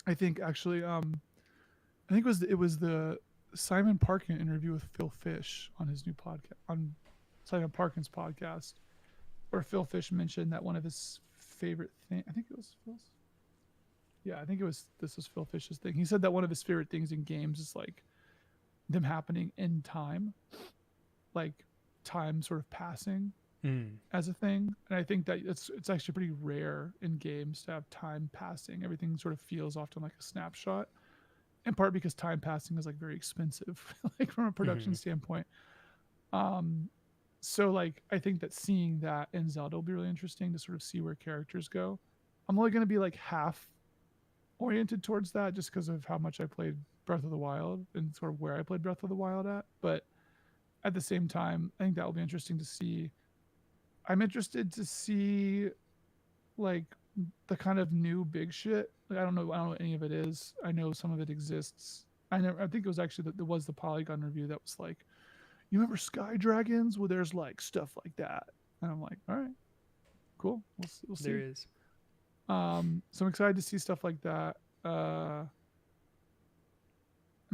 I think actually, I think it was the Simon Parkin interview with Phil Fish on his new podcast, on Simon Parkin's podcast, where Phil Fish mentioned that one of his favorite things, I think it was Phil's. Yeah, I think this was Phil Fish's thing. He said that one of his favorite things in games is like them happening in time, like time sort of passing as a thing. And I think that it's actually pretty rare in games to have time passing. Everything sort of feels often like a snapshot, in part because time passing is like very expensive, like from a production standpoint. So like, I think that seeing that in Zelda will be really interesting to sort of see where characters go. I'm only going to be like half oriented towards that just because of how much I played Breath of the Wild and sort of where I played Breath of the Wild at. But at the same time, I think that will be interesting to see. I'm interested to see like the kind of new big shit. Like, I don't know what any of it is. I know some of it exists. I think it was actually there was the Polygon review that was like, you remember Sky Dragons? Well, there's like stuff like that. And I'm like, all right, cool. We'll see. There is. So I'm excited to see stuff like that. I'm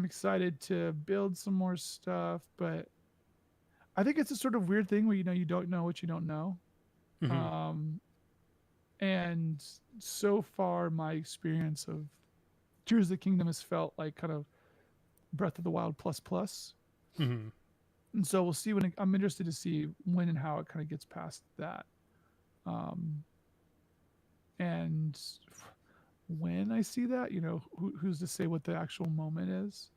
excited to build some more stuff, but I think it's a sort of weird thing where, you know, you don't know what you don't know. And so far my experience of Tears of the Kingdom has felt like kind of Breath of the Wild plus. And so we'll see I'm interested to see when and how it kind of gets past that. And when I see that, you know, who's to say what the actual moment is?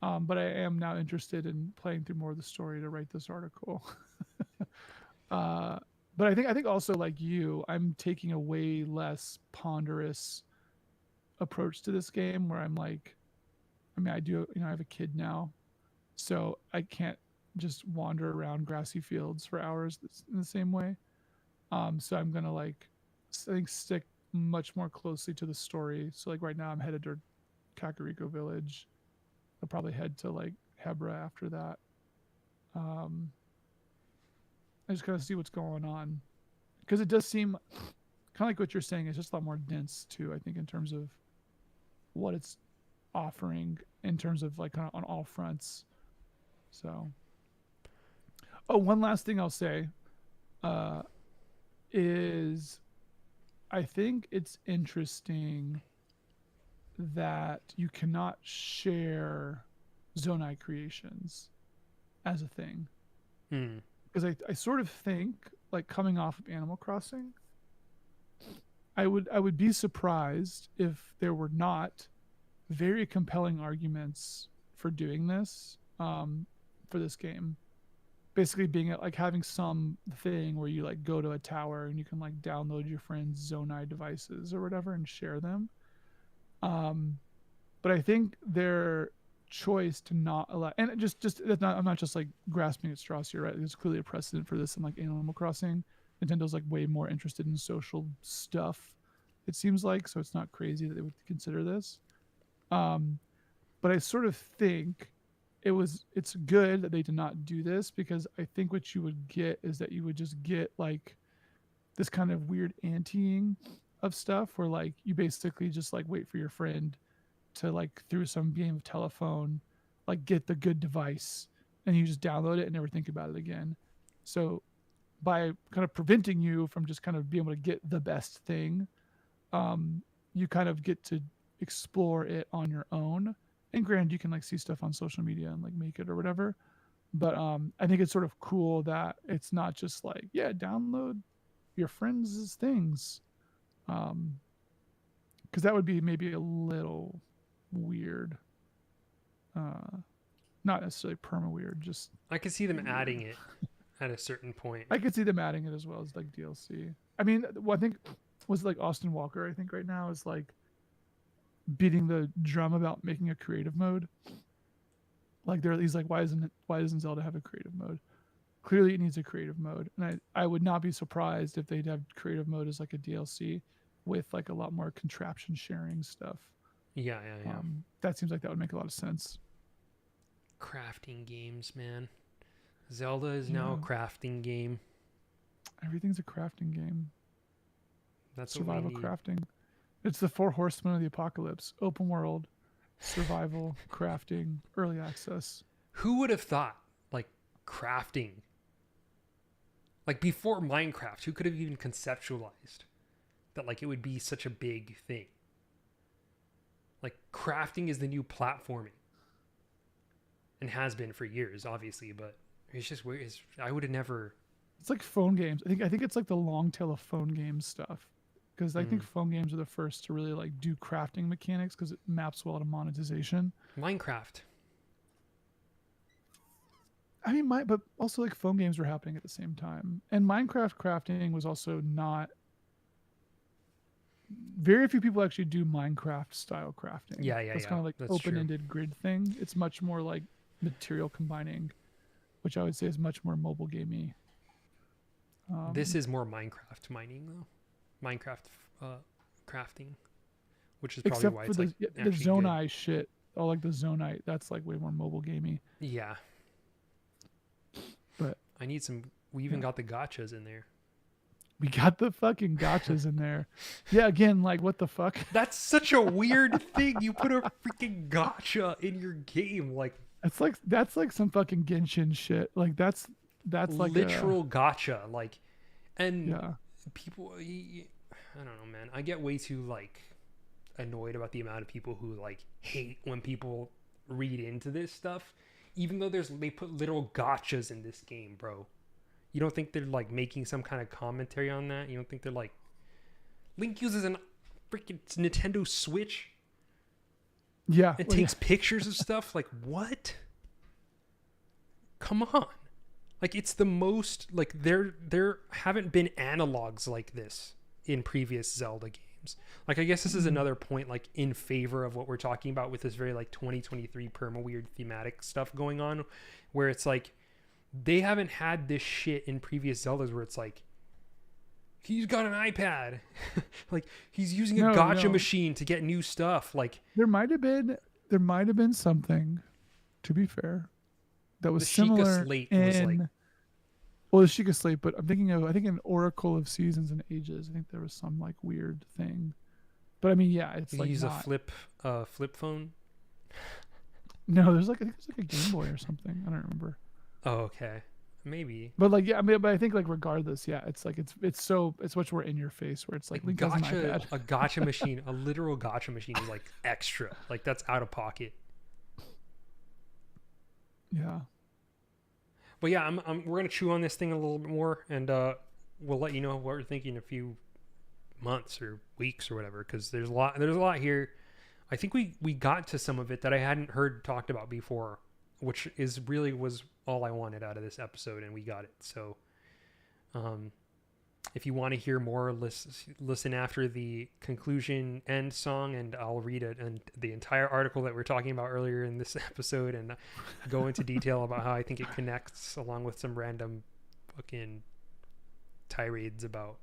But I am now interested in playing through more of the story to write this article. But I think also, like you, I'm taking a way less ponderous approach to this game where I'm like, I mean, I have a kid now, so I can't just wander around grassy fields for hours in the same way. So I'm going to I think stick much more closely to the story. So like right now I'm headed to Kakariko Village. I'll probably head to like Hebra after that. I just gotta see what's going on, because it does seem kind of like what you're saying. It's just a lot more dense too, I think, in terms of what it's offering in terms of like kind of on all fronts. So, oh, one last thing I'll say is I think it's interesting that you cannot share Zonai creations as a thing. Because I sort of think, like, coming off of Animal Crossing, I would be surprised if there were not very compelling arguments for doing this for this game. Basically being like having some thing where you like go to a tower and you can like download your friends' Zonai devices or whatever and share them. But I think their choice to not allow, and it just that's not, I'm not just like grasping at straws here, right? There's clearly a precedent for this in like Animal Crossing. Nintendo's like way more interested in social stuff, it seems like, so it's not crazy that they would consider this. But I sort of think it's good that they did not do this, because I think what you would get is that you would just get like this kind of weird anteing of stuff where like you basically just like wait for your friend to like through some game of telephone like get the good device and you just download it and never think about it again. So by kind of preventing you from just kind of being able to get the best thing, you kind of get to explore it on your own. And granted, you can like see stuff on social media and like make it or whatever. But I think it's sort of cool that it's not just like, yeah, download your friends' things. Because that would be maybe a little weird. Not necessarily perma weird, just I could see them adding it at a certain point. I could see them adding it as well as like DLC. I mean, well, I think was like Austin Walker, I think right now is like beating the drum about making a creative mode. Like he's like, why doesn't Zelda have a creative mode? Clearly it needs a creative mode. And I would not be surprised if they'd have ccreative mode as like a DLC with like a lot more contraption sharing stuff. Yeah. That seems like that would make a lot of sense. Crafting games, man. Zelda is now a crafting game. Everything's a crafting game. That's survival what we need. Crafting. It's the 4 horsemen of the apocalypse: open world, survival, crafting, early access. Who would have thought like crafting? Like before Minecraft, who could have even conceptualized that like it would be such a big thing? Like crafting is the new platforming. And has been for years, obviously, but it's just weird. I would have never. It's like phone games. I think it's like the long tail of phone games stuff, because I think phone games are the first to really like do crafting mechanics because it maps well to monetization. Minecraft. I mean, but also like phone games were happening at the same time, and Minecraft crafting was also not. Very few people actually do Minecraft style crafting. Yeah. It's kind of like open-ended grid thing. It's much more like material combining, which I would say is much more mobile gamey. This is more Minecraft mining though. Minecraft crafting, which is probably why it's like the Zonai shit. Oh, like the Zonite, that's like way more mobile gamey. Yeah. But I need some. We even got the gachas in there. We got the fucking gachas in there. Yeah, again, like what the fuck? That's such a weird thing. You put a freaking gacha in your game, like that's like some fucking Genshin shit. Like that's like literal gacha. Like, and yeah. People, I don't know, man. I get way too like annoyed about the amount of people who like hate when people read into this stuff, even though they put literal gachas in this game, bro. You don't think they're like making some kind of commentary on that? You don't think they're like, Link uses an freaking Nintendo Switch? Yeah. It takes pictures of stuff? Like, what? Come on. Like, it's the most, like, there haven't been analogs like this in previous Zelda games. Like, I guess this is another point, like, in favor of what we're talking about with this very, like, 2023 perma-weird thematic stuff going on, where it's like, they haven't had this shit in previous Zeldas where it's like, he's got an iPad. Like, he's using a gacha machine to get new stuff. Like, there might have been something, to be fair, that was similar Slate in was like, Well, the Sheikah Slate, but I'm thinking of, I think in Oracle of Seasons and Ages, I think there was some like weird thing. But I mean, yeah, it's You like use a not. flip phone. No, there's like, I think there's like a Game Boy or something. I don't remember. Oh, okay, maybe But like, yeah, I mean, but I think like regardless, yeah, it's like it's much more in your face where it's like Link has an iPad. a gotcha machine, a literal gotcha machine is like extra. Like that's out of pocket. Yeah. But yeah, we're gonna chew on this thing a little bit more, and we'll let you know what we're thinking in a few months or weeks or whatever. Because there's a lot here. I think we got to some of it that I hadn't heard talked about before, which is really was all I wanted out of this episode, and we got it. So, if you want to hear more, listen after the conclusion end song, and I'll read it and the entire article that we're talking about earlier in this episode, and go into detail about how I think it connects, along with some random fucking tirades about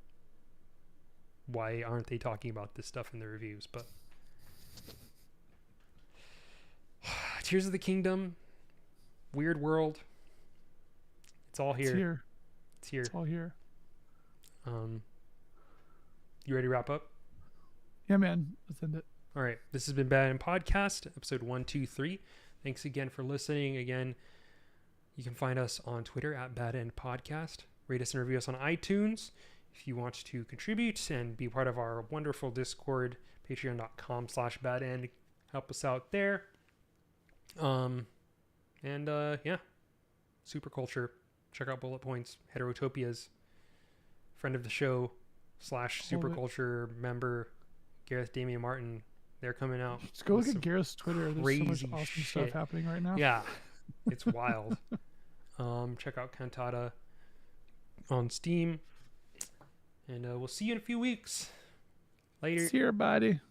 why aren't they talking about this stuff in the reviews. But Tears of the Kingdom, weird world. It's all here. It's here. It's here. It's all here. You ready to wrap up? Yeah, man. Let's end it. All right. This has been Bad End Podcast, episode 123. Thanks again for listening. Again, you can find us on Twitter at Bad End Podcast. Rate us and review us on iTunes. If you want to contribute and be part of our wonderful Discord, patreon.com/badend. Help us out there. Yeah. Super Culture. Check out Bullet Points. Heterotopias. Friend of the show / Super Culture member Gareth Damian Martin. They're coming out. Just go look at Gareth's Twitter. There's so much crazy awesome shit stuff happening right now. Yeah, it's wild. Check out Cantata on Steam, and we'll see you in a few weeks. Later. See you, buddy.